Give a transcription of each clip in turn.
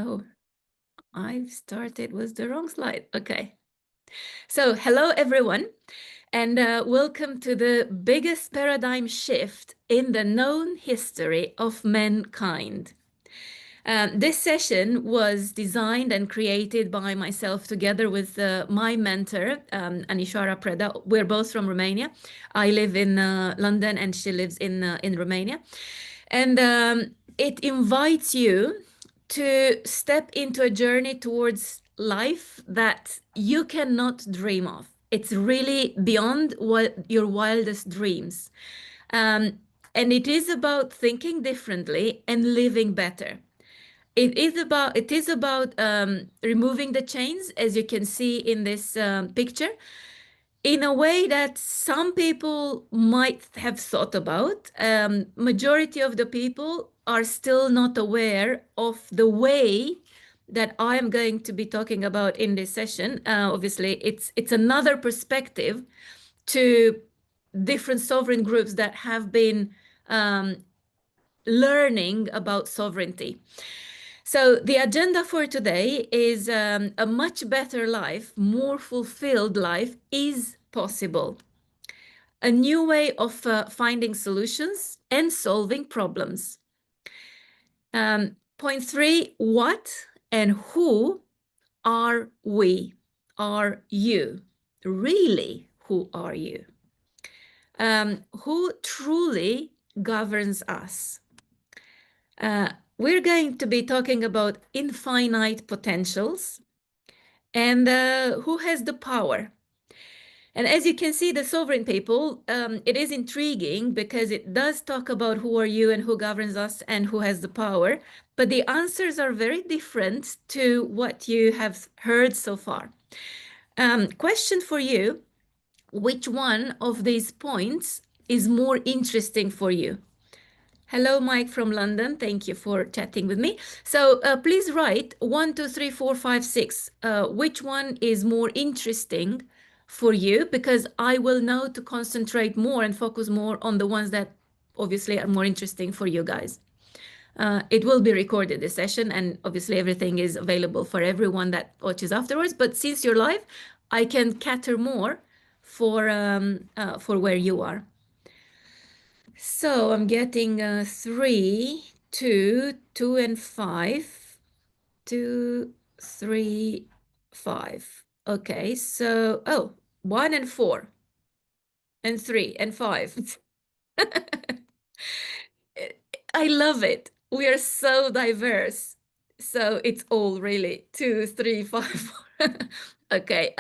Oh, I've started with the wrong slide. Okay. So hello, everyone, and welcome to the biggest paradigm shift in the known history of mankind. This session was designed and created by myself together with my mentor, Anishara Preda. We're both from Romania. I live in London and she lives in Romania. And it invites you to step into a journey towards life that you cannot dream of. It's really beyond what your wildest dreams. Um, and it is about thinking differently and living better. It is about removing the chains, as you can see in this picture, in a way that some people might have thought about. Majority of the people are still not aware of the way that I am going to be talking about in this session. Obviously, it's another perspective to different sovereign groups that have been learning about sovereignty. So the agenda for today is a much better life, more fulfilled life is possible. A new way of finding solutions and solving problems. Point 3, what and who are we? Are you? Really, who are you? Who truly governs us? We're going to be talking about infinite potentials and who has the power. And as you can see, the sovereign people, it is intriguing because it does talk about who are you and who governs us and who has the power, but the answers are very different to what you have heard so far. Question for you, which one of these points is more interesting for you? Hello, Mike from London. Thank you for chatting with me. So please write 1, 2, 3, 4, 5, 6. Which one is more interesting for you? Because I will know to concentrate more and focus more on the ones that obviously are more interesting for you guys. It will be recorded, this session, and obviously everything is available for everyone that watches afterwards. But since you're live, I can cater more for where you are. So I'm getting 3, 2, 2 and 5, 2, 3, 5. Okay, so 1 and 4 and 3 and 5. I love it. We are so diverse. So it's all really 2, 3, 5. Okay,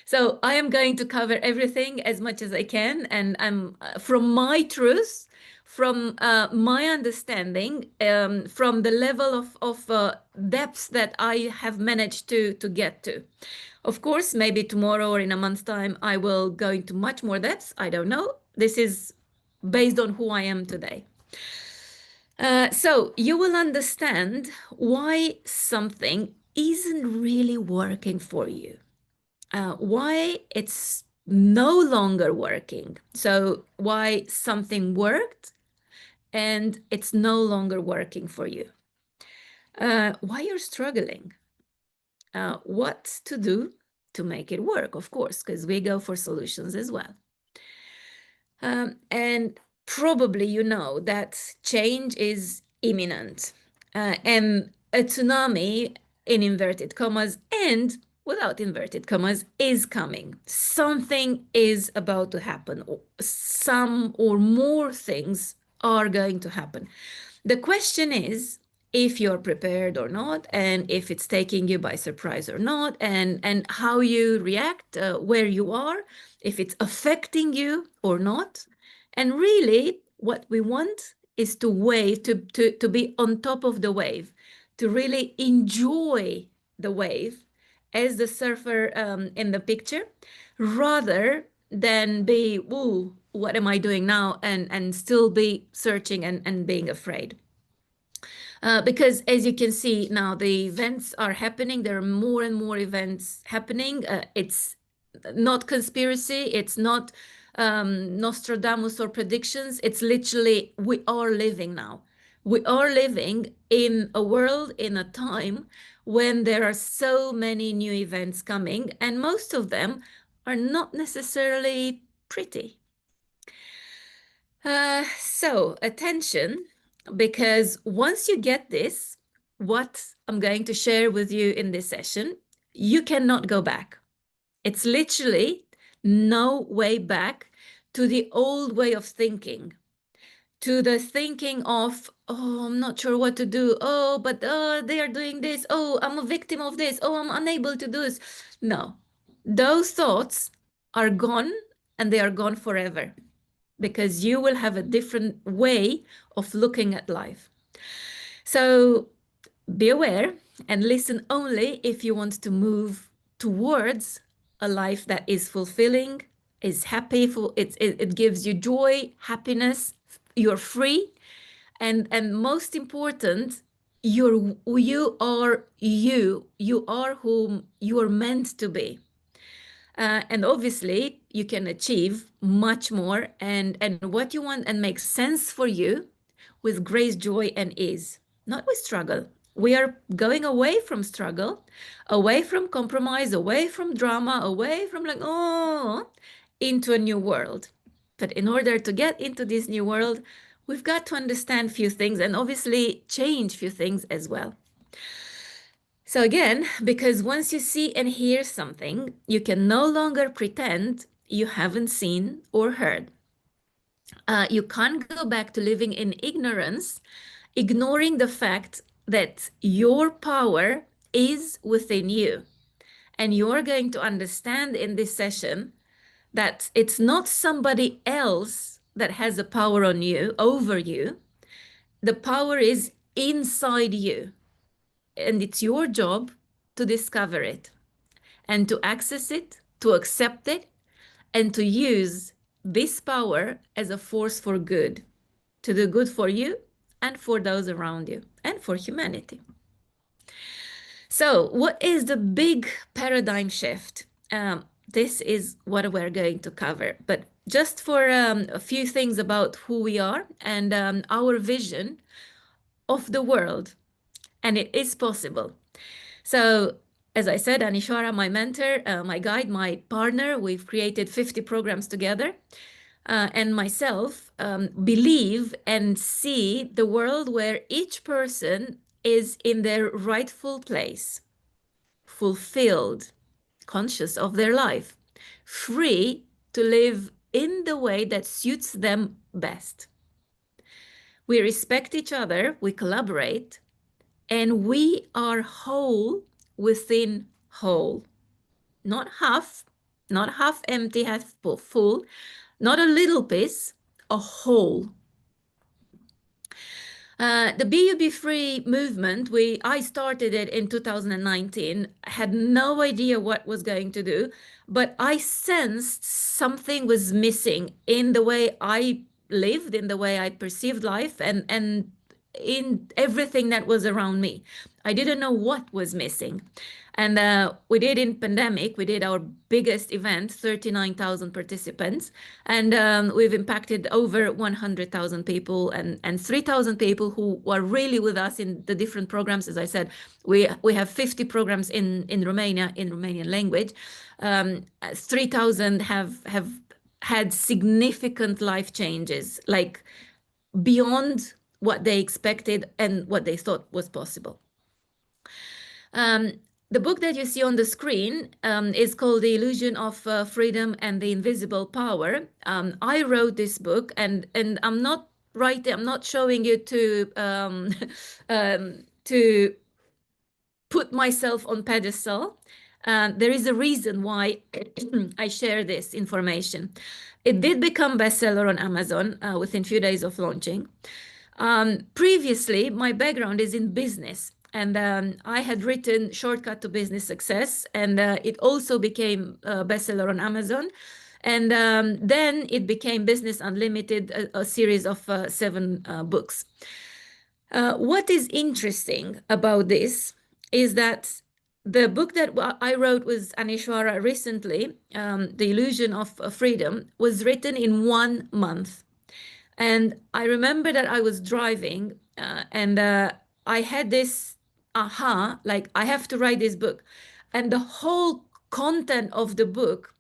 so I am going to cover everything as much as I can, and I'm from my truth, from my understanding, from the level of depth that I have managed to get to. Of course, maybe tomorrow or in a month's time, I will go into much more depth. I don't know. This is based on who I am today. So you will understand why something isn't really working for you, why it's no longer working. So why something worked and it's no longer working for you, why you're struggling, what to do to make it work, of course, because we go for solutions as well. And probably you know that change is imminent, and a tsunami, in inverted commas and without inverted commas, is coming. Something is about to happen. Some or more things are going to happen. The question is if you're prepared or not, and if it's taking you by surprise or not, and how you react, where you are, if it's affecting you or not. And really, what we want is to wave, to be on top of the wave, to really enjoy the wave as the surfer in the picture, rather than be, ooh, what am I doing now? And still be searching and being afraid. Because as you can see now, the events are happening. There are more and more events happening. It's not conspiracy. It's not Nostradamus or predictions. It's literally, we are living now. We are living in a world, in a time when there are so many new events coming, and most of them are not necessarily pretty. So attention, because once you get this, what I'm going to share with you in this session, you cannot go back. It's literally no way back to the old way of thinking, to the thinking of, oh, I'm not sure what to do. Oh, but they are doing this. Oh, I'm a victim of this. Oh, I'm unable to do this. No, those thoughts are gone, and they are gone forever, because you will have a different way of looking at life. So be aware and listen only if you want to move towards a life that is fulfilling, is happy, it gives you joy, happiness, you're free, and most important, you are whom you are meant to be. And obviously, you can achieve much more and what you want and makes sense for you with grace, joy, and ease, not with struggle. We are going away from struggle, away from compromise, away from drama, away from like, oh, into a new world. But in order to get into this new world, we've got to understand few things and obviously change few things as well. So again, because once you see and hear something, you can no longer pretend you haven't seen or heard. You can't go back to living in ignorance, ignoring the fact that your power is within you. And you're going to understand in this session that it's not somebody else that has the power on you, over you. The power is inside you. And it's your job to discover it and to access it, to accept it, and to use this power as a force for good, to do good for you and for those around you and for humanity. So, what is the big paradigm shift? This is what we're going to cover. But just for a few things about who we are and our vision of the world, and it is possible. So, as I said, Anishwara, my mentor, my guide, my partner, we've created 50 programs together. And myself believe and see the world where each person is in their rightful place, fulfilled, conscious of their life, free to live in the way that suits them best. We respect each other, we collaborate, and we are whole within whole. Not half empty, half full, not a little piece, a whole. The Be Free movement, I started it in 2019, had no idea what was going to do, but I sensed something was missing in the way I lived, in the way I perceived life, and in everything that was around me. I didn't know what was missing. And we did in pandemic, we did our biggest event, 39,000 participants, and we've impacted over 100,000 people and 3,000 people who were really with us in the different programs. As I said, we have 50 programs in Romania, in Romanian language. 3,000 have had significant life changes, like beyond what they expected and what they thought was possible. The book that you see on the screen is called The Illusion of Freedom and the Invisible Power. I wrote this book, and I'm not writing, I'm not showing you to put myself on pedestal. There is a reason why I share this information. It did become bestseller on Amazon within a few days of launching. Previously, my background is in business, and I had written Shortcut to Business Success, and it also became a bestseller on Amazon. And then it became Business Unlimited, a series of 7 books. What is interesting about this is that the book that I wrote with Anishwara recently, The Illusion of Freedom, was written in 1 month. And I remember that I was driving And I had this aha, like I have to write this book. And the whole content of the book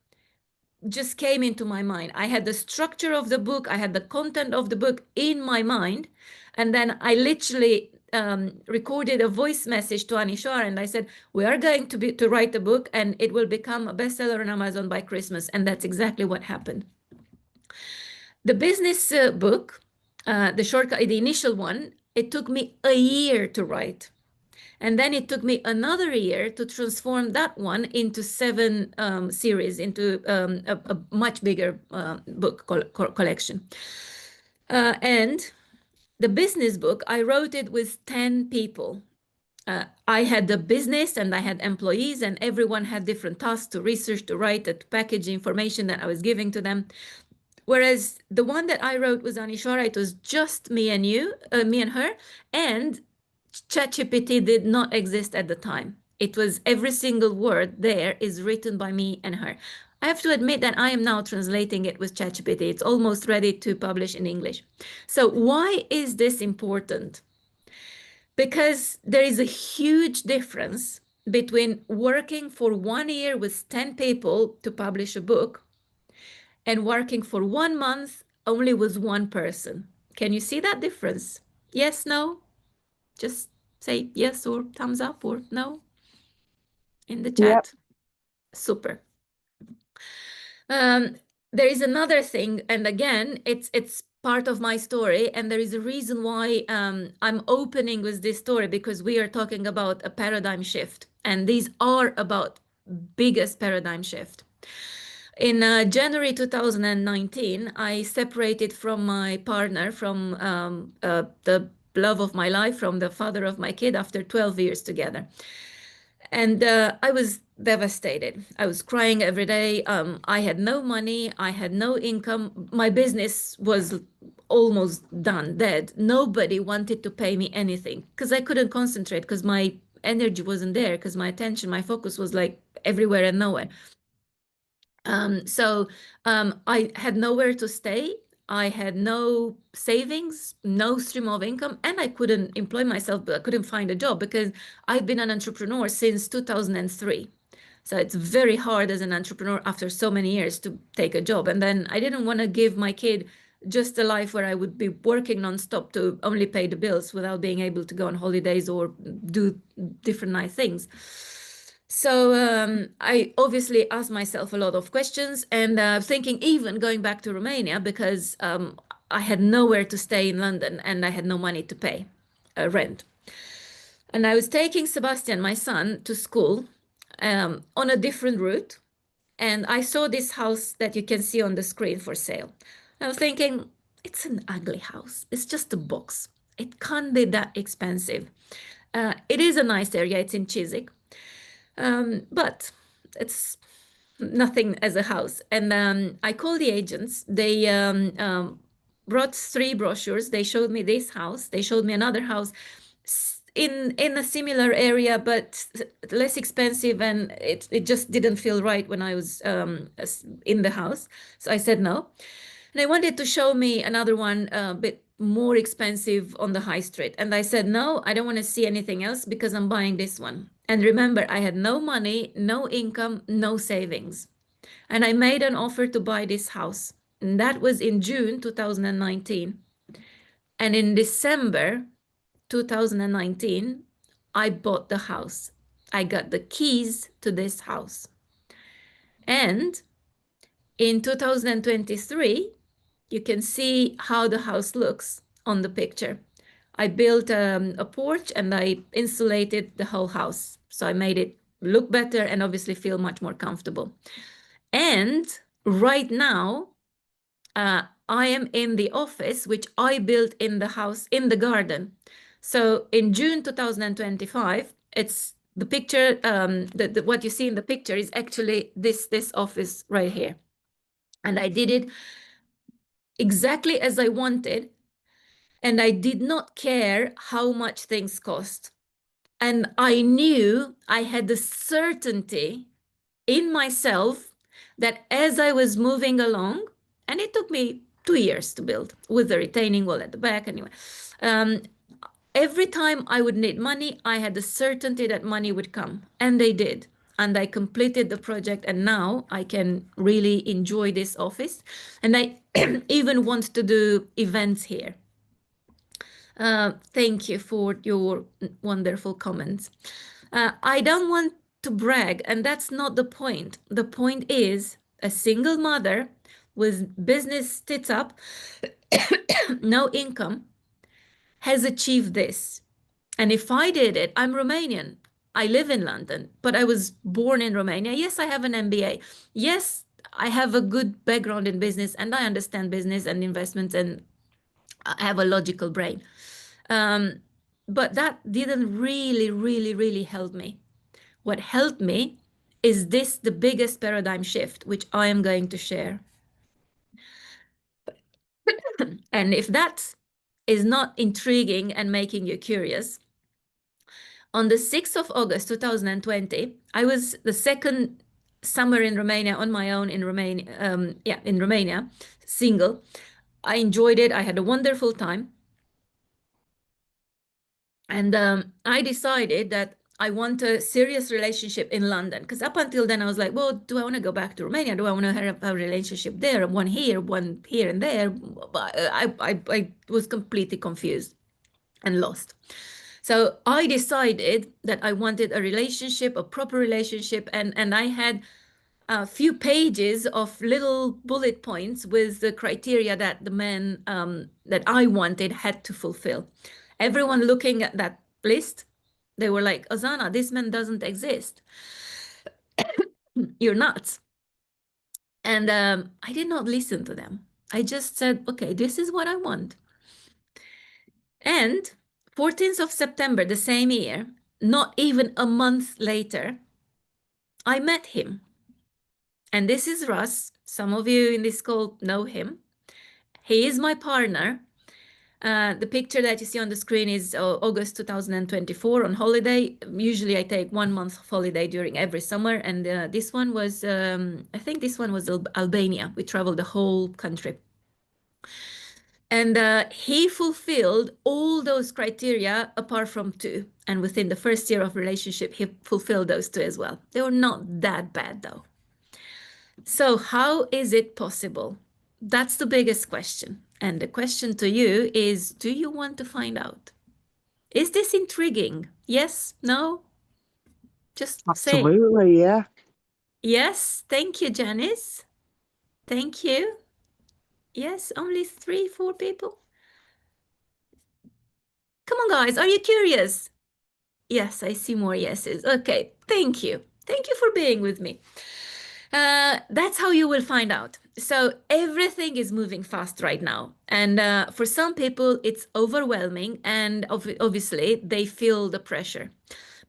just came into my mind. I had the structure of the book, I had the content of the book in my mind. And then I literally recorded a voice message to Anishar, and I said, we are going to write a book and it will become a bestseller on Amazon by Christmas. And that's exactly what happened. The business book, the shortcut, the initial one, it took me a year to write. And then it took me another year to transform that one into 7 series, into a much bigger book collection. And the business book, I wrote it with 10 people. I had the business and I had employees, and everyone had different tasks to research, to write, to package information that I was giving to them. Whereas the one that I wrote with Anishara, it was just me and me and her, and ChatGPT did not exist at the time. It was every single word there is written by me and her. I have to admit that I am now translating it with ChatGPT. It's almost ready to publish in English. So why is this important? Because there is a huge difference between working for 1 year with 10 people to publish a book and working for 1 month only with one person. Can you see that difference? Yes, no? Just say yes or thumbs up or no in the chat. Yep. Super. There is another thing, and again, it's part of my story, and there is a reason why I'm opening with this story, because we are talking about a paradigm shift, and these are about biggest paradigm shift. In January 2019, I separated from my partner, from the love of my life, from the father of my kid, after 12 years together. And I was devastated. I was crying every day. I had no money. I had no income. My business was almost done, dead. Nobody wanted to pay me anything because I couldn't concentrate, because my energy wasn't there, because my attention, my focus was like everywhere and nowhere. So I had nowhere to stay. I had no savings, no stream of income, and I couldn't employ myself, but I couldn't find a job because I've been an entrepreneur since 2003. So it's very hard as an entrepreneur after so many years to take a job. And then I didn't want to give my kid just a life where I would be working nonstop to only pay the bills without being able to go on holidays or do different nice things. So I obviously asked myself a lot of questions, and thinking even going back to Romania, because I had nowhere to stay in London and I had no money to pay rent. And I was taking Sebastian, my son, to school on a different route. And I saw this house that you can see on the screen for sale. I was thinking, it's an ugly house. It's just a box. It can't be that expensive. It is a nice area. It's in Chiswick. But it's nothing as a house. And I called the agents. They brought 3 brochures. They showed me this house. They showed me another house in a similar area, but less expensive. And it just didn't feel right when I was in the house. So I said no. And they wanted to show me another one a bit more expensive on the high street. And I said, no, I don't want to see anything else because I'm buying this one. And remember, I had no money, no income, no savings. And I made an offer to buy this house. And that was in June 2019. And in December 2019, I bought the house. I got the keys to this house. And in 2023, you can see how the house looks on the picture. I built a porch and I insulated the whole house. So I made it look better and obviously feel much more comfortable. And right now, I am in the office, which I built in the house, in the garden. So in June 2025, it's the picture, what you see in the picture is actually this office right here. And I did it exactly as I wanted. And I did not care how much things cost. And I knew I had the certainty in myself that as I was moving along, and it took me 2 years to build with the retaining wall at the back. Anyway, every time I would need money, I had the certainty that money would come, and they did. And I completed the project, and now I can really enjoy this office. And I even want to do events here. Thank you for your wonderful comments. I don't want to brag, and that's not the point. The point is a single mother with business tits up, no income, has achieved this. And if I did it, I'm Romanian. I live in London, but I was born in Romania. Yes, I have an MBA. Yes, I have a good background in business, and I understand business and investments, and I have a logical brain. But that didn't really help me. What helped me is this, the biggest paradigm shift, which I am going to share. And if that is not intriguing and making you curious, on the 6th of August 2020, I was the second summer in Romania on my own in Romania, single. I enjoyed it. I had a wonderful time. And I decided that I want a serious relationship in London, because up until then I was like, well, do I want to go back to Romania? Do I want to have a relationship there? One here and there. I was completely confused and lost. So I decided that I wanted a relationship, a proper relationship, and I had a few pages of little bullet points with the criteria that the man that I wanted had to fulfill. Everyone looking at that list, they were like, Ozana, this man doesn't exist. You're nuts. And I did not listen to them. I just said, okay, this is what I want. And 14th of September, the same year, not even a month later, I met him. And this is Russ. Some of you in this call know him. He is my partner. The picture that you see on the screen is August 2024 on holiday. Usually I take 1 month of holiday during every summer. And this one was, I think this one was Albania. We traveled the whole country. And he fulfilled all those criteria apart from 2. And within the first year of relationship, he fulfilled those 2 as well. They were not that bad though. So how is it possible? That's the biggest question. And the question to you is, do you want to find out? Is this intriguing? Yes? No? Just say. Absolutely, yeah. Yes. Thank you, Janice. Thank you. Yes, only 3, 4 people. Come on, guys. Are you curious? Yes, I see more yeses. Okay. Thank you. Thank you for being with me. That's how you will find out. So everything is moving fast right now. And for some people, it's overwhelming. And obviously, they feel the pressure.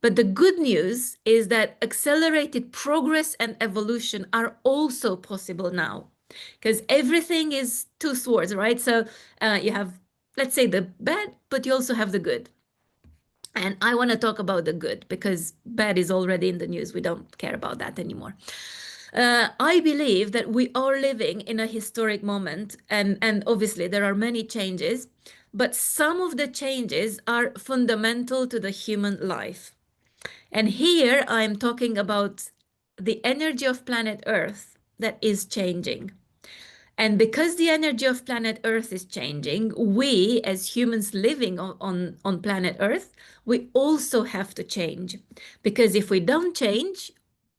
But the good news is that accelerated progress and evolution are also possible now. Because everything is 2 swords, right? So you have, let's say, the bad, but you also have the good. And I want to talk about the good, because bad is already in the news. We don't care about that anymore. I believe that we are living in a historic moment, and obviously there are many changes, but some of the changes are fundamental to the human life. And here I'm talking about the energy of planet Earth that is changing. And because the energy of planet Earth is changing, we as humans living on planet Earth, we also have to change. Because if we don't change,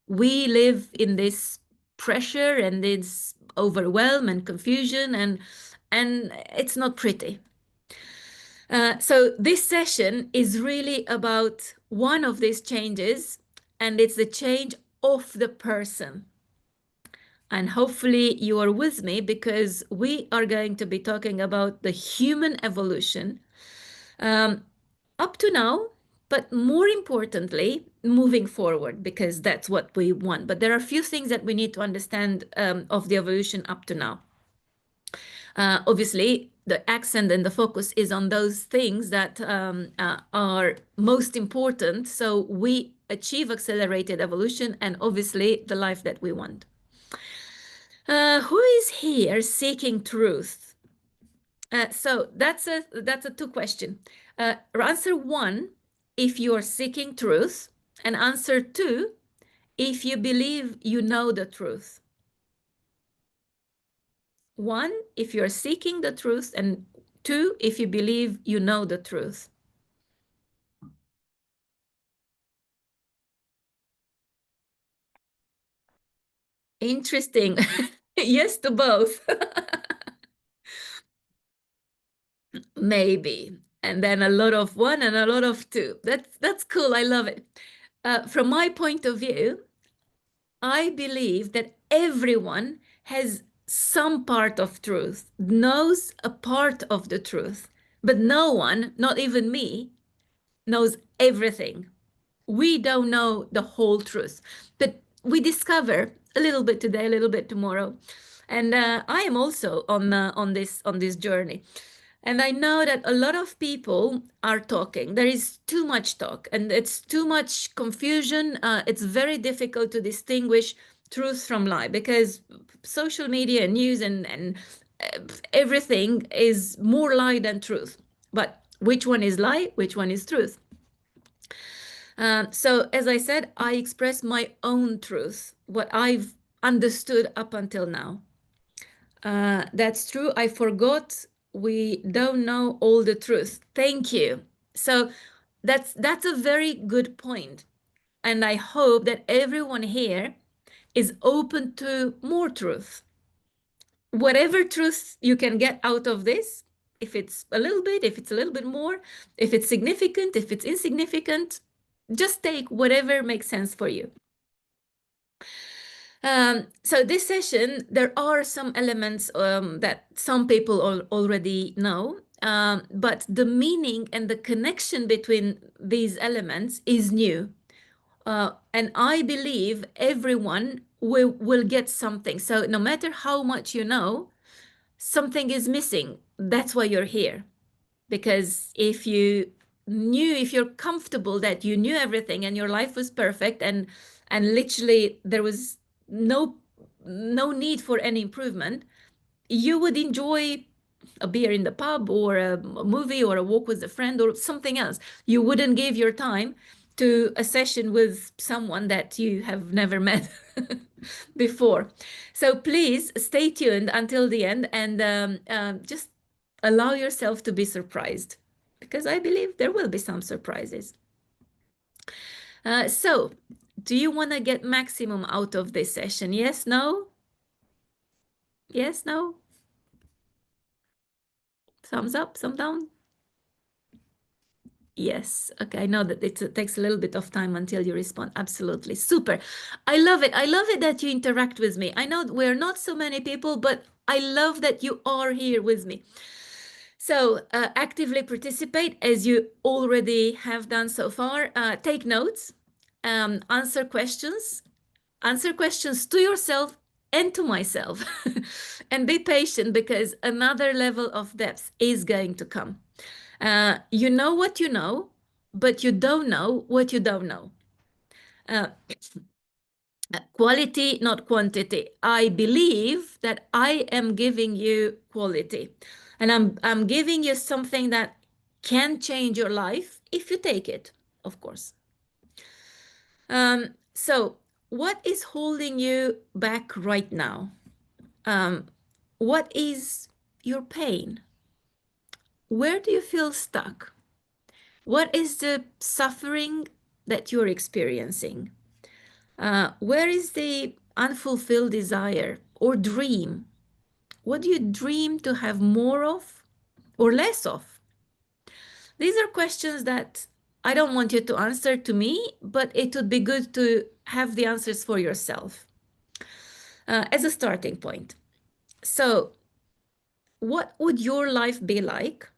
we live in this pressure and this overwhelm and confusion, and it's not pretty. So this session is really about one of these changes, and it's the change of the person. And hopefully you are with me, because we are going to be talking about the human evolution up to now, but more importantly, moving forward, because that's what we want. But there are a few things that we need to understand of the evolution up to now. Obviously, the accent and the focus is on those things that are most important, so we achieve accelerated evolution and obviously the life that we want. Who is here seeking truth? So that's a two question. Answer one, if you are seeking truth, and answer two, if you believe you know the truth. One, if you're seeking the truth, and two, if you believe you know the truth. Interesting. Yes to both. Maybe. And then a lot of one and a lot of two. That's cool. I love it. From my point of view, I believe that everyone has some part of truth, knows a part of the truth, but no one, not even me, knows everything. We don't know the whole truth, but we discover a little bit today, a little bit tomorrow. And I am also on this journey. And I know that a lot of people are talking. There is too much talk and it's too much confusion. It's very difficult to distinguish truth from lie because social media and news and everything is more lie than truth. But which one is lie? Which one is truth? So, as I said, I express my own truth, what I've understood up until now. That's true. I forgot we don't know all the truth. Thank you. So that's a very good point. And I hope that everyone here is open to more truth. Whatever truth you can get out of this, if it's a little bit, if it's a little bit more, if it's significant, if it's insignificant, just take whatever makes sense for you. So this session, there are some elements that some people already know, but the meaning and the connection between these elements is new. And I believe everyone will get something. So no matter how much you know, something is missing. That's why you're here. Because if you're comfortable that you knew everything and your life was perfect and literally there was no need for any improvement, you would enjoy a beer in the pub or a movie or a walk with a friend or something else. You wouldn't give your time to a session with someone that you have never met before. So please stay tuned until the end and just allow yourself to be surprised because I believe there will be some surprises. So, do you want to get maximum out of this session? Yes, no? Yes, no? Thumbs up, thumb down? Yes. Okay. I know that it takes a little bit of time until you respond. Absolutely. Super. I love it. I love it that you interact with me. I know we're not so many people, but I love that you are here with me. So actively participate as you already have done so far. Take notes, answer questions to yourself and to myself. And be patient because another level of depth is going to come. You know what you know, but you don't know what you don't know. Uh, Quality, not quantity. I believe that I am giving you quality, and I'm giving you something that can change your life if you take it, of course. So, what is holding you back right now? What is your pain? Where do you feel stuck? What is the suffering that you're experiencing? Where is the unfulfilled desire or dream? What do you dream to have more of or less of? These are questions that I don't want you to answer to me, but it would be good to have the answers for yourself as a starting point. So, what would your life be like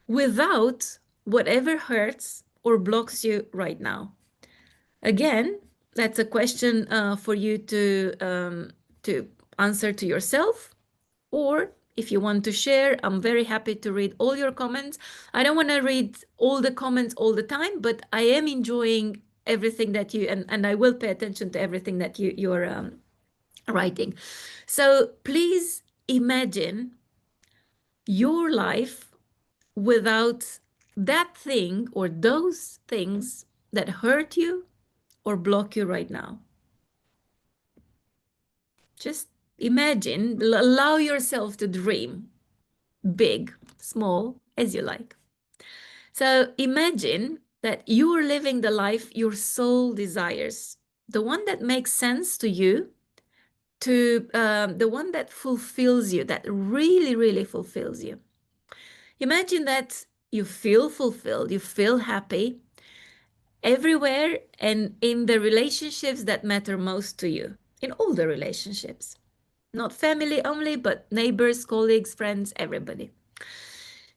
without whatever hurts or blocks you right now? Again, that's a question for you to answer to yourself, or if you want to share, I'm very happy to read all your comments. I don't want to read all the comments all the time, but I am enjoying everything that you and I will pay attention to everything that you're writing. So please imagine your life without that thing or those things that hurt you or block you right now. Just imagine, allow yourself to dream big, small, as you like. So imagine that you are living the life your soul desires, the one that makes sense to you, to the one that fulfills you, that really, really fulfills you. Imagine that you feel fulfilled, you feel happy everywhere and in the relationships that matter most to you, in all the relationships, not family only, but neighbors, colleagues, friends, everybody.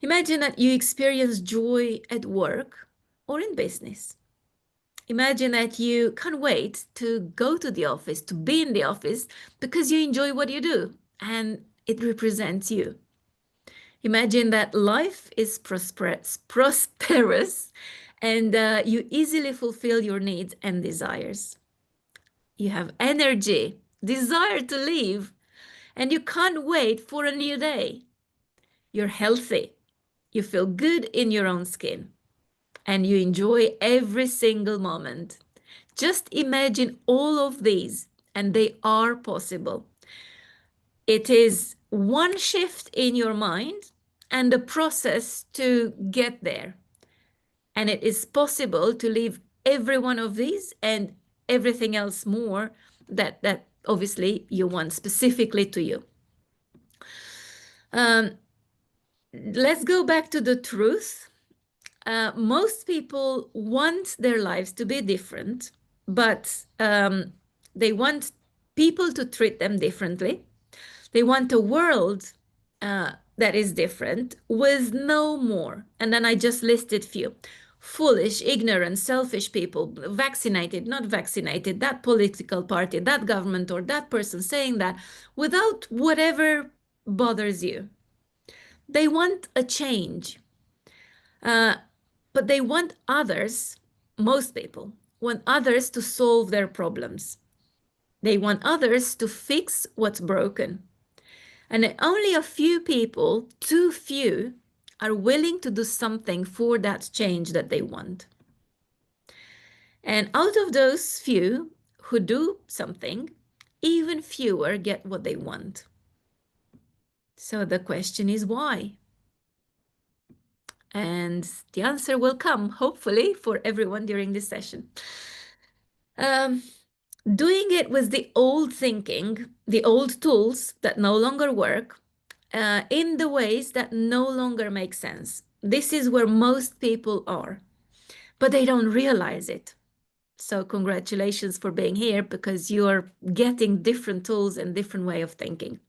Imagine that you experience joy at work or in business. Imagine that you can't wait to go to the office, to be in the office, because you enjoy what you do and it represents you. Imagine that life is prosperous and you easily fulfill your needs and desires. You have energy, desire to live, and you can't wait for a new day. You're healthy. You feel good in your own skin and you enjoy every single moment. Just imagine all of these, and they are possible. It is one shift in your mind and a process to get there. And it is possible to live every one of these and everything else more that obviously you want specifically to you. Let's go back to the truth. Most people want their lives to be different, but they want people to treat them differently. They want a world that is different with no more. And then I just listed few. Foolish, ignorant, selfish people, vaccinated, not vaccinated, that political party, that government, or that person saying that without whatever bothers you. They want a change. But they want others, most people, want others to solve their problems. They want others to fix what's broken. And only a few people, too few, are willing to do something for that change that they want. And out of those few who do something, even fewer get what they want. So the question is why? And the answer will come, hopefully, for everyone during this session. Doing it with the old thinking, the old tools that no longer work, in the ways that no longer make sense. This is where most people are, but they don't realize it. So congratulations for being here, because you're getting different tools and different way of thinking.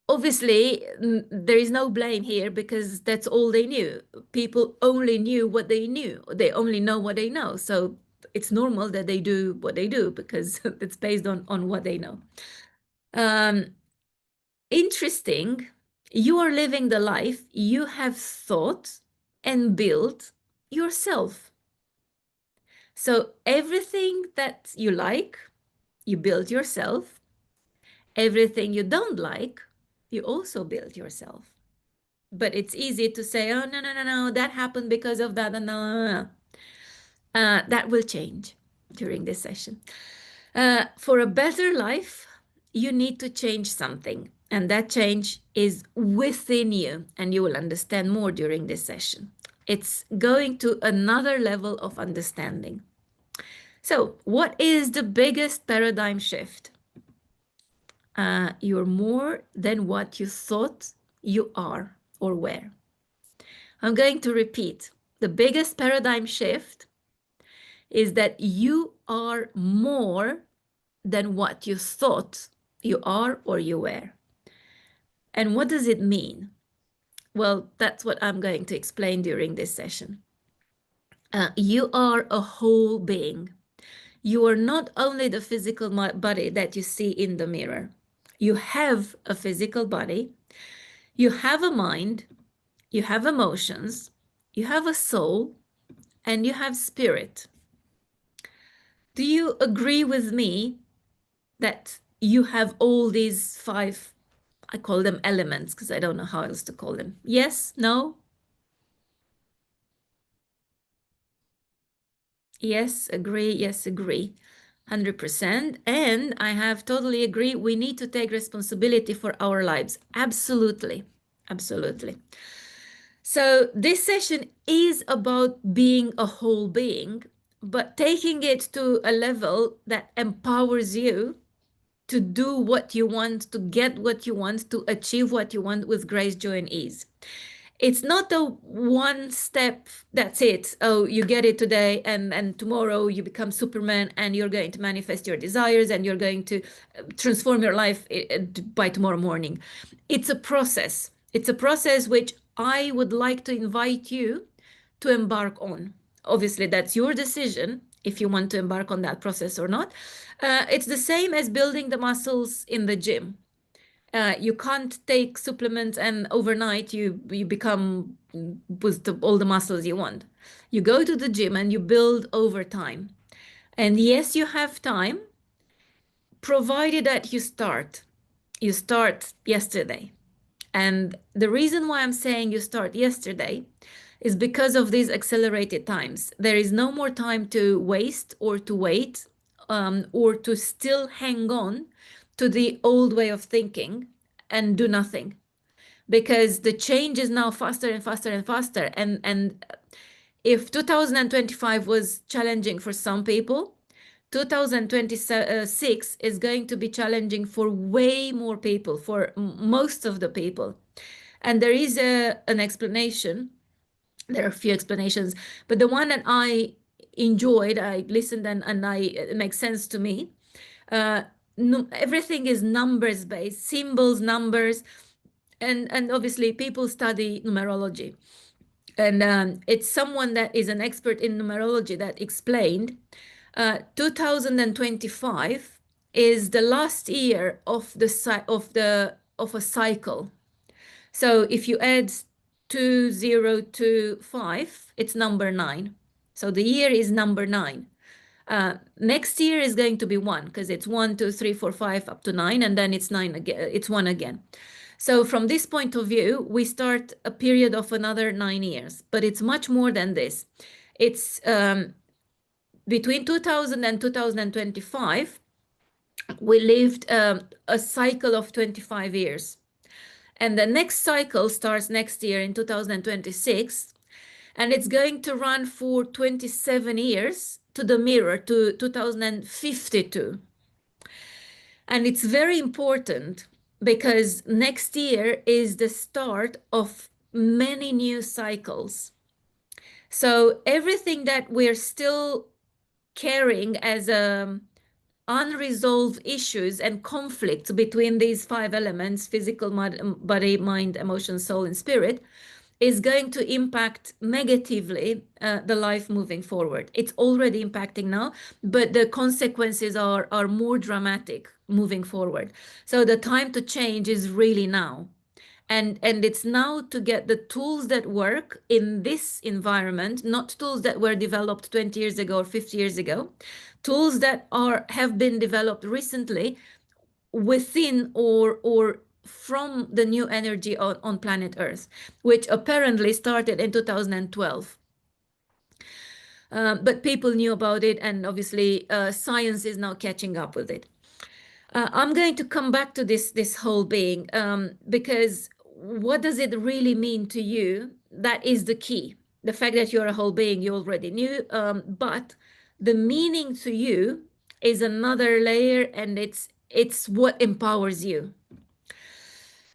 Obviously, there is no blame here, because that's all they knew. People only knew what they knew. They only know what they know. So it's normal that they do what they do, because it's based on what they know. Interesting, you are living the life you have thought and built yourself. So everything that you like, you build yourself. Everything you don't like, you also build yourself. But it's easy to say, oh, no, no, no, no, that happened because of that. No, no, no. That will change during this session. For a better life, you need to change something. And that change is within you. And you will understand more during this session. It's going to another level of understanding. So, what is the biggest paradigm shift? You're more than what you thought you are or were. I'm going to repeat. The biggest paradigm shift is that you are more than what you thought you are or you were. And what does it mean? Well, that's what I'm going to explain during this session. You are a whole being. You are not only the physical body that you see in the mirror. You have a physical body. You have a mind. You have emotions. You have a soul. And you have spirit. Do you agree with me that you have all these 5 I call them elements because I don't know how else to call them. Yes, no, yes, agree, yes, agree. 100%. And I have totally agree. We need to take responsibility for our lives. Absolutely. Absolutely. So this session is about being a whole being, but taking it to a level that empowers you to do what you want, to get what you want, to achieve what you want with grace, joy, and ease. It's not a one step, that's it. Oh, you get it today, and tomorrow you become Superman and you're going to manifest your desires and you're going to transform your life by tomorrow morning. It's a process. It's a process which I would like to invite you to embark on. Obviously, that's your decision if you want to embark on that process or not. It's the same as building the muscles in the gym. You can't take supplements and overnight you become with all the muscles you want. You go to the gym and you build over time. And yes, you have time, provided that you start. You start yesterday. And the reason why I'm saying you start yesterday is because of these accelerated times. There is no more time to waste or to wait, or to still hang on to the old way of thinking and do nothing, because the change is now faster and faster and faster. And if 2025 was challenging for some people, 2026 is going to be challenging for way more people, for most of the people. And there is an explanation. There are a few explanations, but the one that I enjoyed, I listened, and it makes sense to me. Uh, no, everything is numbers based, symbols, numbers, and obviously people study numerology. And it's someone that is an expert in numerology that explained 2025 is the last year of of a cycle. So if you add 2025, it's number 9. So the year is number 9. Next year is going to be 1 because it's 1, 2, 3, 4, 5 up to 9, and then it's 9 again. It's 1 again. So from this point of view, we start a period of another 9 years, but it's much more than this. It's between 2000 and 2025, we lived a cycle of 25 years. And the next cycle starts next year in 2026, and it's going to run for 27 years to the mirror to 2052. And it's very important because next year is the start of many new cycles. So everything that we're still carrying as unresolved issues and conflicts between these 5 elements, physical, body, mind, emotion, soul, and spirit, is going to impact negatively the life moving forward. It's already impacting now, but the consequences are more dramatic moving forward. So the time to change is really now. And it's now to get the tools that work in this environment, not tools that were developed 20 years ago or 50 years ago, tools that have been developed recently within or from the new energy on planet Earth, which apparently started in 2012. But people knew about it, and obviously science is now catching up with it. I'm going to come back to this whole being, because what does it really mean to you? That is the key. The fact that you're a whole being, you already knew, but the meaning to you is another layer, and it's what empowers you.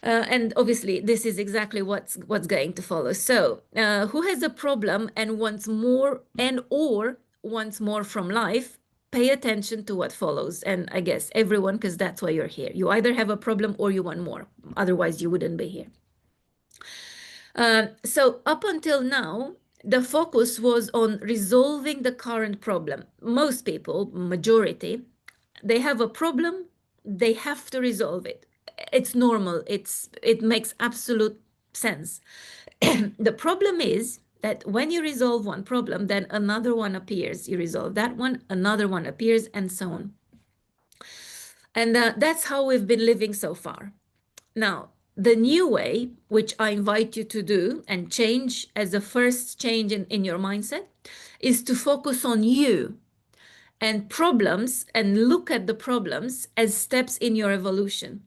And obviously, this is exactly what's going to follow. So, who has a problem and wants more, and or wants more from life? Pay attention to what follows. And I guess everyone, because that's why you're here. You either have a problem or you want more. Otherwise, you wouldn't be here. So up until now, the focus was on resolving the current problem. Most people, majority, they have a problem, they have to resolve it. It's normal. It makes absolute sense. The problem is that when you resolve one problem, then another one appears. You resolve that one, another one appears, and so on. And that's how we've been living so far. Now, the new way, which I invite you to do and change as the first change in your mindset, is to focus on you and problems and look at the problems as steps in your evolution.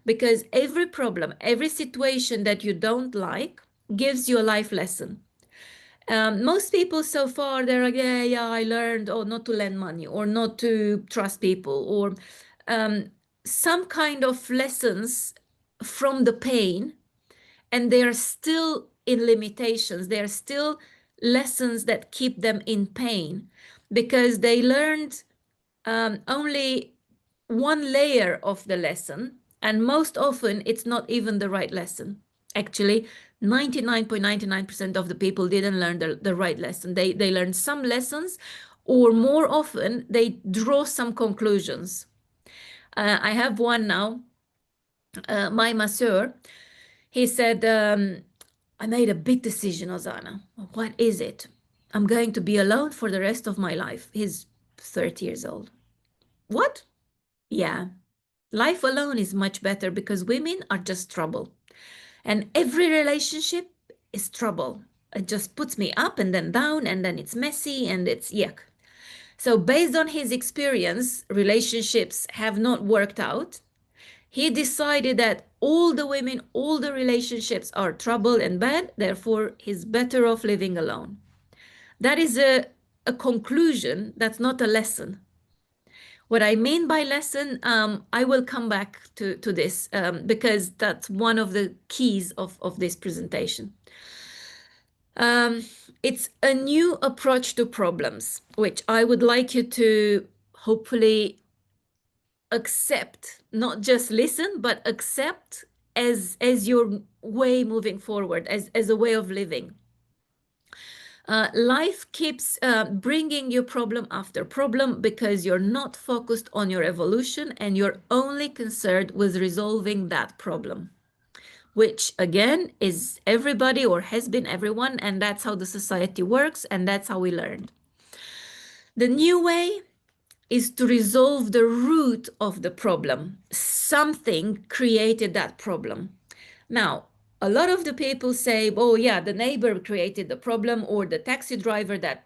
Because every problem, every situation that you don't like gives you a life lesson. Most people so far, they're like, yeah, yeah, I learned, or not to lend money, or not to trust people, or some kind of lessons from the pain, and they are still in limitations. They are still lessons that keep them in pain because they learned only one layer of the lesson, and most often it's not even the right lesson. Actually, 99.99% of the people didn't learn the right lesson. They learned some lessons, or more often, they draw some conclusions. I have one now. My masseur, he said, I made a big decision, Ozana. What is it? I'm going to be alone for the rest of my life. He's 30 years old. What? Yeah. Life alone is much better because women are just trouble. And every relationship is trouble. It just puts me up and then down, and then it's messy and it's yuck. So, based on his experience, relationships have not worked out. He decided that all the women, all the relationships are trouble and bad, therefore, he's better off living alone. That is a conclusion, that's not a lesson. What I mean by lesson, I will come back to this because that's one of the keys of this presentation. It's a new approach to problems, which I would like you to hopefully accept, not just listen, but accept as your way moving forward, as a way of living. Life keeps bringing you problem after problem because you're not focused on your evolution and you're only concerned with resolving that problem, which again is everybody or has been everyone, and that's how the society works and that's how we learned. The new way is to resolve the root of the problem. Something created that problem. Now, a lot of the people say, oh, yeah, the neighbor created the problem, or the taxi driver that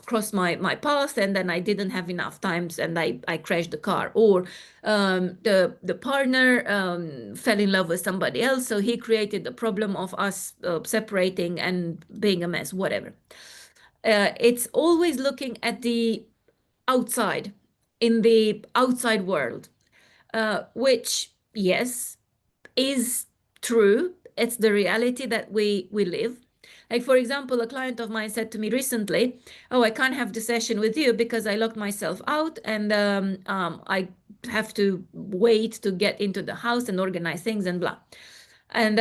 crossed my path, and then I didn't have enough times and I crashed the car, or the partner fell in love with somebody else, so he created the problem of us separating and being a mess, whatever. It's always looking at the outside, in the outside world, which, yes, is true. It's the reality that we live. Like, for example, a client of mine said to me recently, oh, I can't have the session with you because I locked myself out, and I have to wait to get into the house and organize things and blah. And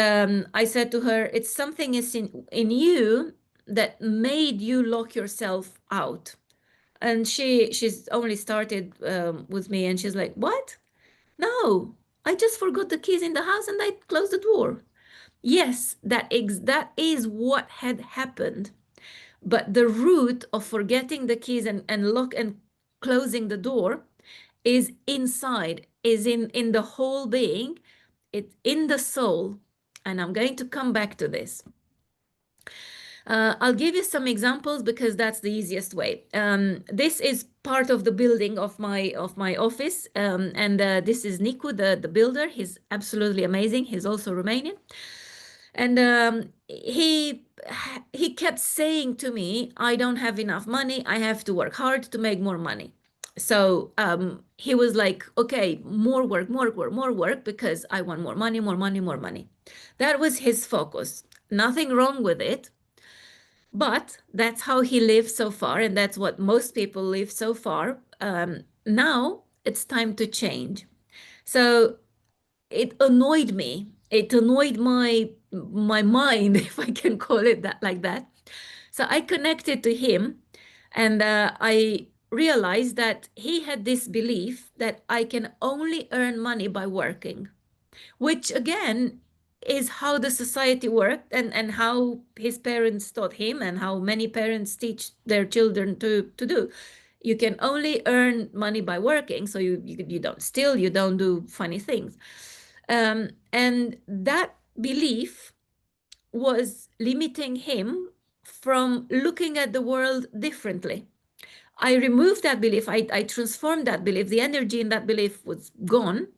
I said to her, it's something is in you that made you lock yourself out. And she's only started with me, and she's like, what? No, I just forgot the keys in the house and I closed the door. Yes, that is what had happened. But the root of forgetting the keys and lock and closing the door is inside, is in the whole being. It's in the soul. And I'm going to come back to this. I'll give you some examples because that's the easiest way. This is part of the building of my office, and this is Niku, the builder. He's absolutely amazing. He's also Romanian, and he kept saying to me, "I don't have enough money. I have to work hard to make more money." So he was like, "Okay, more work, more work, more work, because I want more money, more money, more money." That was his focus. Nothing wrong with it. But that's how he lived so far, and that's what most people live so far. Now it's time to change. So it annoyed me. It annoyed my mind, if I can call it that like that. So I connected to him, and I realized that he had this belief that I can only earn money by working, which again is how the society worked, and how his parents taught him, and how many parents teach their children to do. You can only earn money by working, so you don't steal, you don't do funny things. And that belief was limiting him from looking at the world differently. I removed that belief. I transformed that belief. The energy in that belief was gone.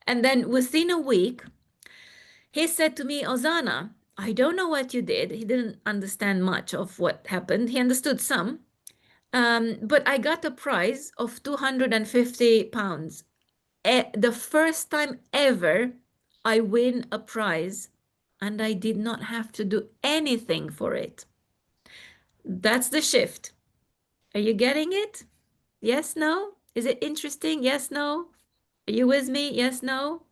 And then within a week, he said to me, Ozana, I don't know what you did. He didn't understand much of what happened. He understood some. But I got a prize of 250 pounds. The first time ever I win a prize, and I did not have to do anything for it. That's the shift. Are you getting it? Yes, no? Is it interesting? Yes, no? Are you with me? Yes, no?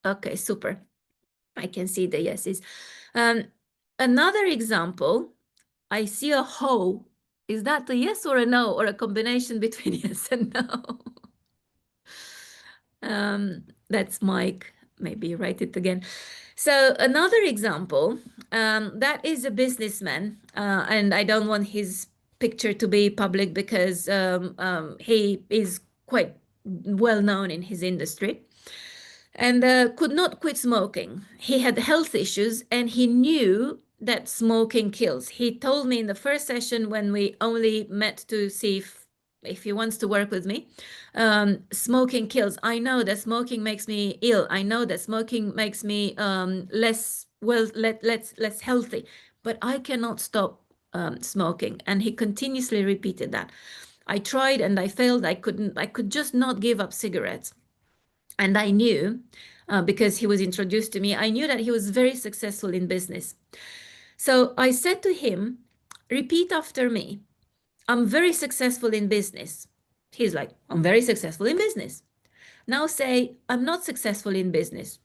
Okay, super. I can see the yeses. Um, Another example, I see a hoe. Is that a yes or a no, or a combination between yes and no? That's Mike. Maybe write it again. So another example, that is a businessman, and I don't want his picture to be public because he is quite well known in his industry and could not quit smoking. He had health issues and he knew that smoking kills. He told me in the first session when we only met to see if he wants to work with me, smoking kills. I know that smoking makes me ill. I know that smoking makes me less well, less healthy, but I cannot stop smoking. And he continuously repeated that. I tried and I failed. I couldn't. I could just not give up cigarettes. And I knew, because he was introduced to me, I knew that he was very successful in business. So I said to him, repeat after me. I'm very successful in business. He's like, I'm very successful in business. Now say, I'm not successful in business.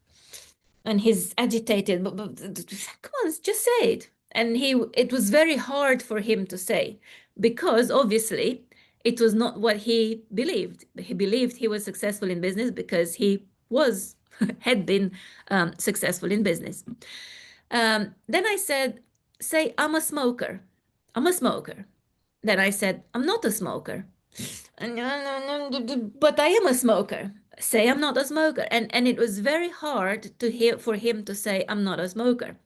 And he's agitated, but come on, just say it. And it was very hard for him to say because obviously it was not what he believed. He believed he was successful in business because he was had been successful in business. Then I said, say, I'm a smoker. I'm a smoker. Then I said, I'm not a smoker. But I am a smoker. Say I'm not a smoker. And it was very hard to hear for him to say I'm not a smoker.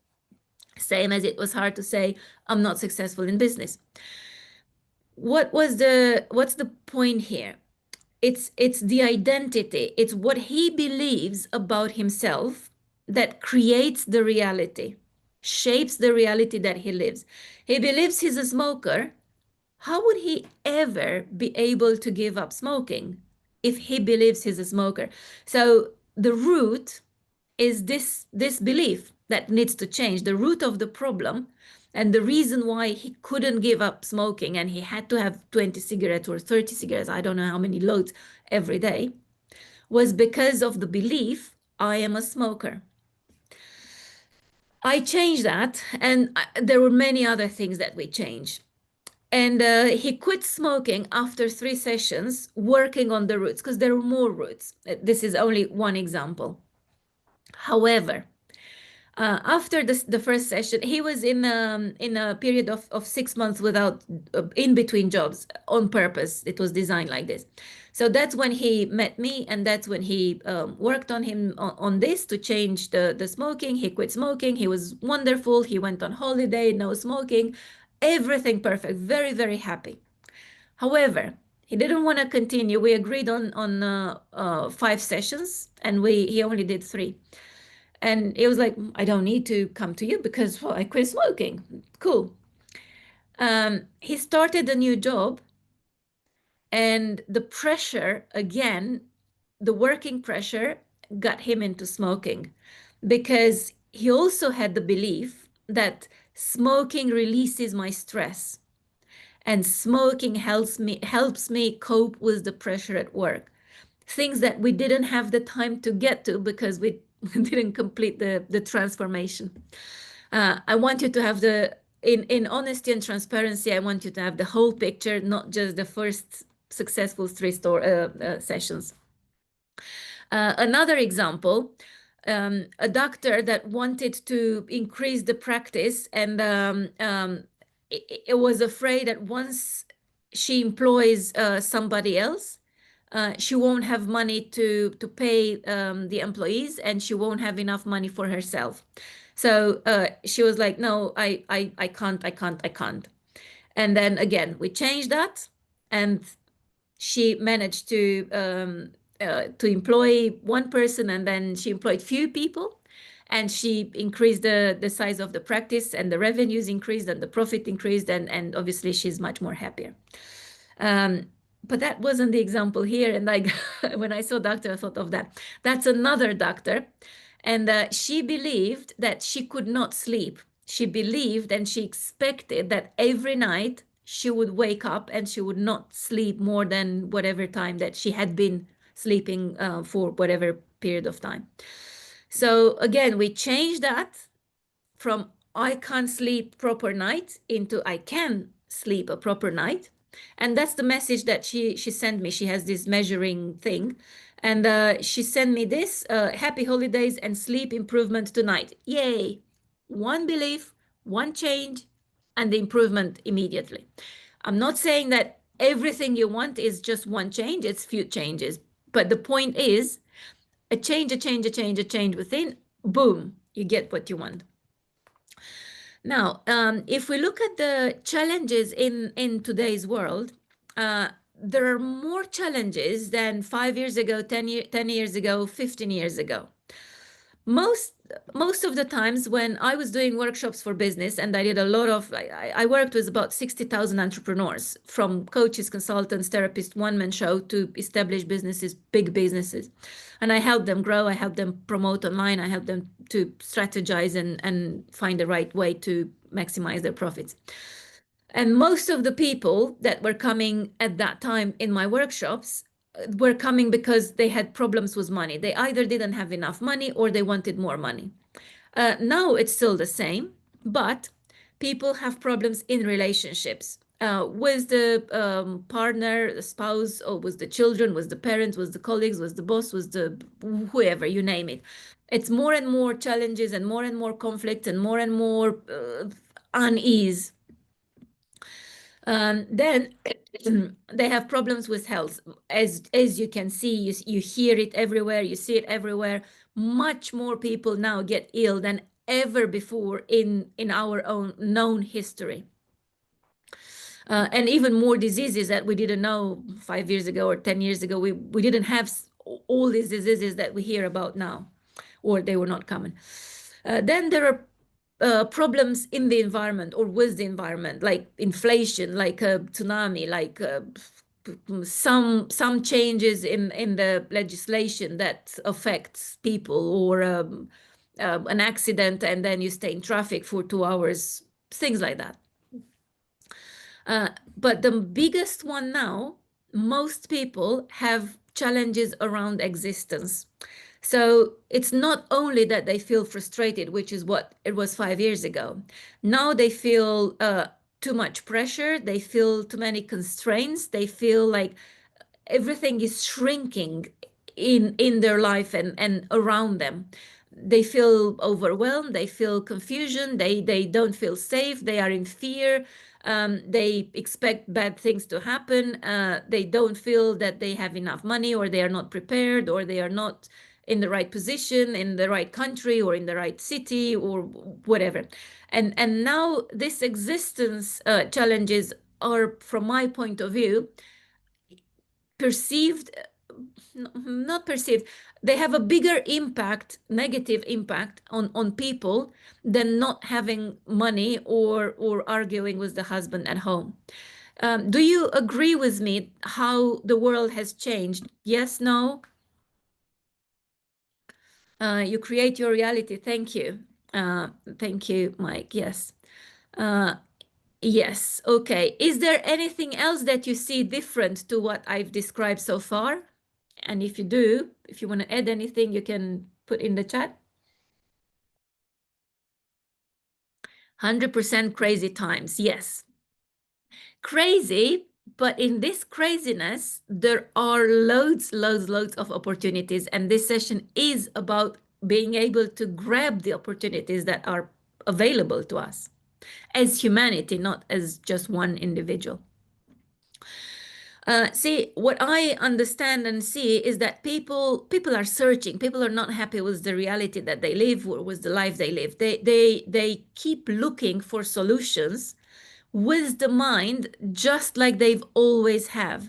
Same as it was hard to say I'm not successful in business. What's the point here? It's the identity. It's what he believes about himself that creates the reality, shapes the reality that he lives. He believes he's a smoker. How would he ever be able to give up smoking if he believes he's a smoker? So the root is this belief that needs to change. The root of the problem and the reason why he couldn't give up smoking and he had to have 20 cigarettes or 30 cigarettes, I don't know how many loads every day, was because of the belief, I am a smoker. I changed that, and there were many other things that we changed. And he quit smoking after 3 sessions, working on the roots, because there are more roots. This is only one example. However, after the first session, he was in a period of 6 months without in between jobs on purpose. It was designed like this. So that's when he met me, and that's when he worked on him on this to change the smoking. He quit smoking. He was wonderful. He went on holiday, no smoking, everything perfect. Very, very happy. However, he didn't want to continue. We agreed on 5 sessions, and he only did 3. And he was like, I don't need to come to you because, well, I quit smoking. Cool. He started a new job, and the pressure, again, the working pressure got him into smoking because he also had the belief that smoking releases my stress and smoking helps me cope with the pressure at work. Things that we didn't have the time to get to because we didn't complete the transformation. I want you to have in honesty and transparency, I want you to have the whole picture, not just the first successful 3 sessions. Another example, a doctor that wanted to increase the practice, and it was afraid that once she employs somebody else, she won't have money to pay the employees, and she won't have enough money for herself. So she was like, no, I can't, I can't, I can't. And then again, we changed that, and she managed to employ one person, and then she employed few people, and she increased the size of the practice, and the revenues increased, and the profit increased, and obviously she's much more happier. But that wasn't the example here. And like when I saw doctor, I thought of that. That's another doctor. And she believed that she could not sleep. She believed and she expected that every night she would wake up and she would not sleep more than whatever time that she had been sleeping for whatever period of time. So again, we changed that from I can't sleep proper night into I can sleep a proper night. And that's the message that she sent me. She has this measuring thing. And she sent me this, happy holidays and sleep improvement tonight. Yay. One belief, one change, and the improvement immediately. I'm not saying that everything you want is just one change, it's few changes. But the point is a change, a change, a change, a change within, boom, you get what you want. Now, if we look at the challenges in today's world, there are more challenges than 5 years ago, 10 years ago, 15 years ago. Most of the times when I was doing workshops for business, and I did a lot of, I worked with about 60,000 entrepreneurs, from coaches, consultants, therapists, one-man show, to established businesses, big businesses. And I helped them grow, I helped them promote online, I helped them to strategize and find the right way to maximize their profits. And most of the people that were coming at that time in my workshops were coming because they had problems with money. They either didn't have enough money or they wanted more money. Now it's still the same, but people have problems in relationships with the partner, the spouse, or with the children, with the parents, with the colleagues, with the boss, with the whoever, you name it. It's more and more challenges and more conflict and more unease. Then they have problems with health. As you can see, you hear it everywhere, you see it everywhere. Much more people now get ill than ever before in our own known history. And even more diseases that we didn't know 5 years ago or 10 years ago. We didn't have all these diseases that we hear about now, or they were not common. Then there are problems in the environment or with the environment, like inflation, like a tsunami, like some changes in the legislation that affects people, or an accident and then you stay in traffic for 2 hours, things like that. But the biggest one now, most people have challenges around existence. So it's not only that they feel frustrated, which is what it was 5 years ago. Now they feel too much pressure. They feel too many constraints. They feel like everything is shrinking in their life and around them. They feel overwhelmed. They feel confusion. They don't feel safe. They are in fear. They expect bad things to happen. They don't feel that they have enough money, or they are not prepared, or they are not in the right position, in the right country, or in the right city, or whatever. And now this existence challenges are, from my point of view, perceived, not perceived, they have a bigger impact, negative impact on people than not having money or arguing with the husband at home. Do you agree with me how the world has changed? Yes, no? You create your reality. Thank you. Thank you, Mike. Yes. Yes. Okay. Is there anything else that you see different to what I've described so far? And if you do, if you want to add anything, you can put in the chat. 100% crazy times. Yes. Crazy, but in this craziness, there are loads of opportunities. And this session is about being able to grab the opportunities that are available to us. as humanity, not as just one individual. See, what I understand and see is that people are searching. People are not happy with the reality that they live or with the life they live. They keep looking for solutions with the mind, just like they've always have,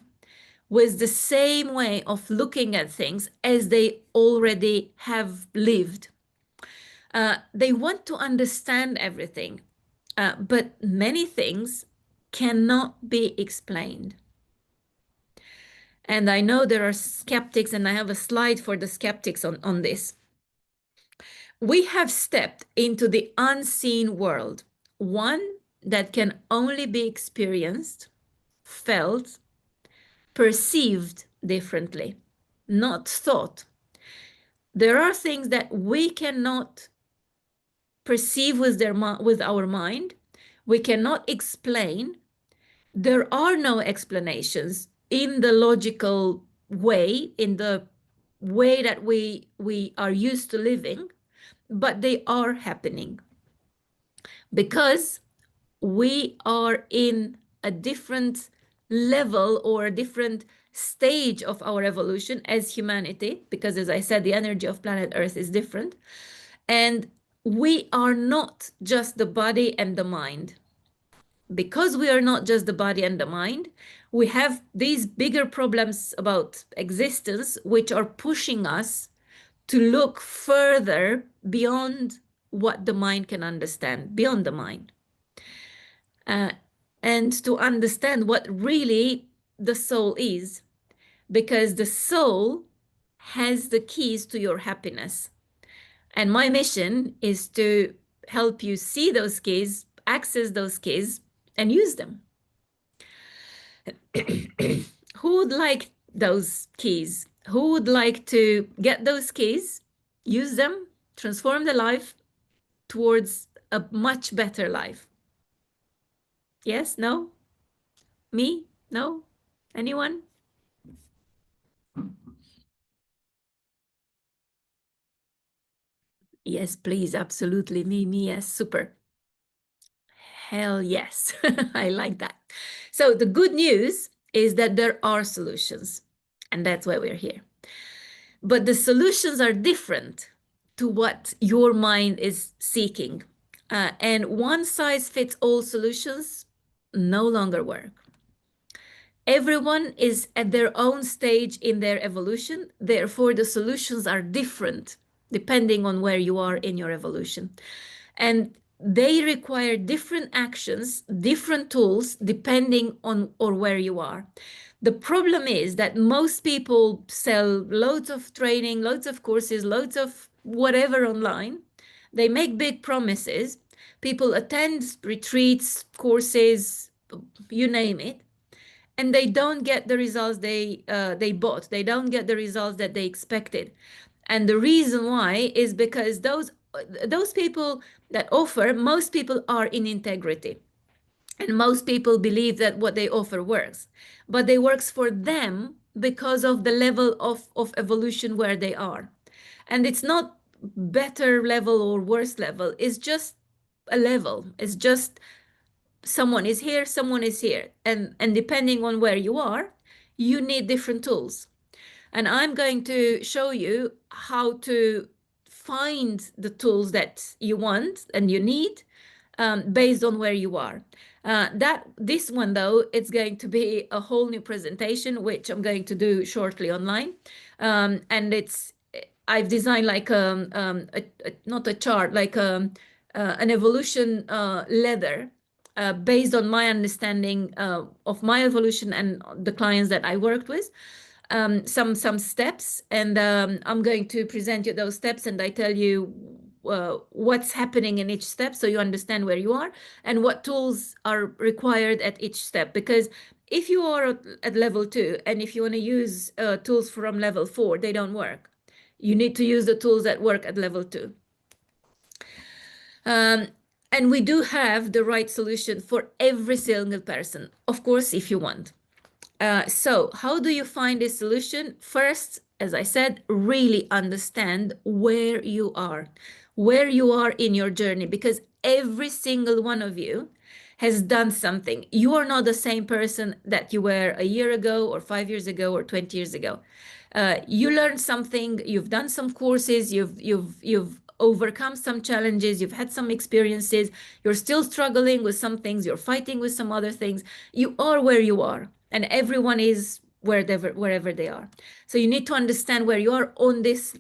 with the same way of looking at things as they already have lived. They want to understand everything, but many things cannot be explained. And I know there are skeptics, and I have a slide for the skeptics on this. We have stepped into the unseen world, one that can only be experienced, felt, perceived differently, not thought. There are things that we cannot perceive with our mind, we cannot explain. There are no explanations in the logical way, in the way that we are used to living, but they are happening because we are in a different level or a different stage of our evolution as humanity, because as I said, the energy of planet Earth is different. And we are not just the body and the mind. Because we are not just the body and the mind, we have these bigger problems about existence, which are pushing us to look further beyond what the mind can understand, beyond the mind. And to understand what really the soul is, because the soul has the keys to your happiness. And my mission is to help you see those keys, access those keys, and use them. Who would like those keys? Who would like to get those keys, use them, transform their life towards a much better life? Yes? No? Me? No? Anyone? Yes, please. Absolutely. Me. Yes. Super. Hell yes. I like that. So the good news is that there are solutions, and that's why we're here. But the solutions are different to what your mind is seeking. And one size fits all solutions no longer work. Everyone is at their own stage in their evolution. Therefore, the solutions are different depending on where you are in your evolution. And they require different actions, different tools, depending on or where you are. The problem is that most people sell loads of training, loads of courses, loads of whatever online. They make big promises. People attend retreats, courses, you name it, and they don't get the results they bought. They don't get the results that they expected. And the reason why is because those people that offer, most people are in integrity. And most people believe that what they offer works. But it works for them because of the level of evolution where they are. And it's not better level or worse level. It's just a level. It's just someone is here, someone is here. And depending on where you are, you need different tools. And I'm going to show you how to find the tools that you want and you need based on where you are. This one, though, it's going to be a whole new presentation, which I'm going to do shortly online. And I've designed like not a chart, like an evolution ladder based on my understanding of my evolution and the clients that I worked with. Some steps, and I'm going to present you those steps, and I tell you what's happening in each step so you understand where you are and what tools are required at each step. Because if you are at level 2 and if you want to use tools from level 4, they don't work. You need to use the tools that work at level 2. And we do have the right solution for every single person, of course, if you want. So how do you find a solution? First, as I said, really understand where you are. where you are in your journey, because every single one of you has done something. You are not the same person that you were a year ago or 5 years ago or 20 years ago. You learned something, you've done some courses, you've overcome some challenges, you've had some experiences, you're still struggling with some things, you're fighting with some other things. You are where you are, and everyone is wherever they are. So you need to understand where you are on this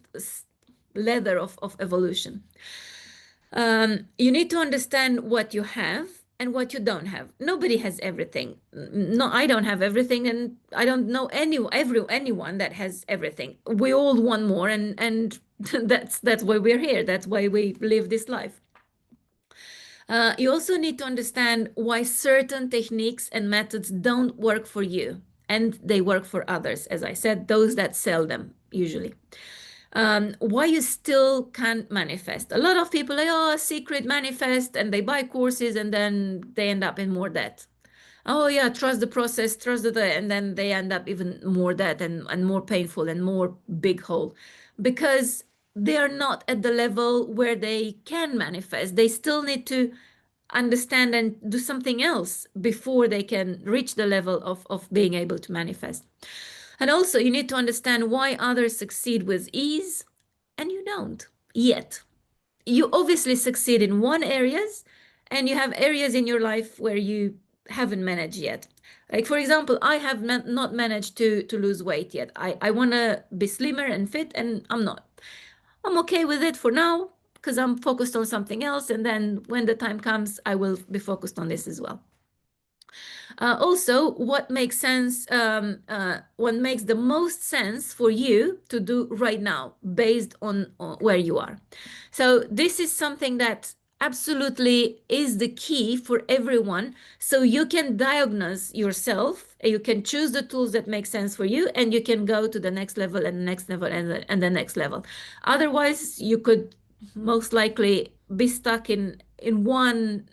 ladder of evolution. You need to understand what you have and what you don't have. Nobody has everything. No, I don't have everything, and I don't know anyone that has everything. We all want more, and that's why we're here. That's why we live this life. You also need to understand why certain techniques and methods don't work for you and they work for others. As I said, those that sell them usually. Why you still can't manifest. A lot of people like, oh, secret manifest, and they buy courses and then they end up in more debt. Oh yeah, trust the process, and then they end up even more debt and more painful and more big hole, because they are not at the level where they can manifest. They still need to understand and do something else before they can reach the level of being able to manifest. And also, you need to understand why others succeed with ease and you don't yet. You obviously succeed in one areas, and you have areas in your life where you haven't managed yet. Like, for example, I have not managed to lose weight yet. I want to be slimmer and fit, and I'm not. I'm okay with it for now because I'm focused on something else. And then when the time comes, I will be focused on this as well. Also, what makes sense, what makes the most sense for you to do right now based on where you are. So this is something that absolutely is the key for everyone. So you can diagnose yourself, you can choose the tools that make sense for you, and you can go to the next level and the next level and the next level. Otherwise, you could most likely be stuck in one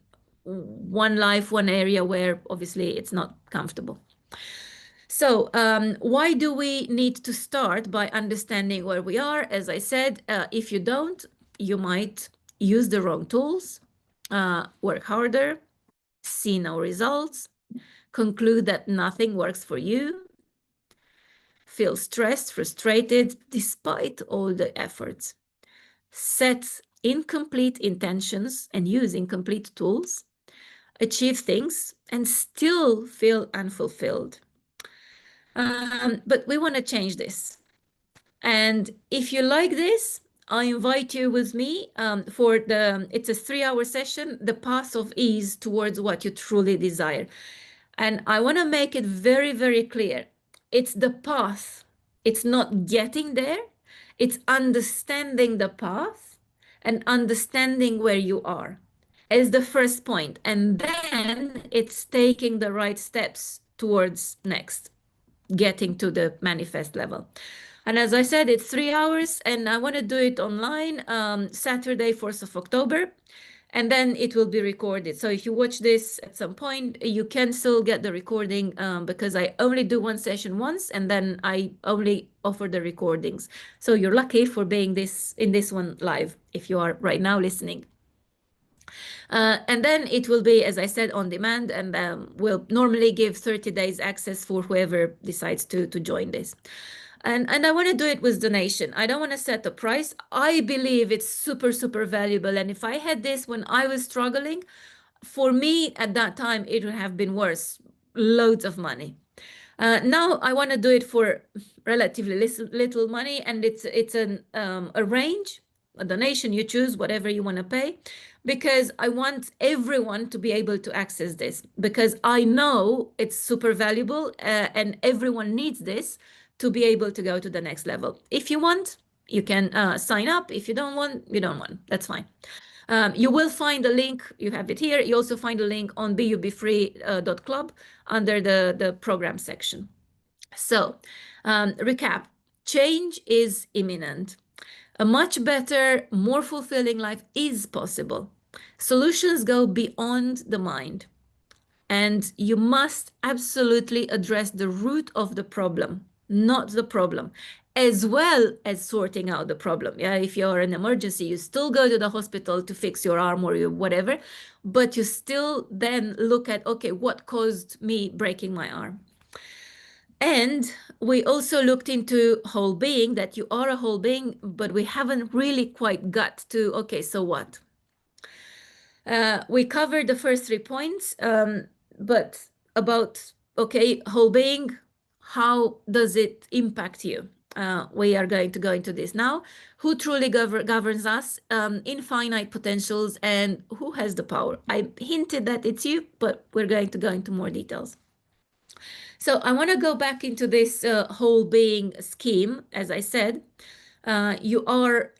life, one area where obviously it's not comfortable. So why do we need to start by understanding where we are? As I said, if you don't, you might use the wrong tools, work harder, see no results, conclude that nothing works for you, feel stressed, frustrated, despite all the efforts, set incomplete intentions and use incomplete tools, achieve things and still feel unfulfilled. But we want to change this. And if you like this, I invite you with me for it's a 3-hour session, The Path of Ease Towards What You Truly Desire. And I want to make it very, very clear. It's the path. It's not getting there. It's understanding the path and understanding where you are as the first point. And then it's taking the right steps towards next, getting to the manifest level. And as I said, it's 3 hours, and I want to do it online Saturday, 4th of October, and then it will be recorded. So if you watch this at some point, you can still get the recording because I only do one session once, and then I only offer the recordings. So you're lucky for being in this one live if you are right now listening. And then it will be, as I said, on demand, and we'll normally give 30 days access for whoever decides to join this. And I want to do it with donation. I don't want to set a price. I believe it's super, super valuable. And if I had this when I was struggling, for me at that time, it would have been worse, loads of money. Now I want to do it for relatively little money, and it's a range, a donation. You choose whatever you want to pay, because I want everyone to be able to access this, because I know it's super valuable and everyone needs this to be able to go to the next level. If you want, you can sign up. If you don't want, you don't want. That's fine. You will find a link, you have it here. You also find a link on bubefree.club under the program section. So, recap, change is imminent. A much better, more fulfilling life is possible. Solutions go beyond the mind. And you must absolutely address the root of the problem, not the problem. as well as sorting out the problem. Yeah, if you're an emergency, you still go to the hospital to fix your arm or your whatever, but you still then look at, okay, what caused me breaking my arm? And we also looked into whole being, that you are a whole being, but we haven't really quite got to, okay, so what? We covered the first 3 points, but about, okay, whole being, how does it impact you? We are going to go into this now. Who truly governs us? Infinite potentials, and who has the power? I hinted that it's you, but we're going to go into more details. So I want to go back into this whole being scheme. As I said, you are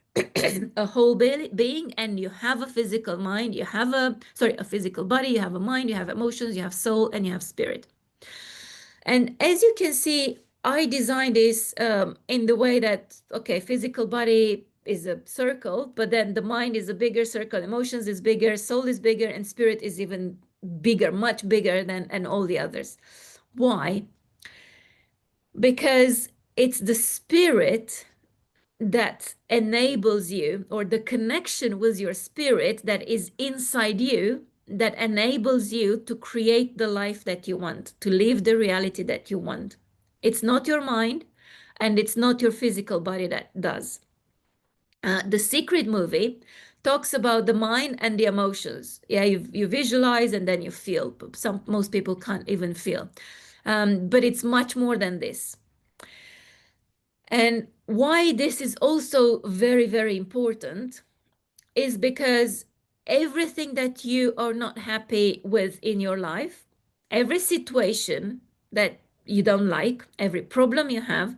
a whole being, and you have a physical mind, you have a physical body, you have a mind, you have emotions, you have soul, and you have spirit. And as you can see, I designed this in the way that, okay, physical body is a circle, but then the mind is a bigger circle, emotions is bigger, soul is bigger, and spirit is even bigger, much bigger than and all the others. Why? Because it's the spirit that enables you, or the connection with your spirit that is inside you, that enables you to create the life that you want, to live the reality that you want. It's not your mind, and it's not your physical body that does. The Secret movie talks about the mind and the emotions. Yeah, you visualize and then you feel. Most people can't even feel. But it's much more than this. And why this is also very, very important is because everything that you are not happy with in your life, every situation that you don't like, every problem you have,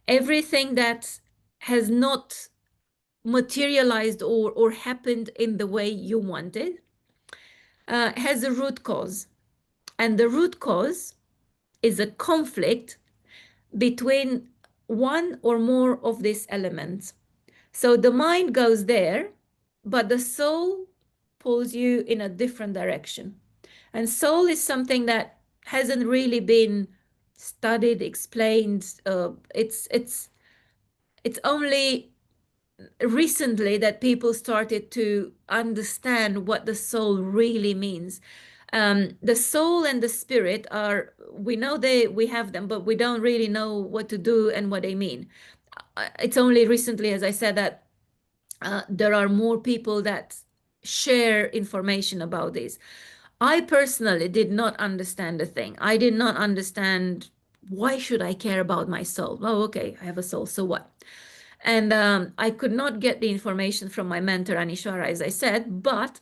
everything that has not materialized or happened in the way you wanted, has a root cause. And the root cause is a conflict between one or more of these elements. So the mind goes there, but the soul pulls you in a different direction. And soul is something that hasn't really been studied, explained. It's only recently that people started to understand what the soul really means. The soul and the spirit are, we know we have them, but we don't really know what to do and what they mean. It's only recently, as I said, that there are more people that share information about this. I personally did not understand the thing. I did not understand, why should I care about my soul? Oh, okay, I have a soul, so what? And I could not get the information from my mentor, Anishwara, as I said, but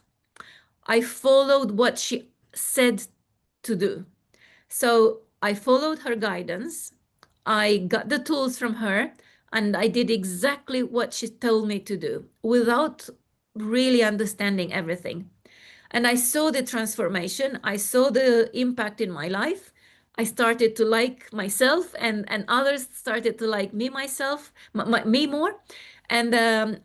I followed what she said to do. So I followed her guidance. I got the tools from her, and I did exactly what she told me to do without really understanding everything. And I saw the transformation. I saw the impact in my life. I started to like myself, and others started to like me more. And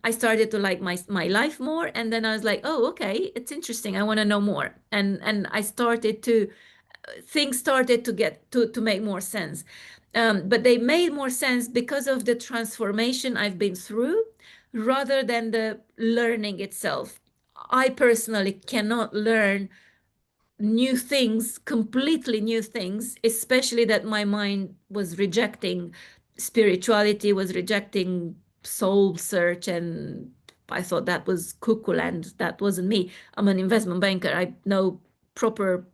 I started to like my life more. And then I was like, oh, okay, it's interesting. I want to know more. And I started to, things started to get to make more sense. But they made more sense because of the transformation I've been through rather than the learning itself. I personally cannot learn new things, completely new things, especially that my mind was rejecting spirituality, was rejecting soul search, and I thought that was cuckoo land. That wasn't me. I'm an investment banker. I know proper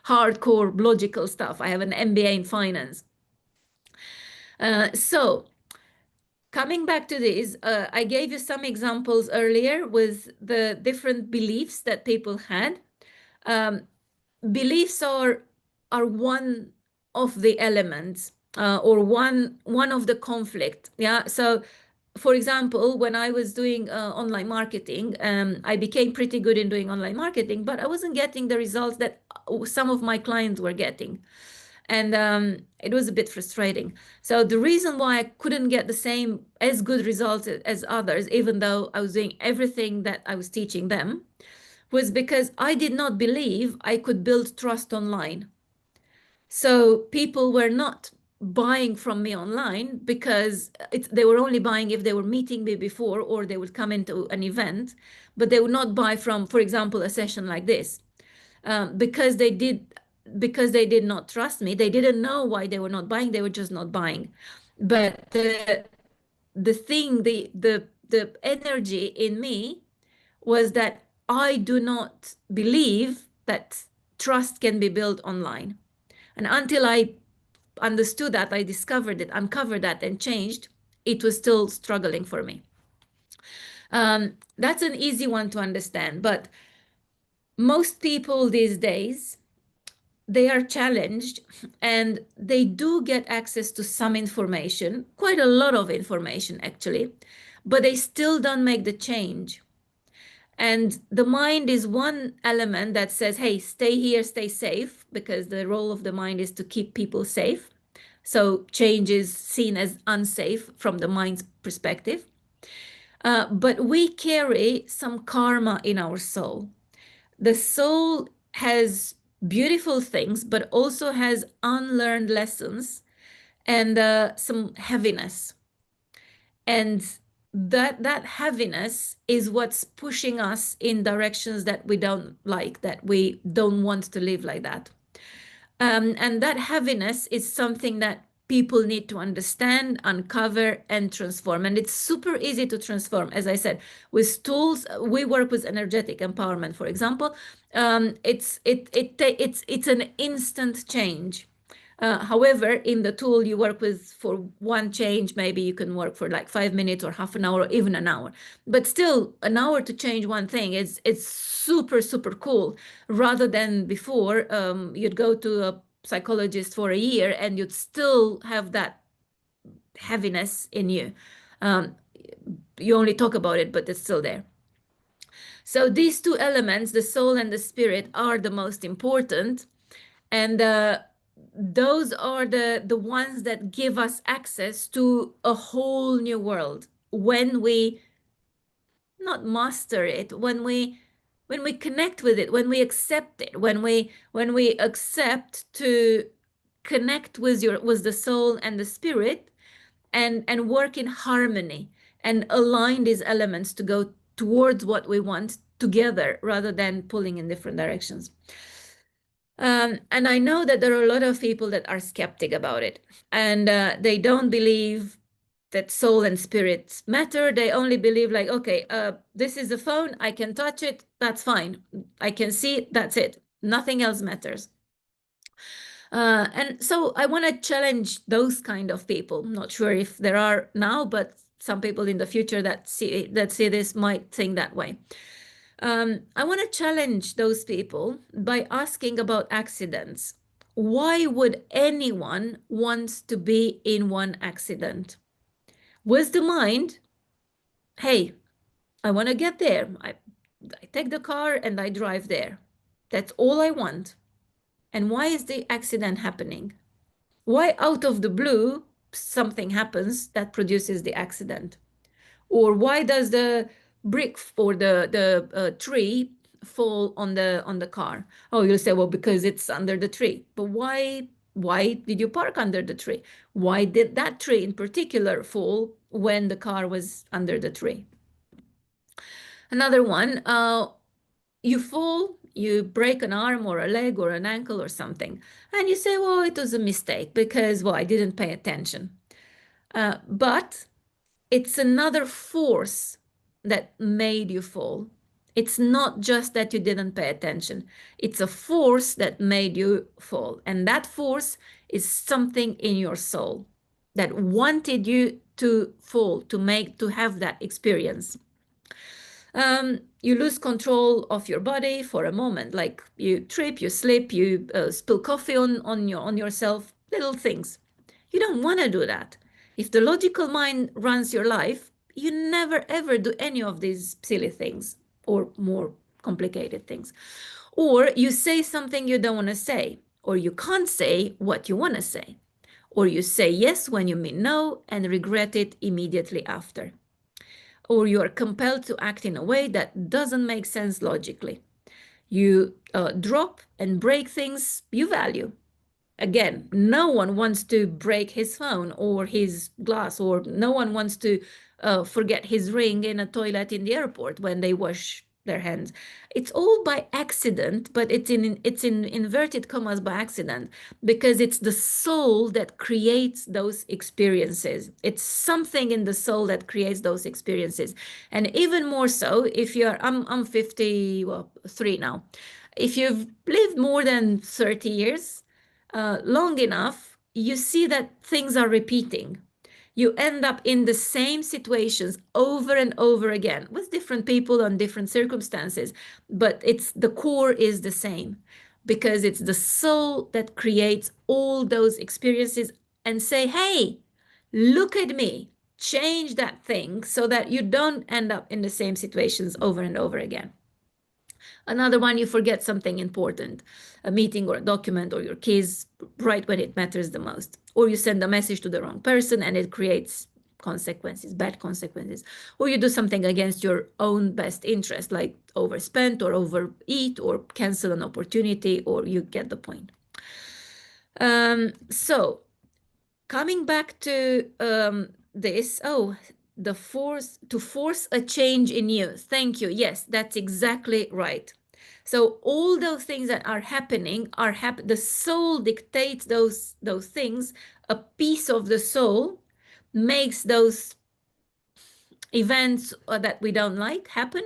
hardcore logical stuff. I have an MBA in finance. So coming back to this, I gave you some examples earlier with the different beliefs that people had. Beliefs are one of the elements, or one of the conflict. Yeah. So for example, when I was doing online marketing, I became pretty good in doing online marketing, but I wasn't getting the results that some of my clients were getting. And it was a bit frustrating. So the reason why I couldn't get the same as good results as others, even though I was doing everything that I was teaching them, was because I did not believe I could build trust online. So people were not buying from me online because they were only buying if they were meeting me before or they would come into an event, but they would not buy from, for example, a session like this, because they did not trust me. They didn't know why they were not buying. They were just not buying. But the energy in me was that I do not believe that trust can be built online. And until I understood that, I discovered it, uncovered that, and changed, it was still struggling for me. That's an easy one to understand, but most people these days, they are challenged and they do get access to some information, quite a lot of information actually, but they still don't make the change. And the mind is one element that says, hey, stay here, stay safe, because the role of the mind is to keep people safe. So change is seen as unsafe from the mind's perspective. But we carry some karma in our soul. The soul has beautiful things, but also has unlearned lessons and some heaviness. And that heaviness is what's pushing us in directions that we don't like, that we don't want to live like that. And that heaviness is something that people need to understand, uncover, and transform. And it's super easy to transform. As I said, with tools, we work with energetic empowerment, for example. It's an instant change. However, in the tool you work with for one change, maybe you can work for like 5 minutes or half an hour or even an hour. But still, an hour to change one thing is it's super, super cool. Rather than before, you'd go to a psychologist for a year and you'd still have that heaviness in you. You only talk about it, but it's still there. So these two elements, the soul and the spirit, are the most important. And those are the ones that give us access to a whole new world when we not master it, when we connect with it, when we accept it, when we accept to connect with the soul and the spirit, and work in harmony and align these elements to go towards what we want together rather than pulling in different directions. And I know that there are a lot of people that are skeptic about it, and they don't believe that soul and spirit matter. They only believe like, okay, this is a phone, I can touch it, that's fine. I can see it, that's it. Nothing else matters. And so I want to challenge those kind of people. I'm not sure if there are now, but some people in the future that see this might think that way. I want to challenge those people by asking about accidents. Why would anyone want to be in one accident? With the mind, hey, I want to get there. I take the car and I drive there. That's all I want. And why is the accident happening? Why out of the blue something happens that produces the accident? Or why does the brick or the tree fall on the car? Oh, you'll say, well, because it's under the tree. But why did you park under the tree? Why did that tree in particular fall when the car was under the tree? Another one, you fall, you break an arm or a leg or an ankle or something, and you say, well, it was a mistake because, well, I didn't pay attention. But it's another force that made you fall. It's not just that you didn't pay attention. It's a force that made you fall. And that force is something in your soul that wanted you to fall, to have that experience. You lose control of your body for a moment, like you trip, you slip, you spill coffee on yourself, little things. You don't want to do that. If the logical mind runs your life, you never ever do any of these silly things or more complicated things. Or you say something you don't want to say, or you can't say what you want to say, or you say yes when you mean no and regret it immediately after. Or you are compelled to act in a way that doesn't make sense logically. You drop and break things you value. Again, no one wants to break his phone or his glass, or no one wants to forget his ring in a toilet in the airport when they wash their hands. It's all by accident, but it's in inverted commas by accident, because it's the soul that creates those experiences. It's something in the soul that creates those experiences. And even more so if you're I'm 50, well, 3 now. If you've lived more than 30 years, long enough, you see that things are repeating. You end up in the same situations over and over again with different people and different circumstances, but it's the core is the same, because it's the soul that creates all those experiences and say, hey, look at me, change that thing so that you don't end up in the same situations over and over again. Another one, you forget something important, a meeting or a document, or your keys right when it matters the most. Or you send a message to the wrong person and it creates consequences, bad consequences. Or you do something against your own best interest, like overspend or overeat or cancel an opportunity, or you get the point. So coming back to this, the force a change in you. Thank you. Yes, that's exactly right. So all those things that are happening the soul dictates those things. A piece of the soul makes those events that we don't like happen,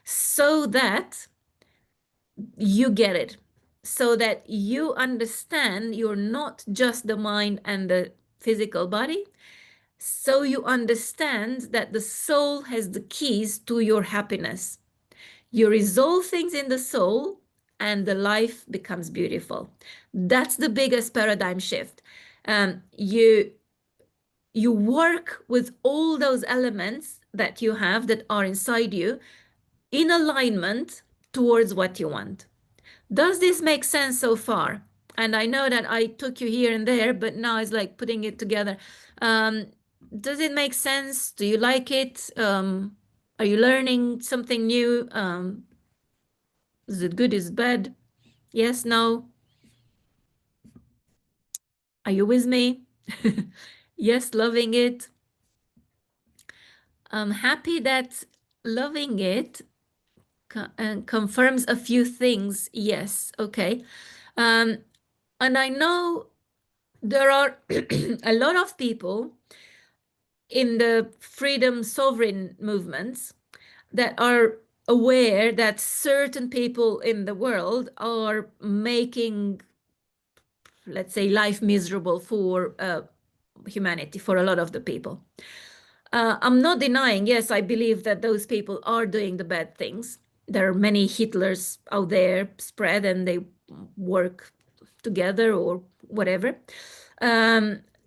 so that you get it, so that you understand you're not just the mind and the physical body. So you understand that the soul has the keys to your happiness. You resolve things in the soul and the life becomes beautiful. That's the biggest paradigm shift. You work with all those elements that you have that are inside you in alignment towards what you want. Does this make sense so far? And I know that I took you here and there, but now it's like putting it together. Um, does it make sense? Do you like it? Are you learning something new? Is it good? Is it bad? Yes, no? Are you with me? Yes, loving it. I'm happy that loving it confirms a few things. Yes, okay. And I know there are a lot of people in the freedom sovereign movements that are aware that certain people in the world are making, let's say, life miserable for humanity, for a lot of the people. I'm not denying, yes, I believe that those people are doing the bad things. There are many Hitlers out there spread and they work together or whatever,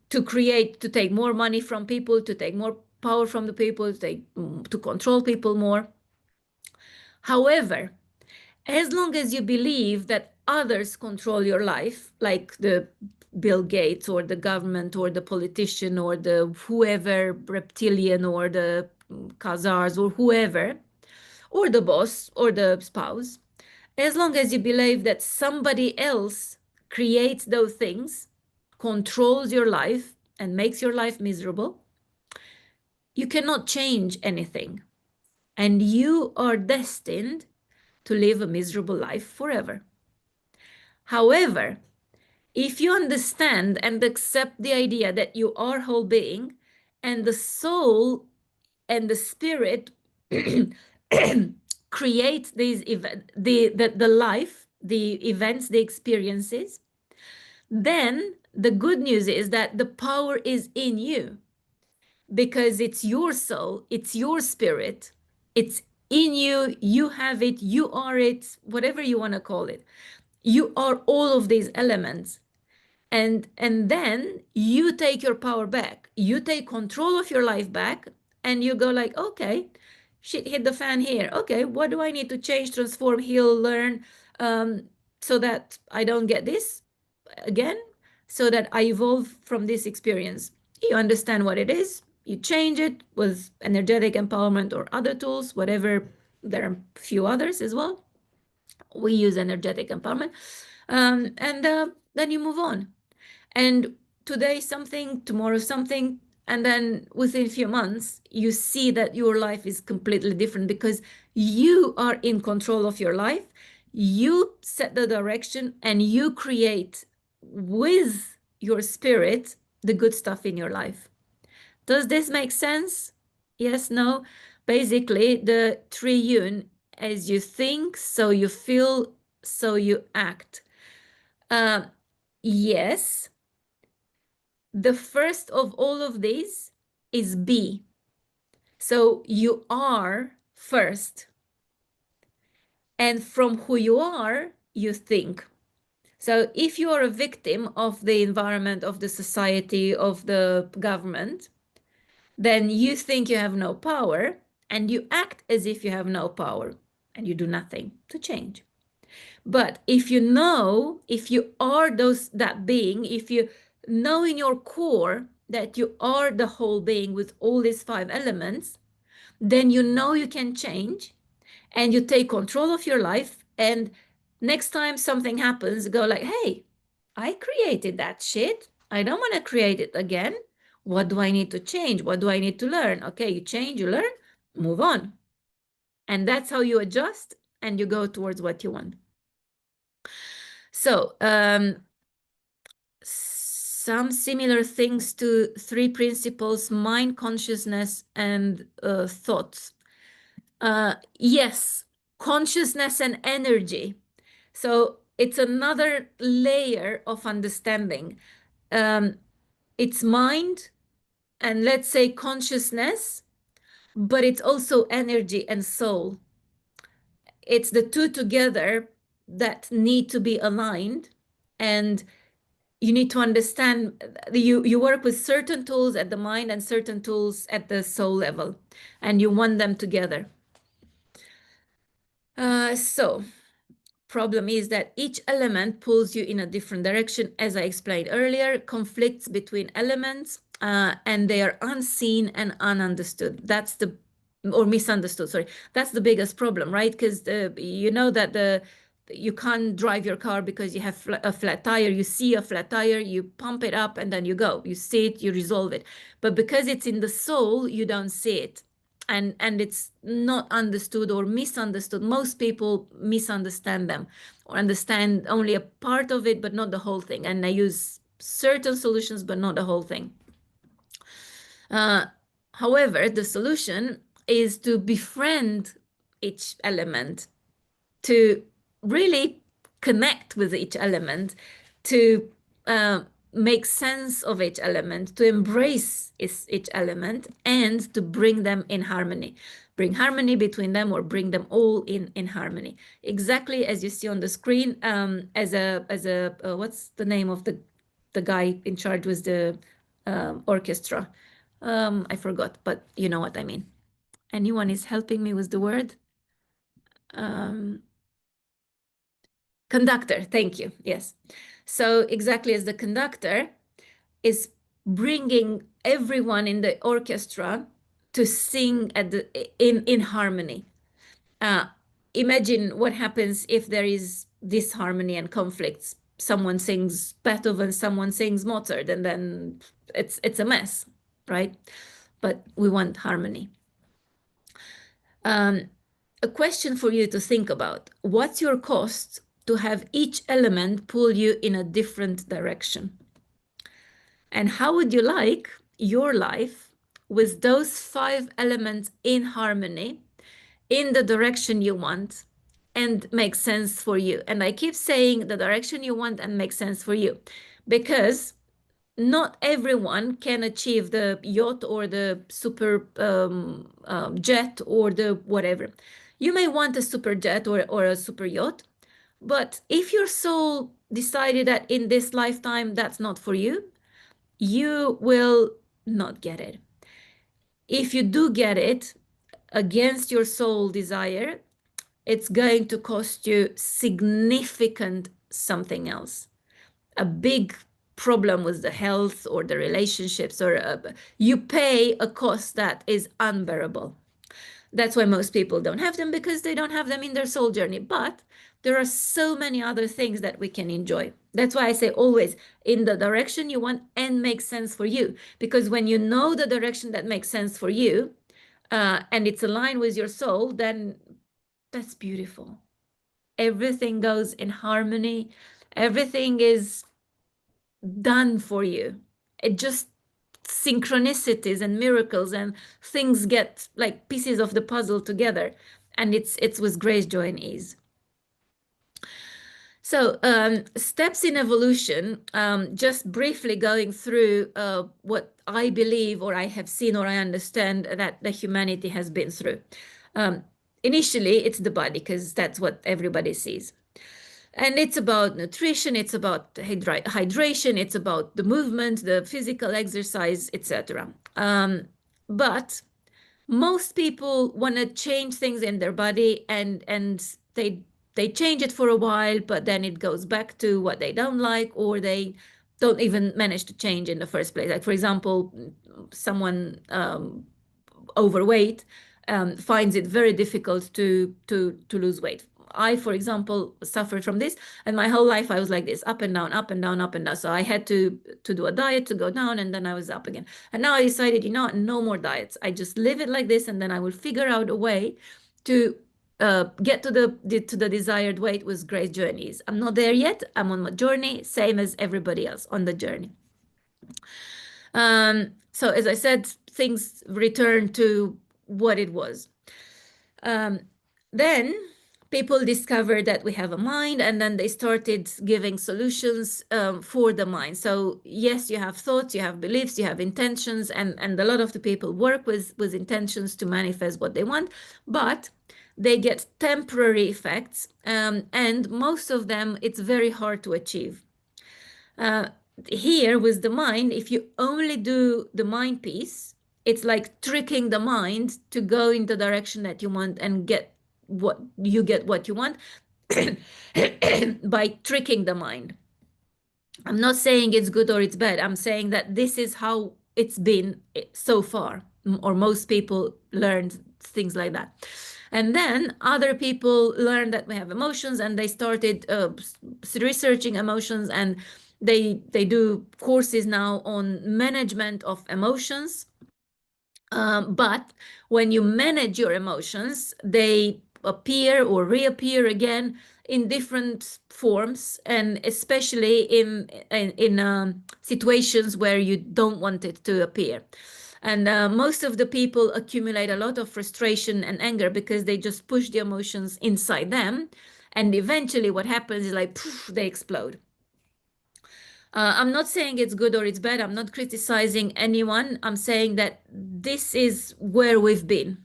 to take more money from people, to take more power from the people, to control people more. However, as long as you believe that others control your life, like the Bill Gates or the government or the politician or the whoever reptilian or the Khazars or whoever, or the boss or the spouse, as long as you believe that somebody else creates those things, controls your life, and makes your life miserable, you cannot change anything. And you are destined to live a miserable life forever. However, if you understand and accept the idea that you are whole being, and the soul and the spirit create these the life, the events, the experiences, then the good news is that the power is in you, because it's your soul, it's your spirit, it's in you, you have it, you are it, whatever you want to call it. You are all of these elements. And then you take your power back, you take control of your life back, and you go like, okay, shit hit the fan here. Okay, what do I need to change, transform, heal, learn, so that I don't get this again, so that I evolve from this experience? You understand what it is, you change it with energetic empowerment or other tools, whatever. There are a few others as well. We use energetic empowerment, and then you move on. And today something, tomorrow something, and then within a few months, you see that your life is completely different because you are in control of your life. You set the direction and you create with your spirit the good stuff in your life. Does this make sense? Yes, no? Basically, the triune, as you think, so you feel, so you act. Yes. The first of all of these is be. So you are first. And from who you are, you think. So if you are a victim of the environment, of the society, of the government, then you think you have no power and you act as if you have no power and you do nothing to change. But if you know, if you are that being, if you know in your core that you are the whole being with all these 5 elements, then you know you can change and you take control of your life. And next time something happens, go like, hey, I created that shit. I don't want to create it again. What do I need to change? What do I need to learn? Okay, you change, you learn, move on. And that's how you adjust and you go towards what you want. So, some similar things to 3 principles: mind, consciousness, and thoughts. Yes, consciousness and energy. So it's another layer of understanding. It's mind and let's say consciousness, but it's also energy and soul. It's the two together that need to be aligned, and you need to understand you work with certain tools at the mind and certain tools at the soul level, and you want them together. So problem is that each element pulls you in a different direction. As I explained earlier, conflicts between elements, and they are unseen and ununderstood. Or misunderstood, sorry. That's the biggest problem, right? Because you know that you can't drive your car because you have a flat tire. You see a flat tire, you pump it up, and then you go. You see it, you resolve it. But because it's in the soul, you don't see it. And it's not understood or misunderstood. Most people misunderstand them or understand only a part of it, but not the whole thing. And they use certain solutions, but not the whole thing. However, the solution is to befriend each element, to really connect with each element, to make sense of each element, to embrace each element, and to bring them in harmony. Bring harmony between them, or bring them all in harmony. Exactly as you see on the screen, as a what's the name of the guy in charge with the orchestra? I forgot, but you know what I mean. Anyone is helping me with the word? Conductor, thank you. Yes. So exactly as the conductor is bringing everyone in the orchestra to sing in harmony. Imagine what happens if there is disharmony and conflicts. Someone sings Beethoven, someone sings Mozart, and then it's a mess, right? But we want harmony. A question for you to think about: what's your cost to have each element pull you in a different direction? And how would you like your life with those 5 elements in harmony, in the direction you want, and make sense for you? And I keep saying the direction you want and make sense for you, because not everyone can achieve the yacht or the super jet or the whatever. You may want a super jet or a super yacht, but if your soul decided that in this lifetime that's not for you, you will not get it. If you do get it against your soul desire, it's going to cost you significant something else. A big problem with the health or the relationships, or you pay a cost that is unbearable. That's why most people don't have them, because they don't have them in their soul journey. But there are so many other things that we can enjoy. That's why I say always in the direction you want and makes sense for you. Because when you know the direction that makes sense for you, and it's aligned with your soul, then that's beautiful. Everything goes in harmony. Everything is done for you. It just synchronicities and miracles and things get like pieces of the puzzle together. And it's with grace, joy, and ease. So steps in evolution, just briefly going through what I believe or I have seen or I understand that the humanity has been through. Initially, it's the body because that's what everybody sees. And it's about nutrition, it's about hydration, it's about the movement, the physical exercise, etc. But most people want to change things in their body and they change it for a while, but then it goes back to what they don't like, or they don't even manage to change in the first place. Like for example, someone overweight finds it very difficult to lose weight. I, for example, suffered from this, and my whole life I was like this, up and down, up and down, up and down. So I had to do a diet to go down, and then I was up again. And now I decided, you know, no more diets. I just live it like this, and then I will figure out a way to get to the desired weight with great journeys. I'm not there yet. I'm on my journey, same as everybody else on the journey. So as I said, things return to what it was. Then people discovered that we have a mind, and then they started giving solutions for the mind. So yes, you have thoughts, you have beliefs, you have intentions, and a lot of the people work with intentions to manifest what they want, but they get temporary effects, and most of them, it's very hard to achieve. Here with the mind, if you only do the mind piece, it's like tricking the mind to go in the direction that you want and get what you want by tricking the mind. I'm not saying it's good or it's bad. I'm saying that this is how it's been so far, or most people learned things like that. And then other people learned that we have emotions, and they started researching emotions, and they do courses now on management of emotions. But when you manage your emotions, they appear or reappear again in different forms, and especially in situations where you don't want it to appear. And most of the people accumulate a lot of frustration and anger because they just push the emotions inside them, and eventually what happens is like poof, they explode. I'm not saying it's good or it's bad. I'm not criticizing anyone. I'm saying that this is where we've been.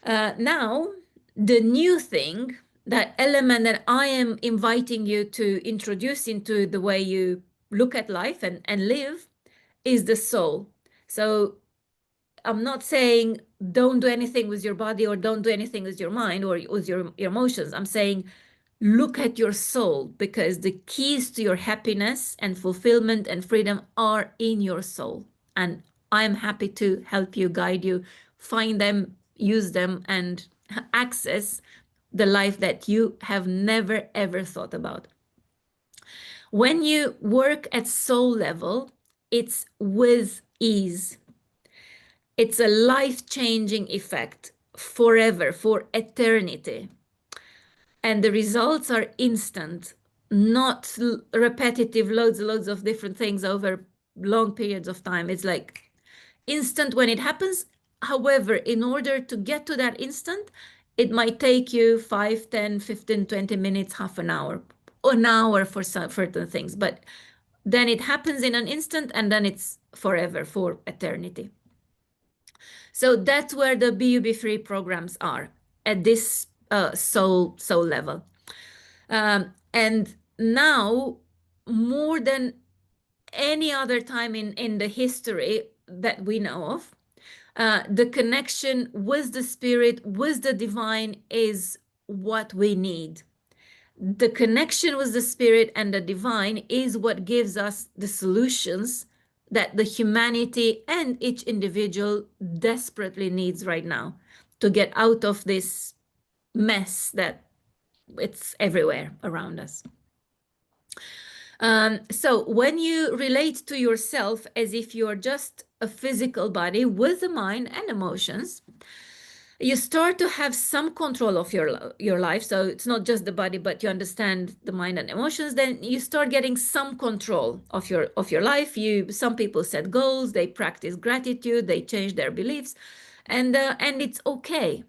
Now, the new thing, that element that I am inviting you to introduce into the way you look at life and live, is the soul. So I'm not saying don't do anything with your body or don't do anything with your mind or with your emotions. I'm saying look at your soul, because the keys to your happiness and fulfillment and freedom are in your soul. And I'm happy to help you, guide you, find them, use them, and access the life that you have never, ever thought about. When you work at soul level, it's with ease. It's a life-changing effect forever, for eternity. And the results are instant, not repetitive, loads of different things over long periods of time. It's like instant when it happens. However, in order to get to that instant, it might take you 5, 10, 15, 20 minutes, half an hour for certain things. But then it happens in an instant, and then it's forever, for eternity. So that's where the BUB-free programs are, at this soul level. And now, more than any other time in the history that we know of, the connection with the spirit, with the divine, is what we need. The connection with the spirit and the divine is what gives us the solutions that the humanity and each individual desperately needs right now to get out of this mess that it's everywhere around us. So when you relate to yourself as if you're just a physical body with a mind and emotions, you start to have some control of your life. So it's not just the body, but you understand the mind and emotions. Then you start getting some control of your life. Some people set goals, they practice gratitude, they change their beliefs, and it's okay.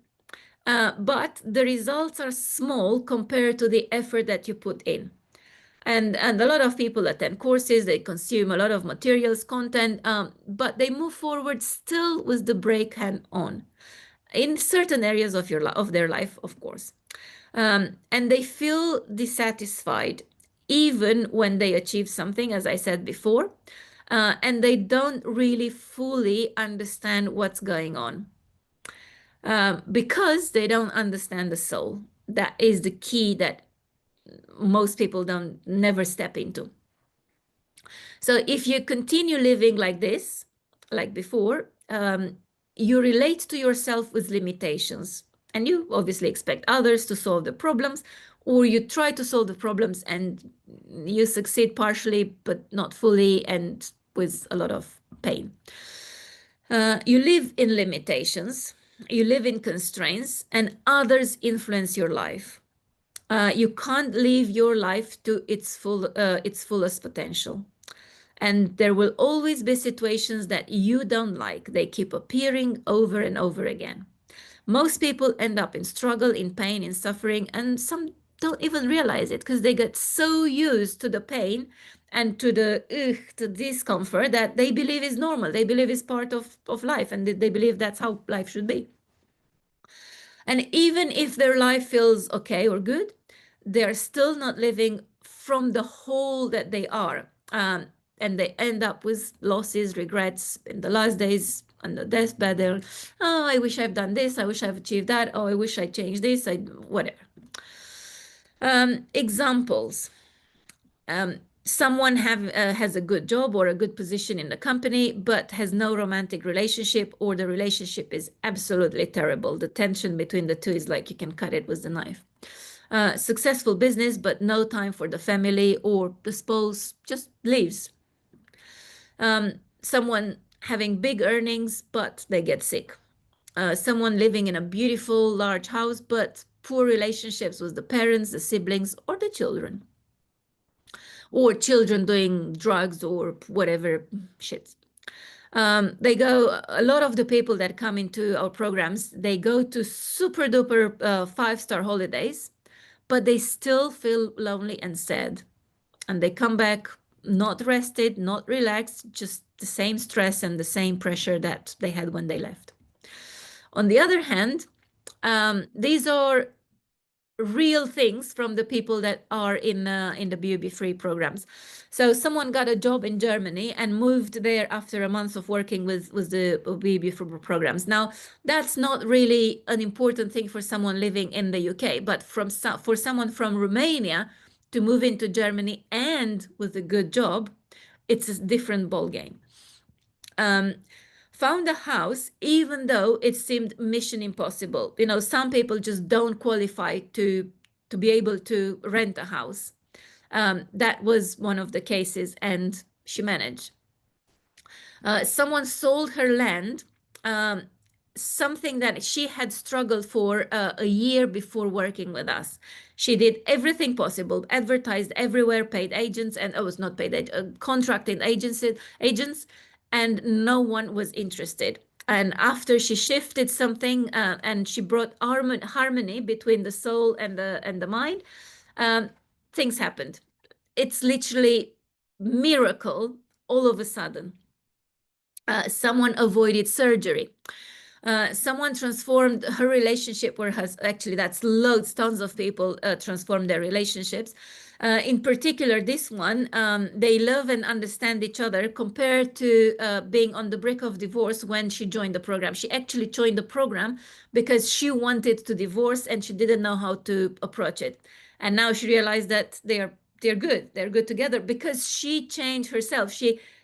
But the results are small compared to the effort that you put in. And a lot of people attend courses, they consume a lot of materials, content, but they move forward still with the brake hand on in certain areas of their life, of course. And they feel dissatisfied even when they achieve something, as I said before, and they don't really fully understand what's going on because they don't understand the soul. That is the key that most people don't never step into. So if you continue living like this, like before, you relate to yourself with limitations, and you obviously expect others to solve the problems, or you try to solve the problems and you succeed partially, but not fully, and with a lot of pain. You live in limitations, you live in constraints, and others influence your life. You can't live your life to its fullest potential. And there will always be situations that you don't like. They keep appearing over and over again. Most people end up in struggle, in pain, in suffering, and some don't even realize it because they get so used to the pain and to the discomfort that they believe is normal. They believe is part of life, and they believe that's how life should be. And even if their life feels okay or good, they're still not living from the whole that they are. And they end up with losses, regrets in the last days on the deathbed. They're, oh, I wish I've done this. I wish I've achieved that. Oh, I wish I changed this. Whatever. Examples. Someone has a good job or a good position in the company, but has no romantic relationship, or the relationship is absolutely terrible. The tension between the two is like you can cut it with the knife. Successful business, but no time for the family, or the spouse just leaves. Someone having big earnings, but they get sick. Someone living in a beautiful, large house, but poor relationships with the parents, the siblings, or the children. Or children doing drugs or whatever shit. A lot of the people that come into our programs, they go to super duper 5-star holidays, but they still feel lonely and sad. And they come back not rested, not relaxed, just the same stress and the same pressure that they had when they left. On the other hand, these are real things from the people that are in the BUB-free programs. So someone got a job in Germany and moved there after a month of working with the BUB-free programs. Now, that's not really an important thing for someone living in the UK, but for someone from Romania to move into Germany and with a good job, it's a different ballgame. Found a house, even though it seemed mission impossible. You know, some people just don't qualify to be able to rent a house. That was one of the cases, and she managed. Someone sold her land, something that she had struggled for a year before working with us. She did everything possible, advertised everywhere, paid agents, and was not paid, contracted agents, and no one was interested. And after she shifted something and she brought harmony between the soul and the mind, things happened. It's literally miracle all of a sudden. Someone avoided surgery. Someone transformed her relationship, or has actually, that's tons of people transform their relationships. In particular, this one, they love and understand each other compared to being on the brink of divorce when she joined the program. She actually joined the program because she wanted to divorce and she didn't know how to approach it. And now she realized that they're good. They're good together because she changed herself.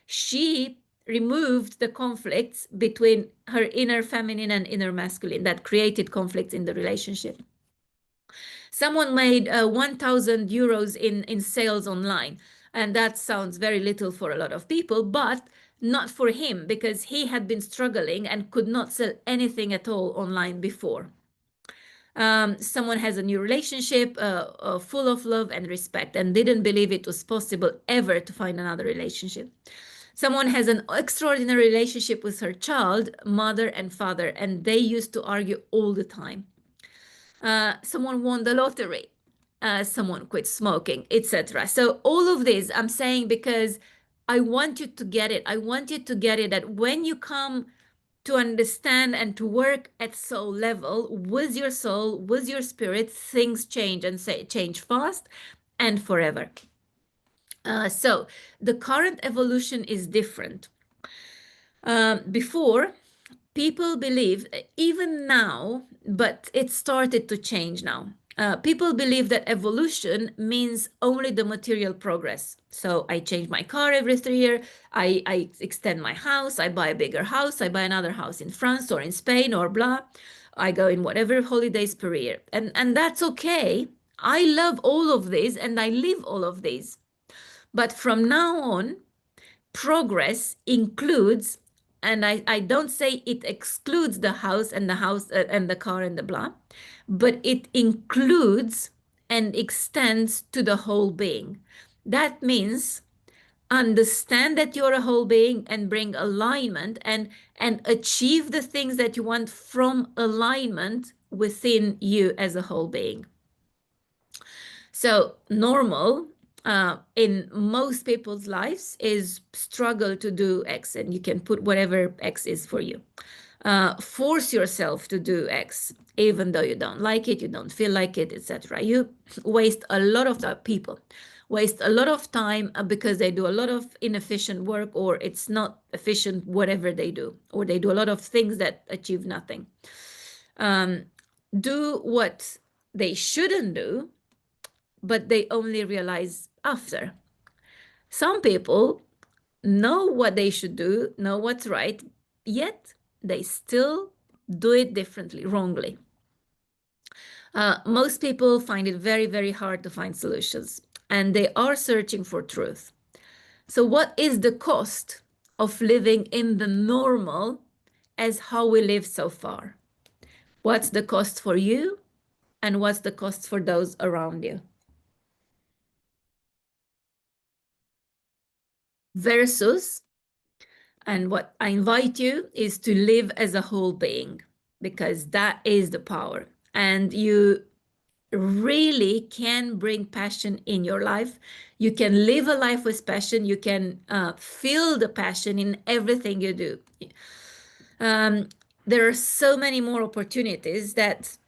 She removed the conflicts between her inner feminine and inner masculine that created conflicts in the relationship. Someone made 1,000 euros in sales online. And that sounds very little for a lot of people, but not for him, because he had been struggling and could not sell anything at all online before. Someone has a new relationship full of love and respect and didn't believe it was possible ever to find another relationship. Someone has an extraordinary relationship with her child, mother and father, and they used to argue all the time. Someone won the lottery. Someone quit smoking, etc. So all of this I'm saying because I want you to get it. I want you to get it that when you come to understand and to work at soul level with your soul, with your spirit, things change and change fast and forever. So the current evolution is different. Before, people believe, even now, but it started to change now. People believe that evolution means only the material progress. So I change my car every 3 years, I extend my house, I buy a bigger house, I buy another house in France or in Spain or blah. I go in whatever holidays per year. And that's okay. I love all of these and I live all of these. But from now on, progress includes, and I don't say it excludes the house and the car and the blah, but it includes and extends to the whole being. That means understand that you're a whole being and bring alignment and achieve the things that you want from alignment within you as a whole being. So normal in most people's lives is struggle to do X, and you can put whatever X is for you. Force yourself to do X, even though you don't like it, you don't feel like it, etc. You waste a lot of time. People waste a lot of time because they do a lot of inefficient work, or it's not efficient, whatever they do, or they do a lot of things that achieve nothing. Do what they shouldn't do, but they only realize after. Some people know what they should do, know what's right, yet they still do it differently, wrongly. Most people find it very, very hard to find solutions, and they are searching for truth. So what is the cost of living in the normal as how we live so far? What's the cost for you, and what's the cost for those around you? Versus, and what I invite you is to live as a whole being, because that is the power. And you really can bring passion in your life. You can live a life with passion. You can feel the passion in everything you do. There are so many more opportunities that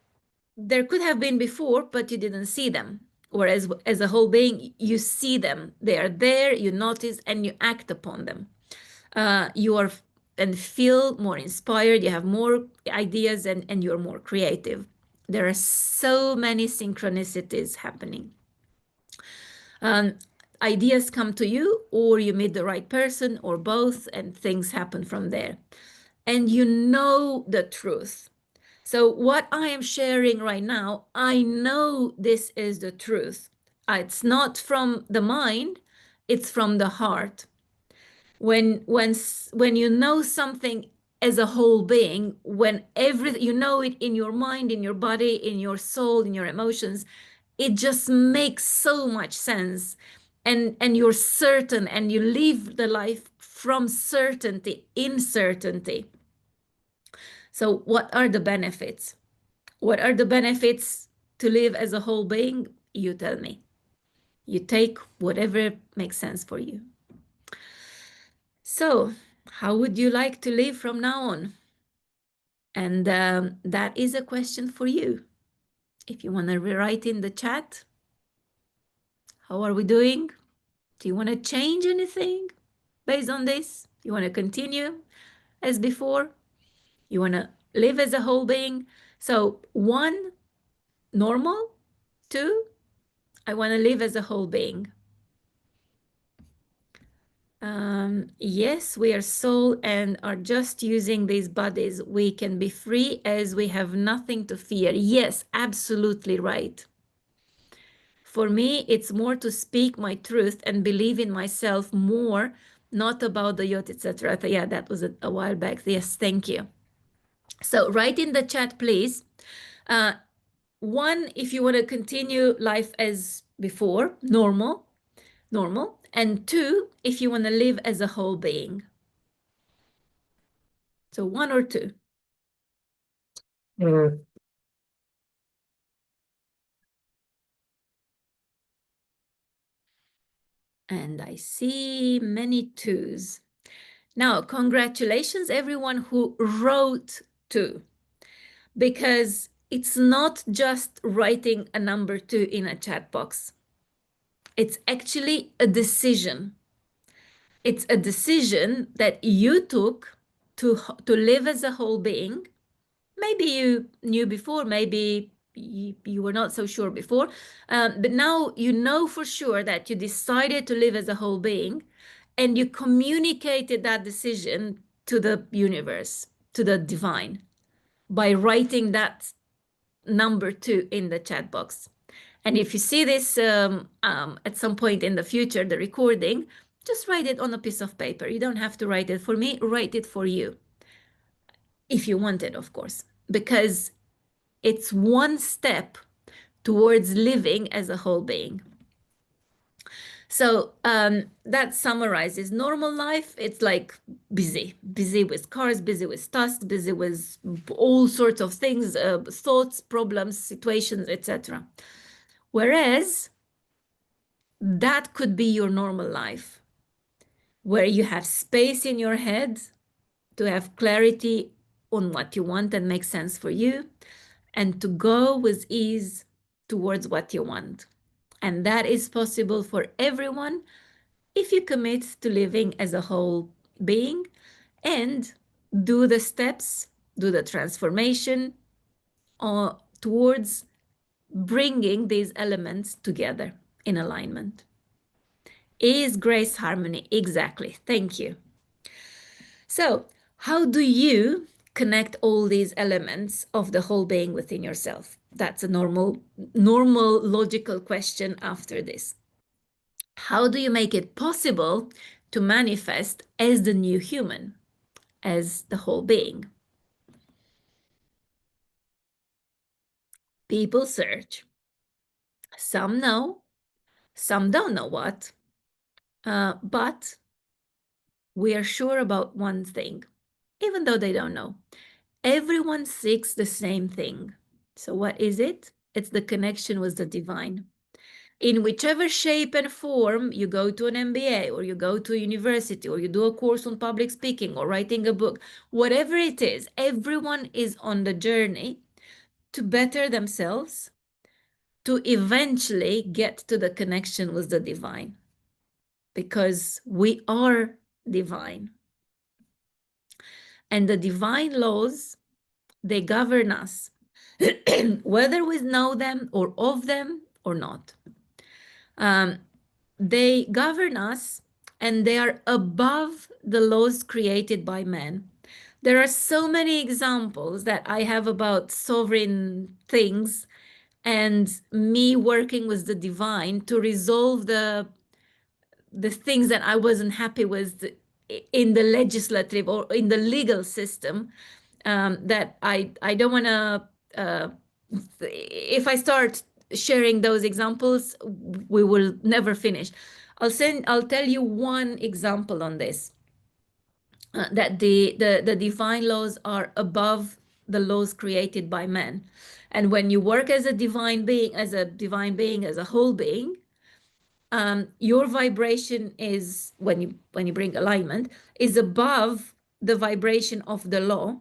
there could have been before, but you didn't see them. Whereas as a whole being, you see them. They are there, you notice, and you act upon them. You are and feel more inspired, you have more ideas, and you're more creative. There are so many synchronicities happening. Ideas come to you, or you meet the right person, or both, and things happen from there. And you know the truth. So what I am sharing right now, I know this is the truth. It's not from the mind, it's from the heart. When you know something as a whole being, when everything, you know it in your mind, in your body, in your soul, in your emotions, it just makes so much sense. And you're certain, and you live the life from certainty, in certainty. So what are the benefits? What are the benefits to live as a whole being? You tell me. You take whatever makes sense for you. So, how would you like to live from now on? And that is a question for you. If you want to rewrite in the chat, how are we doing? Do you want to change anything based on this? You want to continue as before? You want to live as a whole being? So, 1, normal. 2, I want to live as a whole being. Yes, we are soul and are just using these bodies. We can be free as we have nothing to fear. Yes, absolutely right. For me, it's more to speak my truth and believe in myself more, not about the yacht, etc. Yeah, that was a while back. Yes, thank you. So write in the chat, please. One, if you want to continue life as before, normal. And two, if you want to live as a whole being. So one or two. And I see many twos. Now, congratulations, everyone who wrote two, because it's not just writing a number two in a chat box. It's actually a decision. It's a decision that you took to live as a whole being. Maybe you knew before, maybe you were not so sure before, but now you know for sure that you decided to live as a whole being, and you communicated that decision to the universe, to the divine, by writing that number two in the chat box. And if you see this at some point in the future, the recording, just write it on a piece of paper. You don't have to write it for me, write it for you. If you want it, of course, because it's one step towards living as a whole being. So that summarizes normal life. It's like busy with cars, busy with tasks, busy with all sorts of things, thoughts, problems, situations, etc. Whereas that could be your normal life, where you have space in your head to have clarity on what you want and makes sense for you, and to go with ease towards what you want. And that is possible for everyone if you commit to living as a whole being and do the steps, do the transformation towards bringing these elements together in alignment. Is grace harmony? Exactly. Thank you. So, how do you connect all these elements of the whole being within yourself? That's a normal logical question after this. How do you make it possible to manifest as the new human, as the whole being? People search. Some know, some don't know what, but we are sure about one thing, even though they don't know. Everyone seeks the same thing. So what is it? It's the connection with the divine. In whichever shape and form you go to an MBA, or you go to a university, or you do a course on public speaking or writing a book, whatever it is, everyone is on the journey to better themselves, to eventually get to the connection with the divine, because we are divine. And the divine laws, they govern us, whether we know them or of them or not. They govern us, and they are above the laws created by man. There are so many examples that I have about sovereign things and me working with the divine to resolve the things that I wasn't happy with in the legislative or in the legal system, that I don't want to, if I start sharing those examples, we will never finish. I'll tell you one example on this, that the divine laws are above the laws created by man. And when you work as a divine being, as a whole being, your vibration is, when you bring alignment, is above the vibration of the law.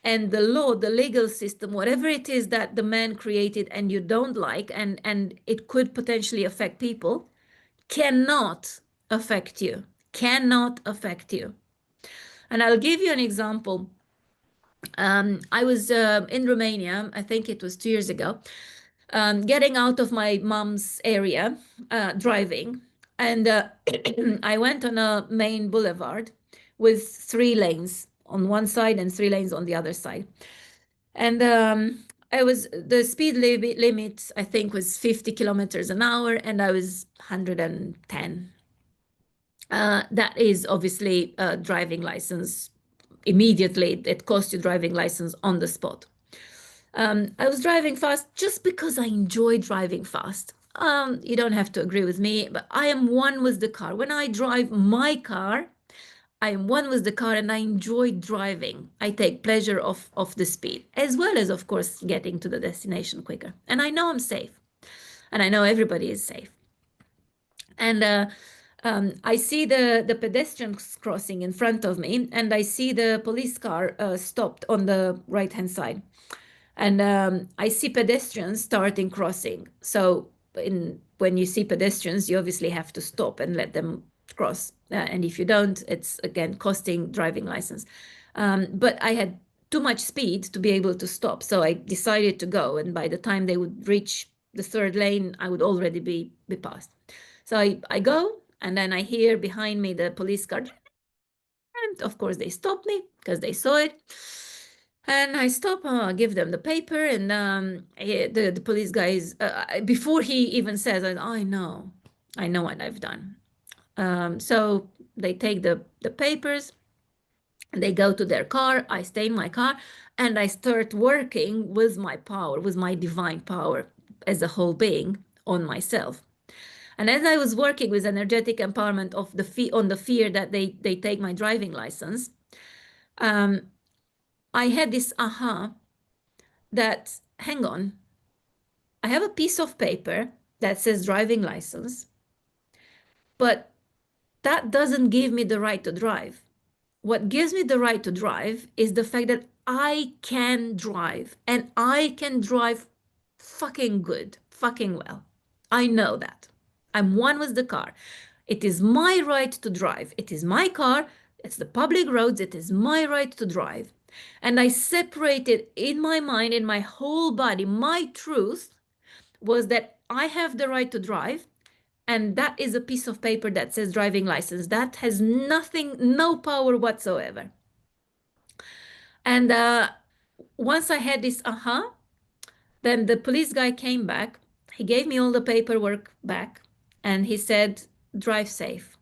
And the law, the legal system, whatever it is that the man created and you don't like, and it could potentially affect people, cannot affect you, cannot affect you. And I'll give you an example. I was in Romania, I think it was 2 years ago, getting out of my mom's area, driving, and I went on a main boulevard with 3 lanes on one side and 3 lanes on the other side. And The speed limit, I think, was 50 kilometers an hour, and I was 110. That is obviously a driving license immediately. It costs you driving license on the spot. I was driving fast just because I enjoy driving fast. You don't have to agree with me, but I am one with the car. When I drive my car, I am one with the car and I enjoy driving. I take pleasure of the speed, as well as, of course, getting to the destination quicker. And I know I'm safe, and I know everybody is safe. And I see the pedestrians crossing in front of me, and I see the police car stopped on the right-hand side. And I see pedestrians starting crossing. So when you see pedestrians, you obviously have to stop and let them cross. And if you don't, it's again costing driving license. But I had too much speed to be able to stop. So I decided to go. And by the time they would reach the third lane, I would already be passed. So I go, and then I hear behind me the police car. And of course, they stopped me because they saw it. And I stop, give them the paper, and the police guys, before he even says, I know what I've done. So they take the papers, and they go to their car. I stay in my car, and I start working with my power, with my divine power as a whole being on myself. And as I was working with energetic empowerment of on the fear that they take my driving license, I had this aha that, hang on, I have a piece of paper that says driving license, but that doesn't give me the right to drive. What gives me the right to drive is the fact that I can drive, and I can drive fucking good, fucking well. I know that. I'm one with the car. It is my right to drive. It is my car. It's the public roads. It is my right to drive. And I separated in my mind, in my whole body, my truth was that I have the right to drive. And that is a piece of paper that says driving license. That has nothing, no power whatsoever. And once I had this aha, then the police guy came back. He gave me all the paperwork back, and he said, drive safe.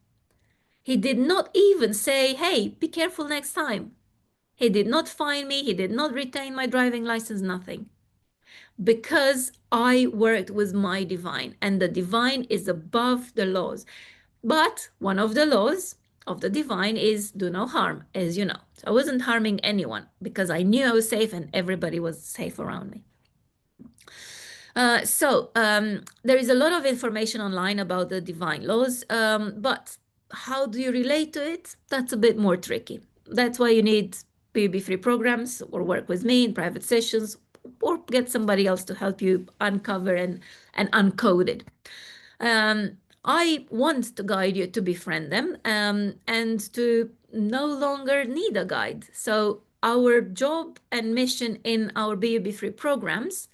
He did not even say, hey, be careful next time. He did not fine me. He did not retain my driving license, nothing. Because I worked with my divine, and the divine is above the laws. But one of the laws of the divine is do no harm, as you know. So I wasn't harming anyone because I knew I was safe and everybody was safe around me. There is a lot of information online about the divine laws, but how do you relate to it? That's a bit more tricky. That's why you need PUB-free programs, or work with me in private sessions, or get somebody else to help you uncover and uncode it. I want to guide you to befriend them and to no longer need a guide. So our job and mission in our PUB-free programs,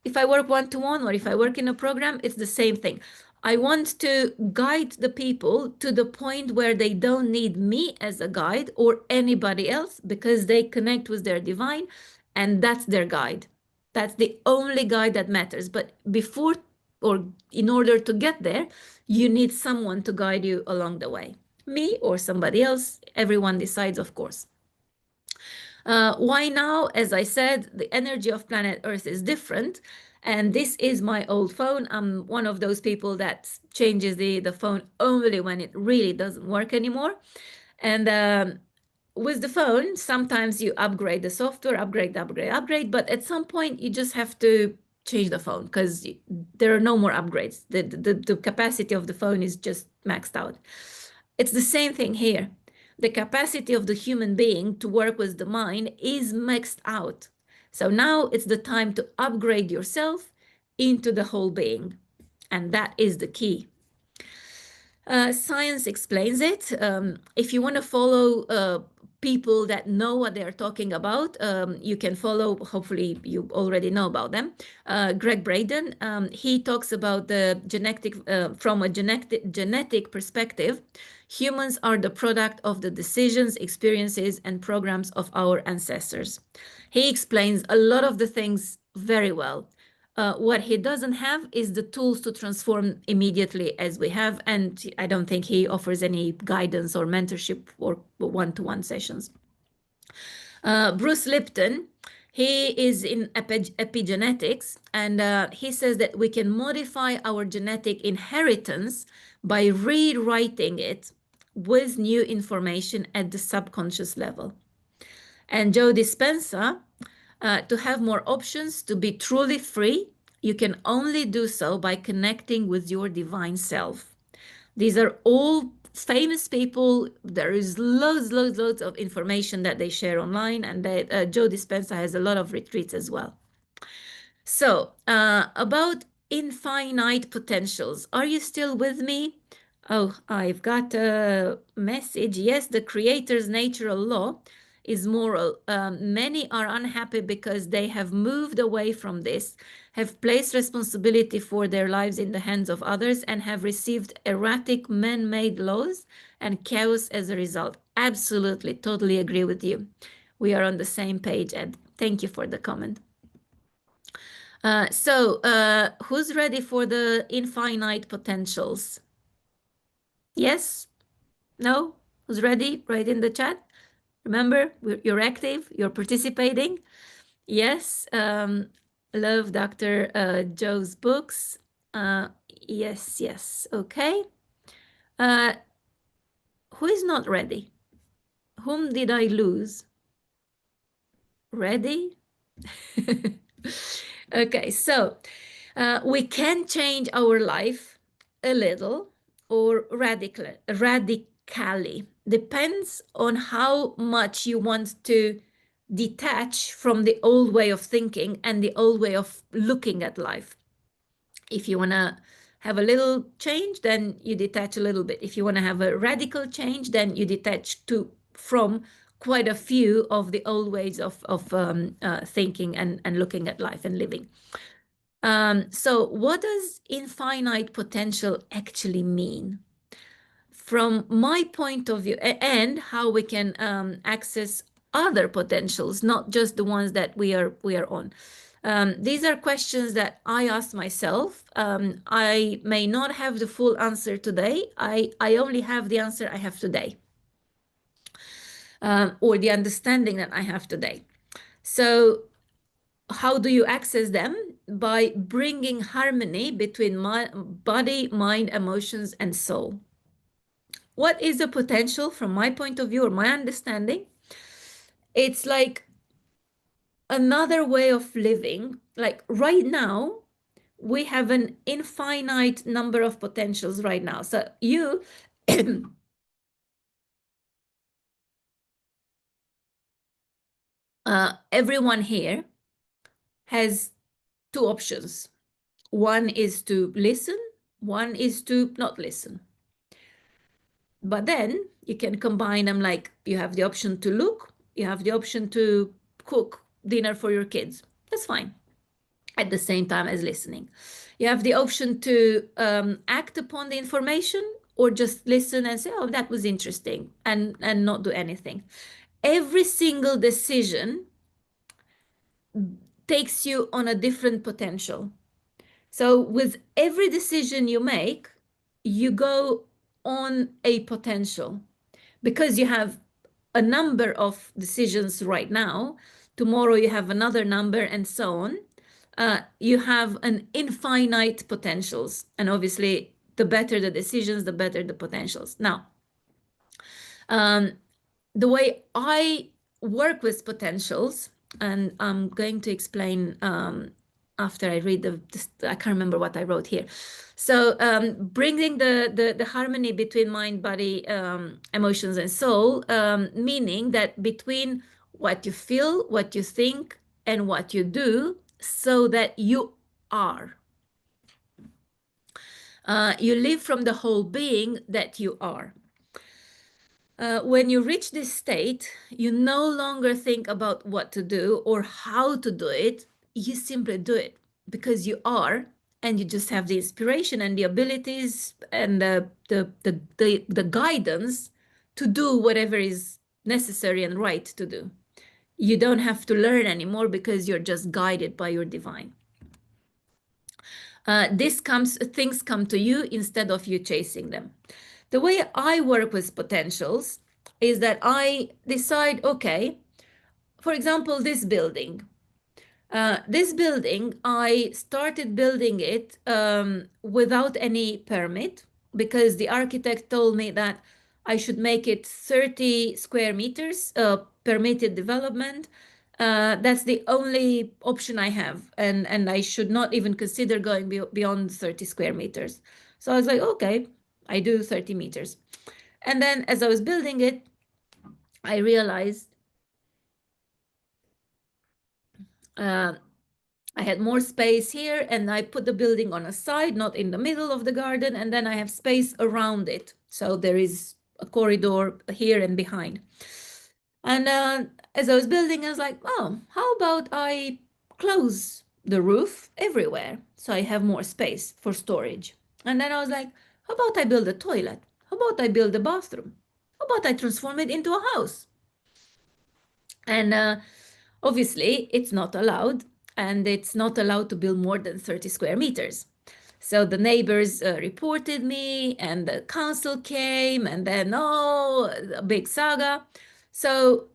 if I work one-to-one or if I work in a program, it's the same thing. I want to guide the people to the point where they don't need me as a guide or anybody else, because they connect with their divine, and that's their guide. That's the only guide that matters. But before, or in order to get there, you need someone to guide you along the way. Me or somebody else, everyone decides, of course. Why now? As I said, the energy of planet Earth is different. And this is my old phone. I'm one of those people that changes the phone only when it really doesn't work anymore. And with the phone, sometimes you upgrade the software, upgrade, but at some point you just have to change the phone because there are no more upgrades. The capacity of the phone is just maxed out. It's the same thing here. The capacity of the human being to work with the mind is maxed out. So now it's the time to upgrade yourself into the whole being. And that is the key. Science explains it. If you want to follow people that know what they're talking about, you can follow, hopefully you already know about them, Greg Braden. He talks about the from a genetic perspective. Humans are the product of the decisions, experiences, and programs of our ancestors. He explains a lot of the things very well. What he doesn't have is the tools to transform immediately as we have, and I don't think he offers any guidance or mentorship or one-to-one sessions. Bruce Lipton, he is in epigenetics, and he says that we can modify our genetic inheritance by rewriting it with new information at the subconscious level. And Joe Dispenza, to have more options, to be truly free, you can only do so by connecting with your divine self. These are all famous people. There is loads of information that they share online, and Joe Dispenza has a lot of retreats as well. So, about infinite potentials. Are you still with me? Oh, I've got a message. Yes, the Creator's natural law is moral. Many are unhappy because they have moved away from this, have placed responsibility for their lives in the hands of others, and have received erratic man-made laws and chaos as a result. Absolutely, totally agree with you. We are on the same page, Ed. Thank you for the comment. Who's ready for the infinite potentials? Yes? No? Who's ready? Write in the chat. Remember, you're active, you're participating. Yes. Love Dr. Joe's books. Yes. Okay. Who is not ready? Whom did I lose? Ready? Okay, so we can change our life a little or radically. Depends on how much you want to detach from the old way of thinking and the old way of looking at life. If you want to have a little change, then you detach a little bit. If you want to have a radical change, then you detach from quite a few of the old ways of thinking and looking at life and living. So what does infinite potential actually mean? From my point of view, and how we can access other potentials, not just the ones that we are on. These are questions that I ask myself. I may not have the full answer today. I only have the answer I have today, or the understanding that I have today. So how do you access them? By bringing harmony between my body, mind, emotions, and soul. What is the potential from my point of view or my understanding? It's like another way of living. Like right now, we have an infinite number of potentials right now. So you everyone here has two options. One is to listen, one is to not listen. But then you can combine them, like you have the option to look, you have the option to cook dinner for your kids. That's fine. At the same time as listening. You have the option to act upon the information or just listen and say, oh, that was interesting, and not do anything. Every single decision takes you on a different potential. So with every decision you make, you go on a potential because you have a number of decisions right now. Tomorrow you have another number and so on. You have an infinite potentials. And obviously, the better the decisions, the better the potentials. Now, the way I work with potentials, and I'm going to explain after I read I can't remember what I wrote here. So bringing the harmony between mind, body, emotions, and soul, meaning that between what you feel, what you think, and what you do, so that you are. You live from the whole being that you are. When you reach this state, you no longer think about what to do or how to do it. You simply do it because you are, and you just have the inspiration and the abilities and the guidance to do whatever is necessary and right to do. You don't have to learn anymore because you're just guided by your divine. Things come to you instead of you chasing them. The way I work with potentials is that I decide, okay, for example, this building. I started building it without any permit because the architect told me that I should make it 30 square meters, permitted development. That's the only option I have, and I should not even consider going beyond 30 square meters. So I was like, okay, I do 30 meters. And then as I was building it, I realized uh, I had more space here, and I put the building on a side, not in the middle of the garden, and then I have space around it. So there is a corridor here and behind. And as I was building, I was like, oh, how about I close the roof everywhere so I have more space for storage? And then I was like, how about I build a toilet? How about I build a bathroom? How about I transform it into a house? And obviously, it's not allowed, and it's not allowed to build more than 30 square meters. So the neighbors reported me, and the council came, and then, oh, a big saga. So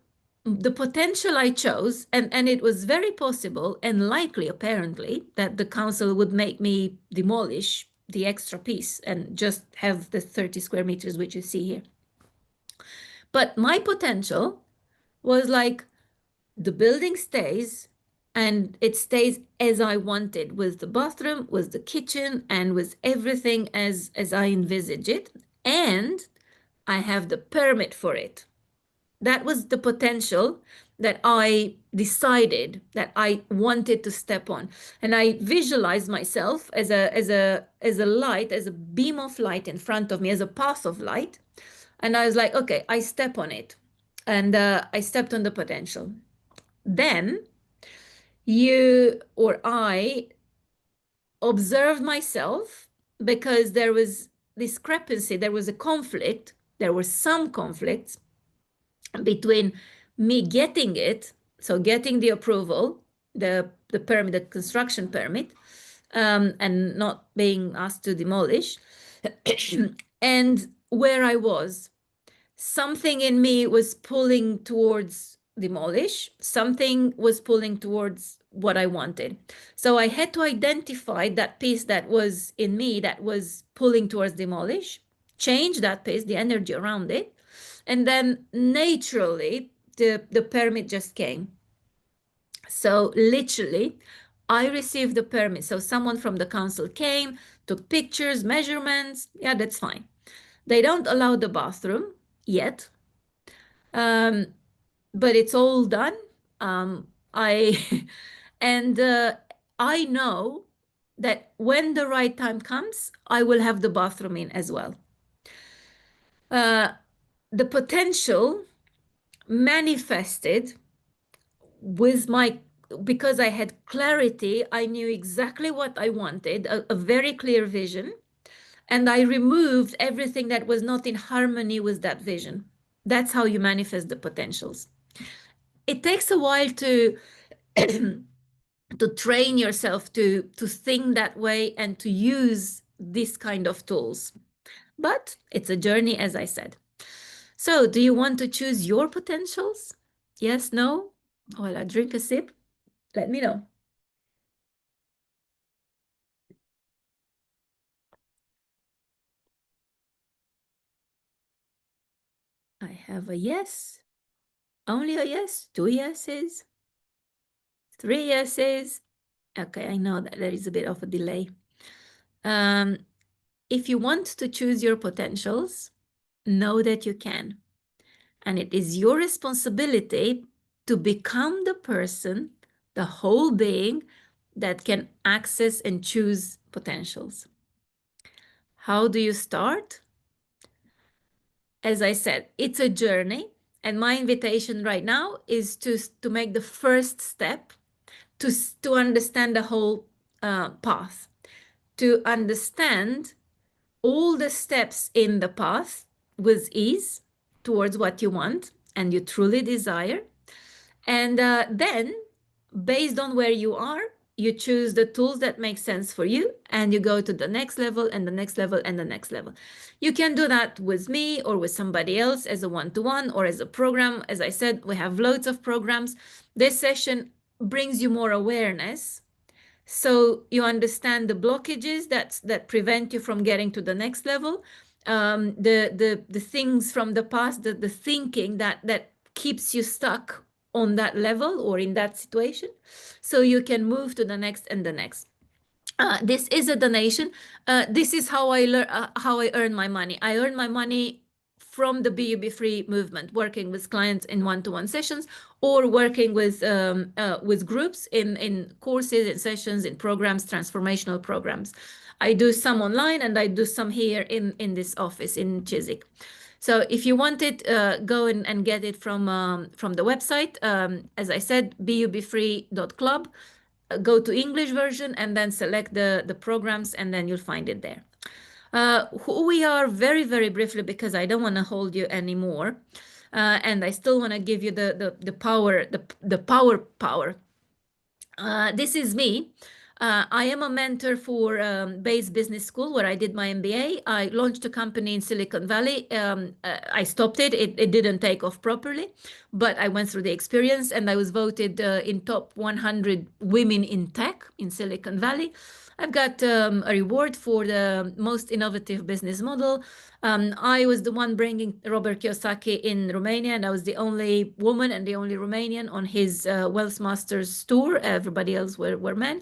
the potential I chose, and it was very possible and likely, apparently, that the council would make me demolish the extra piece and just have the 30 square meters, which you see here. But my potential was like, the building stays, and it stays as I wanted, with the bathroom, with the kitchen, and with everything as I envisage it. And I have the permit for it. That was the potential that I decided that I wanted to step on. And I visualized myself as a light, as a beam of light in front of me, as a path of light. And I was like, okay, I step on it. And I stepped on the potential. Then you or I observed myself, because there was discrepancy, there was a conflict, there were some conflicts between me getting it, so getting the approval, the permit, the construction permit, and not being asked to demolish, and where I was. Something in me was pulling towards demolish, something was pulling towards what I wanted. So I had to identify that piece that was in me that was pulling towards demolish, change that piece, the energy around it, and then naturally the permit just came. So literally, I received the permit. So someone from the council came, took pictures, measurements. Yeah, that's fine. They don't allow the bathroom yet, but it's all done. I and I know that when the right time comes, I will have the bathroom in as well. The potential manifested with my, because I had clarity, I knew exactly what I wanted, a very clear vision, and I removed everything that was not in harmony with that vision. That's how you manifest the potentials. It takes a while to to train yourself to think that way and to use this kind of tools. But it's a journey, as I said. So, do you want to choose your potentials? Yes, no? Well, I drink a sip. Let me know. I have a yes. Only a yes. 2 yeses. 3 yeses. Okay, I know that there is a bit of a delay. If you want to choose your potentials, know that you can. And it is your responsibility to become the person, the whole being that can access and choose potentials. How do you start? As I said, it's a journey. And my invitation right now is to make the first step to understand the whole path, to understand all the steps in the path with ease towards what you want and you truly desire, And then, based on where you are, you choose the tools that make sense for you, and you go to the next level and the next level and the next level. You can do that with me or with somebody else as a one-to-one or as a program. As I said, we have loads of programs. This session brings you more awareness, so you understand the blockages that prevent you from getting to the next level, the things from the past, the thinking that keeps you stuck on that level or in that situation, so you can move to the next and the next. This is a donation. This is how I earn my money. I earn my money from the Be Free movement, working with clients in one-to-one sessions, or working with groups in courses, in sessions, in programs, transformational programs. I do some online and I do some here in this office in Chiswick. So if you want it, go and get it from the website. As I said, bubfree.club. Go to English version and then select the programs, and then you'll find it there. Who we are, very, very briefly, because I don't want to hold you anymore. And I still want to give you the power, the power. This is me. I am a mentor for Bayes Business School, where I did my MBA. I launched a company in Silicon Valley. I stopped it. It didn't take off properly, but I went through the experience and I was voted in top 100 women in tech in Silicon Valley. I've got a reward for the most innovative business model. I was the one bringing Robert Kiyosaki in Romania, and I was the only woman and the only Romanian on his Wealth Masters tour. Everybody else were men.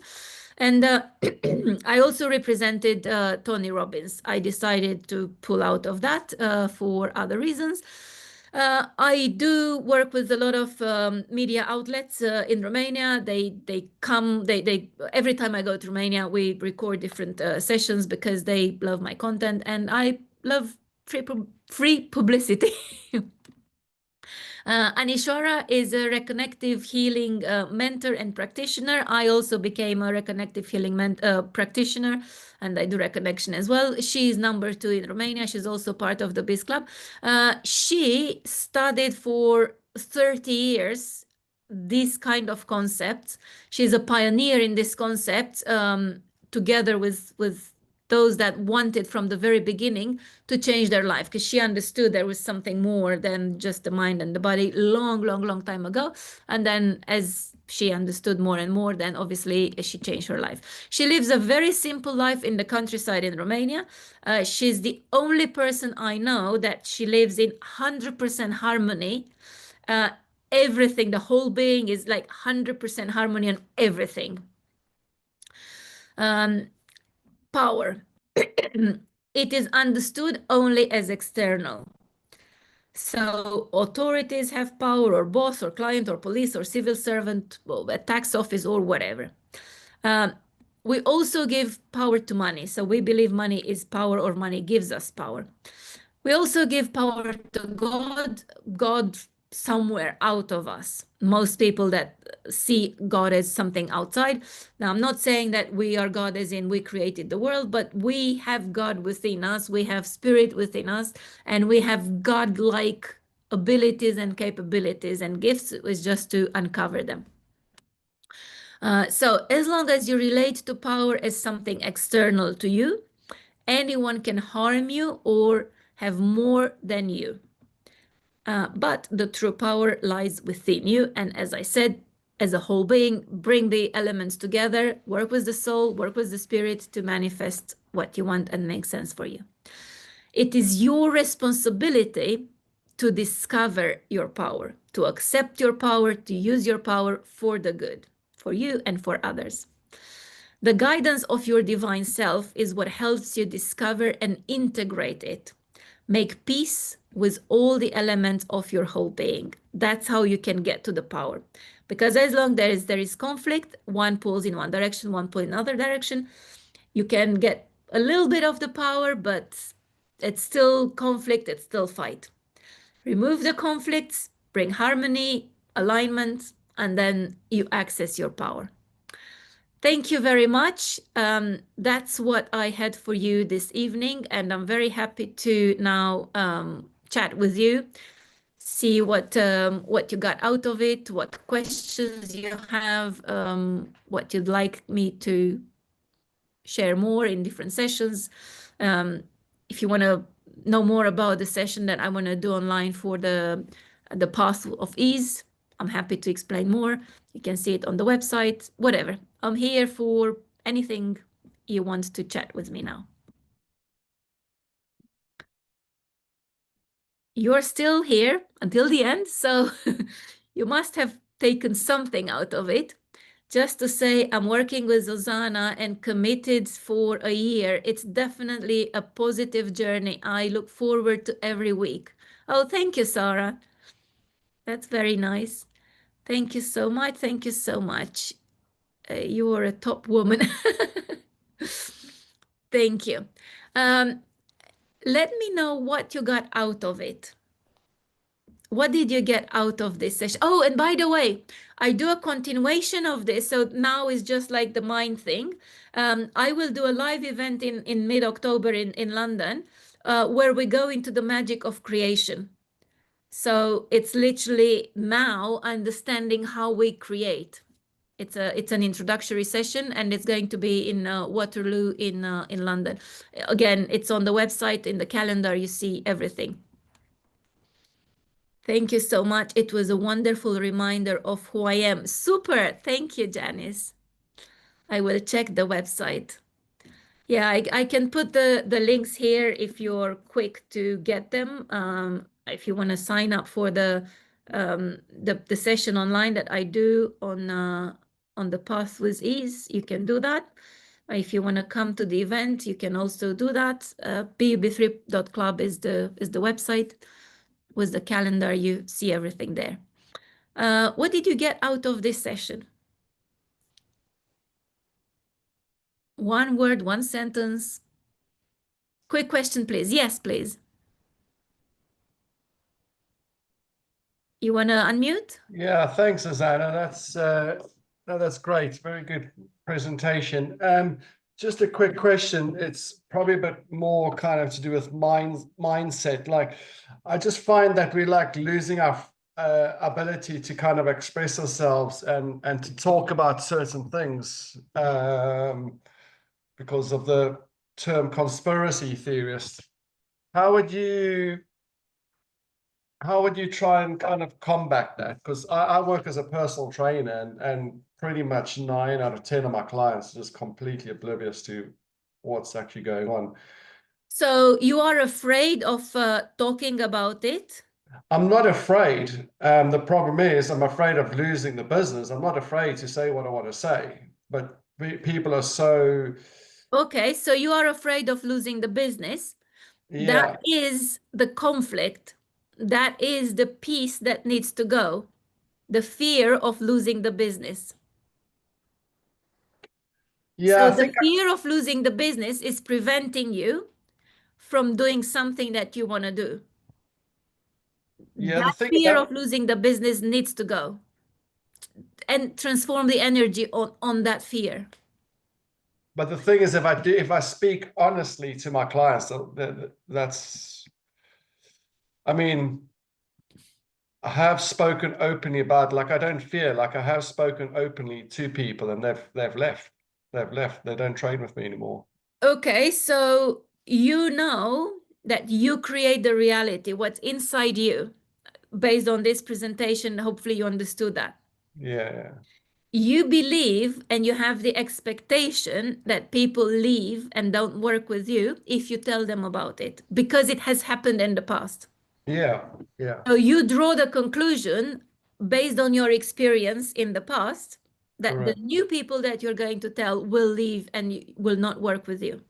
And I also represented Tony Robbins. I decided to pull out of that for other reasons. I do work with a lot of media outlets in Romania. They come, every time I go to Romania, we record different sessions because they love my content, and I love free publicity. Anishwara is a reconnective healing mentor and practitioner. I also became a reconnective healing practitioner, and I do reconnection as well. She is number 2 in Romania. She's also part of the Biz Club. She studied for 30 years this kind of concepts. She's a pioneer in this concept, together with those that wanted from the very beginning to change their life, because she understood there was something more than just the mind and the body long time ago. And then as she understood more and more, then obviously she changed her life. She lives a very simple life in the countryside in Romania. She's the only person I know that she lives in 100% harmony. Everything, the whole being is like 100% harmony on everything. Power. It is understood only as external. So authorities have power, or boss, or client, or police, or civil servant, or a tax office, or whatever. We also give power to money. So we believe money is power, or money gives us power. We also give power to God somewhere out of us. Most people that see God as something outside. Now, I'm not saying that we are God as in we created the world, but we have God within us. We have spirit within us, and we have God-like abilities and capabilities and gifts. It's just to uncover them. So as long as you relate to power as something external to you, anyone can harm you or have more than you. But the true power lies within you. And as I said, as a whole being, bring the elements together, work with the soul, work with the spirit to manifest what you want and make sense for you. It is your responsibility to discover your power, to accept your power, to use your power for the good, for you and for others. The guidance of your divine self is what helps you discover and integrate it. Make peace with all the elements of your whole being. That's how you can get to the power. Because as long as there is conflict, one pulls in one direction, one pulls in another direction, you can get a little bit of the power, but it's still conflict, it's still fight. Remove the conflicts, bring harmony, alignment, and then you access your power. Thank you very much. That's what I had for you this evening, and I'm very happy to now chat with you. see what you got out of it, what questions you have, what you'd like me to share more in different sessions. If you want to know more about the session that I want to do online for the path of ease, I'm happy to explain more. You can see it on the website, whatever. I'm here for anything you want to chat with me now. You're still here until the end, so you must have taken something out of it. Just to say, I'm working with Zuzana and committed for a year. It's definitely a positive journey. I look forward to every week. Oh, thank you, Sarah. That's very nice. Thank you so much. Thank you so much. You are a top woman. Thank you. Let me know what you got out of it. What did you get out of this session? Oh, and by the way, I do a continuation of this. So now is just like the mind thing. I will do a live event in mid-October in London where we go into the magic of creation. So it's literally now understanding how we create. It's an introductory session, and it's going to be in Waterloo in London. Again, it's on the website, in the calendar, you see everything. Thank you so much. It was a wonderful reminder of who I am. Super. Thank you, Janice. I will check the website. Yeah, I can put the links here if you're quick to get them. If you want to sign up for the session online that I do on the Path with Ease, you can do that. If you want to come to the event, you can also do that. pub3.club is the website. With the calendar, you see everything there. What did you get out of this session? One word, one sentence. Quick question, please. Yes, please. You want to unmute? Yeah, thanks, Susanna. That's great. Very good presentation. Just a quick question. It's probably a bit more kind of to do with mindset. Like, I just find that we like losing our ability to kind of express ourselves and to talk about certain things because of the term conspiracy theorist. How would you try and kind of combat that? Because I work as a personal trainer, and pretty much 9 out of 10 of my clients are just completely oblivious to what's actually going on. So you are afraid of talking about it? I'm not afraid. The problem is I'm afraid of losing the business. I'm not afraid to say what I want to say, but people are so... Okay, so you are afraid of losing the business. Yeah. That is the conflict. That is the piece that needs to go. The fear of losing the business. Yeah, So I the think... fear of losing the business is preventing you from doing something that you want to do. Yeah, the That thing fear about... of losing the business needs to go and transform the energy on that fear. But the thing is, if I speak honestly to my clients, that's... I mean, I have spoken openly about, like, I don't fear, like, I have spoken openly to people, and they've left. They've left. They don't train with me anymore. Okay, so you know that you create the reality, what's inside you. Based on this presentation, hopefully you understood that. Yeah. You believe and you have the expectation that people leave and don't work with you if you tell them about it, because it has happened in the past. Yeah. Yeah. So you draw the conclusion based on your experience in the past that Correct. the new people that you're going to tell will leave and will not work with you.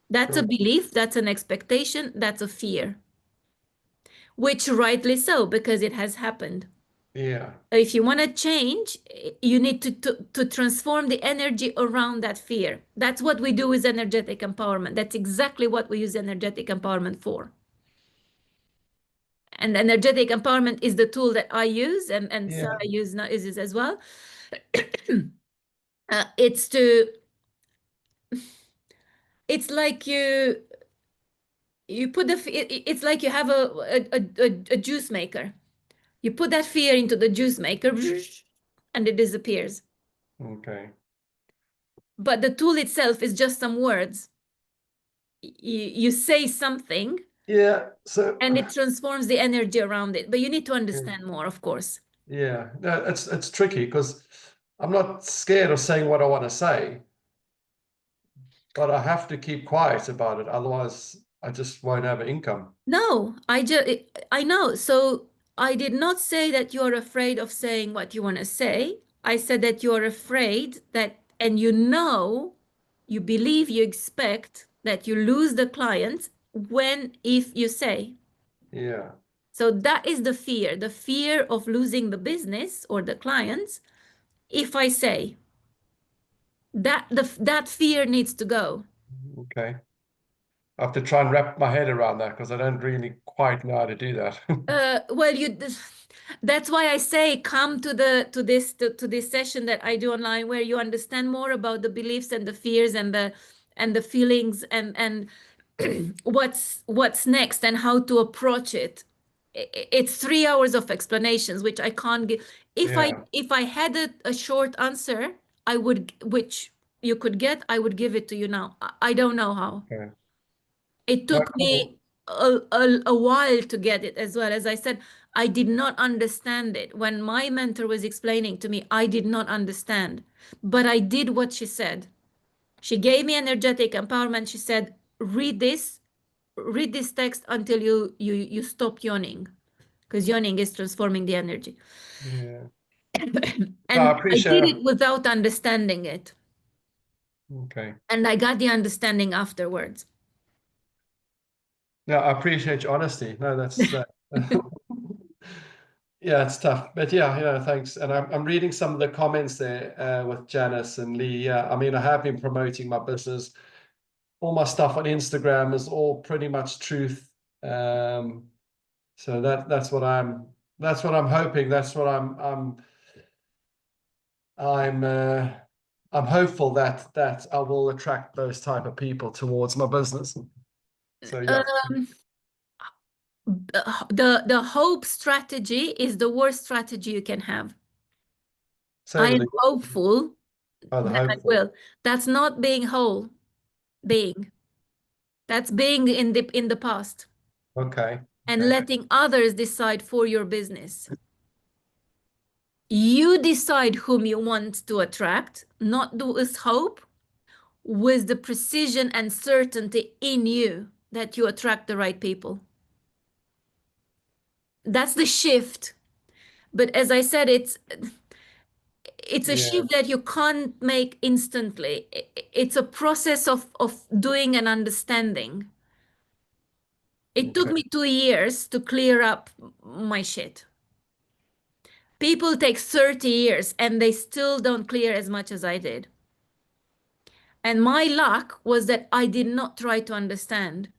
That's a Correct. belief, that's an expectation, that's a fear, which rightly so, because it has happened. Yeah. If you want to change, you need to transform the energy around that fear. That's what we do with energetic empowerment. That's exactly what we use energetic empowerment for. And energetic empowerment is the tool that I use, and Yeah. Sarah uses as well. It's to, it's like You put it's like you have a juice maker. You put that fear into the juice maker and it disappears. Okay. But the tool itself is just some words. You say something Yeah. So and it transforms the energy around it. But you need to yeah, understand more, of course. yeah. No, it's tricky because I'm not scared of saying what I want to say, but I have to keep quiet about it. Otherwise, I just won't have an income. No, I know. So I did not say that you're afraid of saying what you want to say. I said that you're afraid that, and you believe, you expect that you lose the client when, if you say. Yeah. So that is the fear of losing the business or the clients. If I say that fear needs to go. Okay. I have to try and wrap my head around that because I don't really quite know how to do that. Well, that's why I say come to this session that I do online where you understand more about the beliefs and the fears and the feelings and what's next and how to approach it. It's 3 hours of explanations, which I can't give. Yeah. If I had a short answer, I would, which you could get, I would give it to you now. I don't know how. Okay. It No, took cool. me a while to get it as well. As I said, I did not understand it. When my mentor was explaining to me, I did not understand. But I did what she said. She gave me energetic empowerment. She said, read this text until you stop yawning, because yawning is transforming the energy. Yeah. No, I And I did appreciate. it without understanding it. Okay. And I got the understanding afterwards. No, I appreciate your honesty. No, that's that. Yeah, it's tough, but yeah, thanks. And I'm reading some of the comments there with Janice and Lee. Yeah, I mean, I have been promoting my business. All my stuff on Instagram is all pretty much truth. Um, so that's what I'm hoping. That's what I'm I'm hopeful that I will attract those type of people towards my business. So yeah, Um, the hope strategy is the worst strategy you can have. say I that am again. hopeful Oh, the that I hopeful. will. That's not being whole, being. That's being in the past Okay. and Okay. letting others decide for your business. You decide whom you want to attract, not with hope, with the precision and certainty in you that you attract the right people. That's the shift. But as I said, it's a Yeah. shift that you can't make instantly. It's a process of doing and understanding. It took Okay. me 2 years to clear up my shit. People take 30 years and they still don't clear as much as I did. And my luck was that I did not try to understand.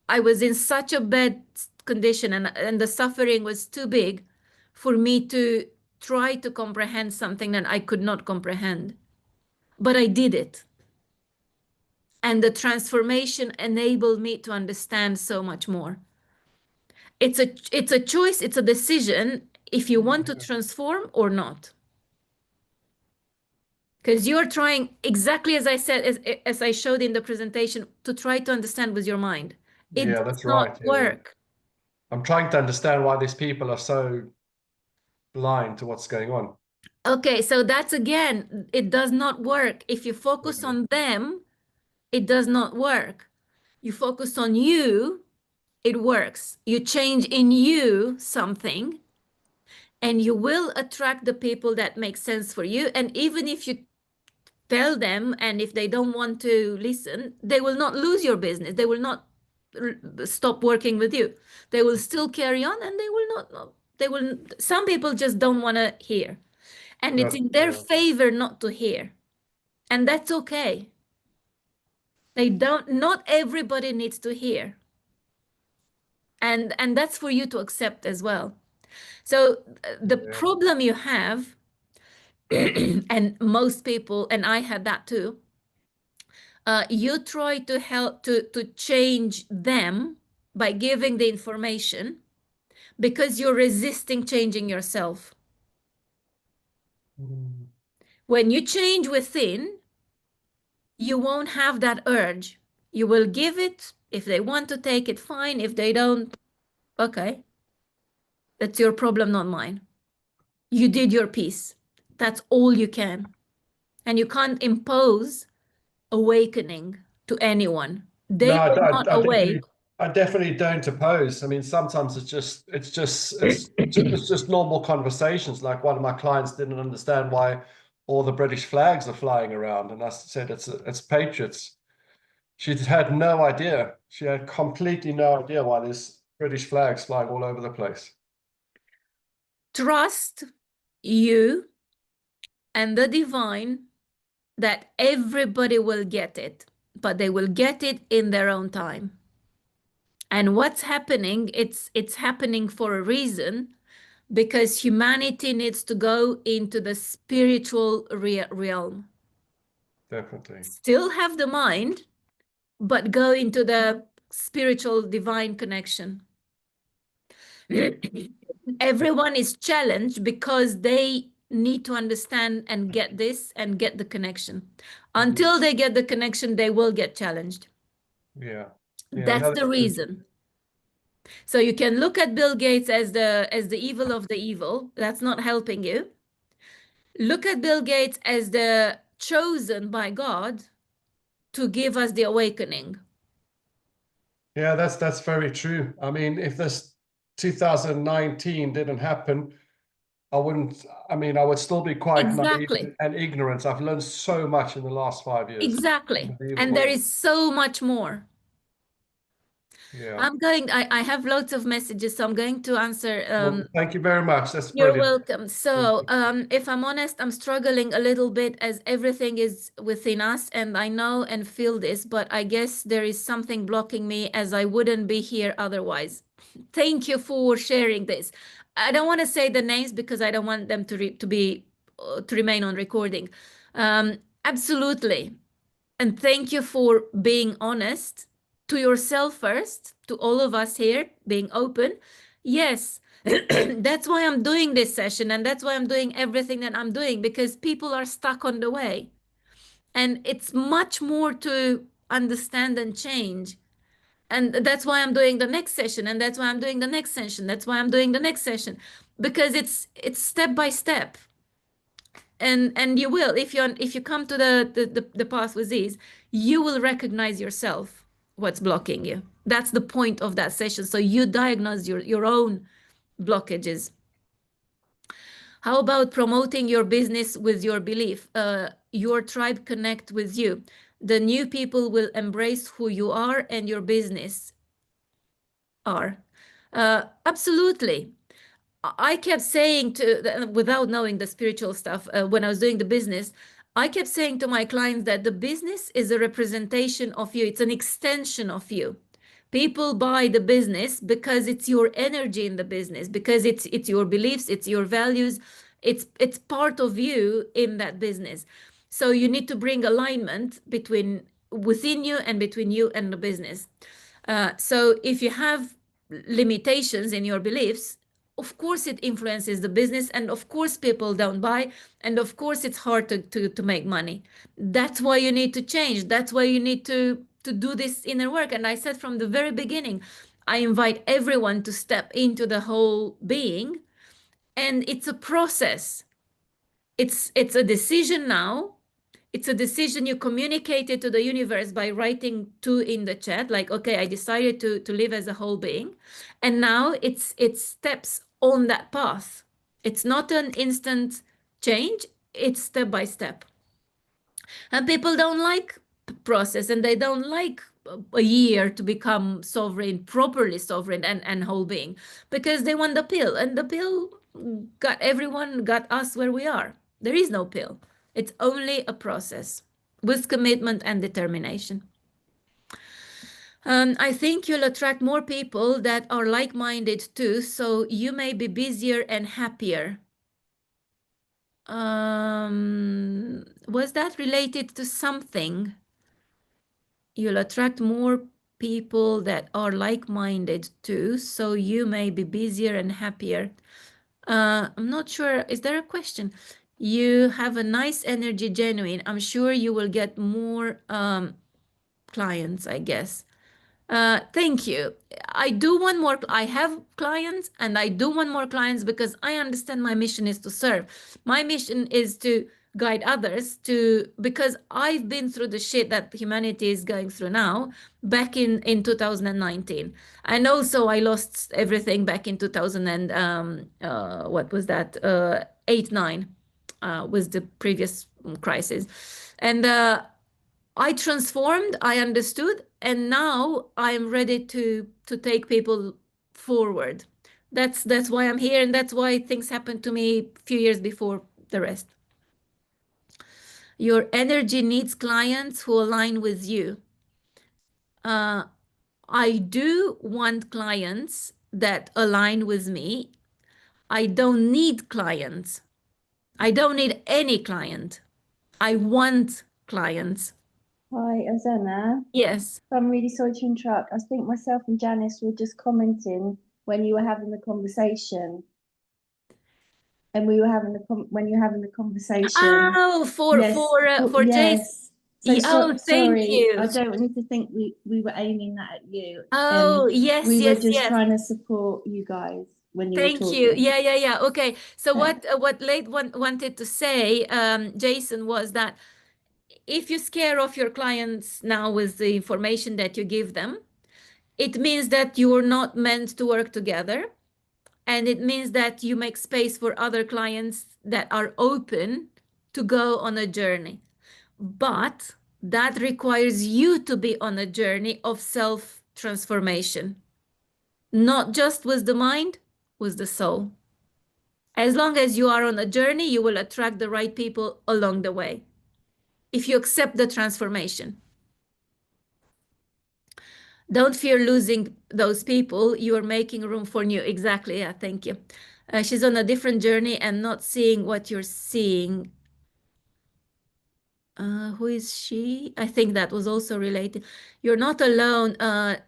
I was in such a bad condition and the suffering was too big for me to try to comprehend something that I could not comprehend. But I did it. And the transformation enabled me to understand so much more. It's a choice, it's a decision if you want to transform or not. Because you're trying, exactly as I said, as I showed in the presentation, to try to understand with your mind. It Yeah, does that's not right. Yeah. work. I'm trying to understand why these people are so blind to what's going on. Okay, so that's again, it does not work. If you focus Yeah. on them, it does not work. You focus on you, it works. You change in you something, and you will attract the people that make sense for you. And even if you tell them and if they don't want to listen, they will not lose your business. They will not stop working with you. They will still carry on and they will not, they will, some people just don't want to hear. And it's That, in their favor not to hear. And that's okay. They don't, not everybody needs to hear. And that's for you to accept as well. So the yeah. problem you have, and most people, and I had that too, You try to help to change them by giving the information because you're resisting changing yourself. Mm. When you change within, you won't have that urge. You will give it. If they want to take it, fine. If they don't, okay. That's your problem, not mine. You did your piece. That's all you can. And you can't impose awakening to anyone. No, They will not awake. I definitely don't oppose. I mean, sometimes it's just normal conversations. Like one of my clients didn't understand why all the British flags are flying around, and I said it's patriots. She had no idea. She had completely no idea why there's British flags flying all over the place. Trust you and the divine that everybody will get it, but they will get it in their own time. And what's happening, it's happening for a reason because humanity needs to go into the spiritual realm. Definitely. Still have the mind, but go into the spiritual divine connection. Everyone is challenged because they need to understand and get this and get the connection. Until they get the connection, they will get challenged. Yeah. Yeah. That's No, the that's true. reason. So you can look at Bill Gates as the evil of the evil. That's not helping you. Look at Bill Gates as the chosen by God to give us the awakening. Yeah, that's very true. I mean, if this 2019 didn't happen, I wouldn't, I mean, I would still be quite naive Exactly. and ignorant. I've learned so much in the last 5 years. Exactly. And there Unbelievable. is so much more. Yeah. I have lots of messages, so I'm going to answer. Well, thank you very much. That's You're brilliant. welcome. Thank So, you. if I'm honest, I'm struggling a little bit as everything is within us, and I know and feel this, but I guess there is something blocking me as I wouldn't be here otherwise. Thank you for sharing this. I don't want to say the names because I don't want them to remain on recording. Absolutely. And thank you for being honest to yourself first, to all of us here, being open. Yes, that's why I'm doing this session and that's why I'm doing everything that I'm doing because people are stuck on the way. And it's much more to understand and change. And that's why I'm doing the next session and that's why I'm doing the next session. That's why I'm doing the next session because it's step by step. And you will if you come to the path with ease, you will recognize yourself what's blocking you. That's the point of that session, so you diagnose your own blockages. How about promoting your business with your belief? Your tribe connect with you. The new people will embrace who you are and your business are. Absolutely. I kept saying without knowing the spiritual stuff, when I was doing the business, I kept saying to my clients that the business is a representation of you. It's an extension of you. People buy the business because it's your energy in the business, because it's your beliefs, it's your values, it's part of you in that business. So you need to bring alignment between within you and between you and the business. So if you have limitations in your beliefs, of course it influences the business, and of course people don't buy, and of course it's hard to make money. That's why you need to change. That's why you need to do this inner work. And I said from the very beginning, I invite everyone to step into the whole being, and it's a process. It's a decision now. It's a decision you communicated to the universe by writing two in the chat, like, okay, I decided to live as a whole being. And now it's steps on that path. It's not an instant change, it's step by step. And people don't like process and they don't like a year to become sovereign, properly sovereign and whole being, because they want the pill. And the pill got everyone, got us where we are. There is no pill. It's only a process with commitment and determination. I think you'll attract more people that are like-minded too, so you may be busier and happier. Was that related to something? You'll attract more people that are like-minded too, so you may be busier and happier. I'm not sure. Is there a question? You have a nice energy, genuine. I'm sure you will get more clients, I guess. Thank you. I do want more. I have clients and I do want more clients because I understand my mission is to serve. My mission is to guide others to, because I've been through the shit that humanity is going through now back in 2019. And also I lost everything back in 2000 and what was that? 8, 9 was the previous crisis. And I transformed, I understood, and now I'm ready to take people forward. That's why I'm here, and that's why things happened to me a few years before the rest. Your energy needs clients who align with you. Uh, I do want clients that align with me. I don't need clients. I don't need any client. I want clients. Hi, Azena. Yes. I'm really sorry to interrupt. I think myself and Janice were just commenting when you were having the conversation, and we were having when you were having the conversation. Oh, Yes, for Jason. yes. So, Oh, thank sorry. you. I don't want you to think we were aiming that at you. Oh, yes, We were yes, just yes. trying to support you guys when you were Thank you. talking. Yeah, yeah, yeah. Okay. So Yeah. what Late wanted to say, Jason, was that if you scare off your clients now with the information that you give them, it means that you are not meant to work together. And it means that you make space for other clients that are open to go on a journey. But that requires you to be on a journey of self-transformation, not just with the mind, with the soul. As long as you are on a journey, you will attract the right people along the way. If you accept the transformation, don't fear losing those people. You are making room for new. Exactly. Yeah, thank you. She's on a different journey and not seeing what you're seeing. Who is she? I think that was also related. You're not alone,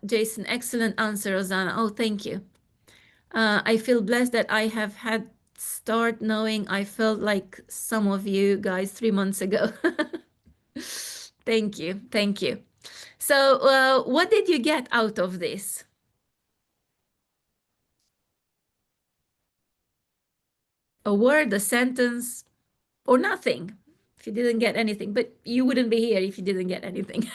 Jason. Excellent answer, Rosanna. Oh, thank you. I feel blessed that I have had start knowing I felt like some of you guys 3 months ago. Thank you. Thank you. So, what did you get out of this? A word, a sentence, or nothing? If you didn't get anything, but you wouldn't be here if you didn't get anything.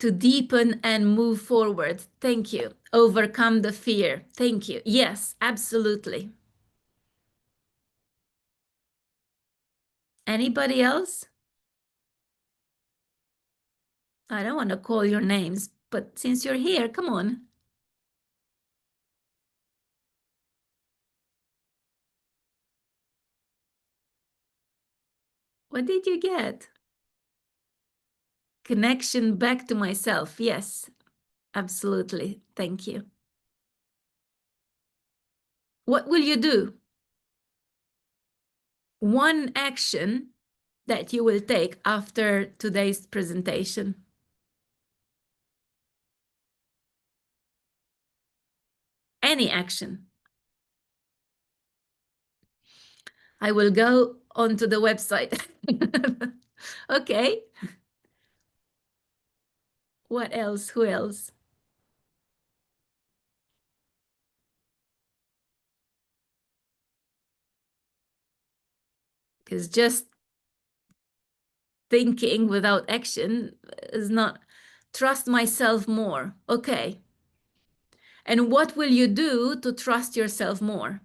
To deepen and move forward. Thank you. Overcome the fear. Thank you. Yes, absolutely. Anybody else? I don't want to call your names, but since you're here, come on. What did you get? Connection back to myself. Yes, absolutely. Thank you. What will you do? One action that you will take after today's presentation. Any action. I will go onto the website. Okay. What else? Who else? Because just thinking without action is not. Trust myself more. Okay. And what will you do to trust yourself more?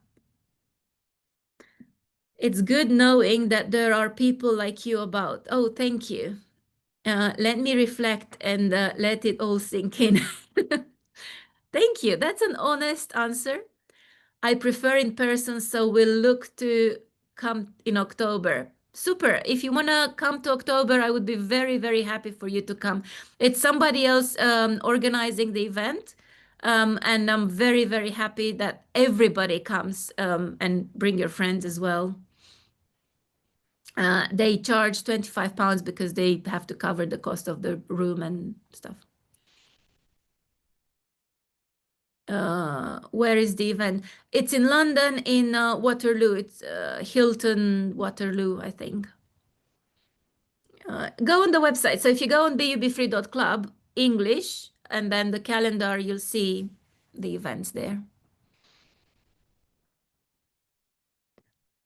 It's good knowing that there are people like you about. Oh, thank you. Let me reflect and let it all sink in. Thank you. That's an honest answer. I prefer in person, so we'll look to come in October. Super. If you want to come to October, I would be very, very happy for you to come. It's somebody else organizing the event. And I'm very, very happy that everybody comes and bring your friends as well. They charge £25 because they have to cover the cost of the room and stuff. Where is the event? It's in London, in Waterloo. It's Hilton Waterloo, I think. Go on the website. So if you go on bubfree.club English and then the calendar, you'll see the events there.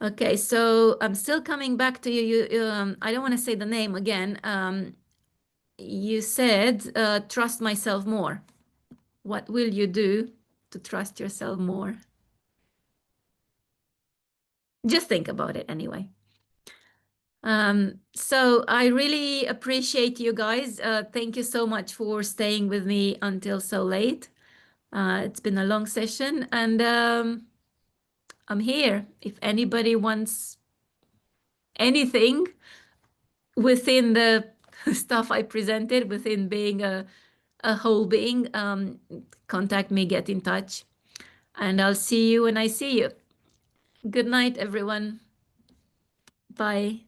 Okay, so I'm still coming back to you. I don't want to say the name again. You said, trust myself more. What will you do to trust yourself more? Just think about it anyway. So I really appreciate you guys. Thank you so much for staying with me until so late. It's been a long session, and I'm here. If anybody wants anything within the stuff I presented, within being a whole being, contact me, get in touch, and I'll see you when I see you. Good night, everyone. Bye.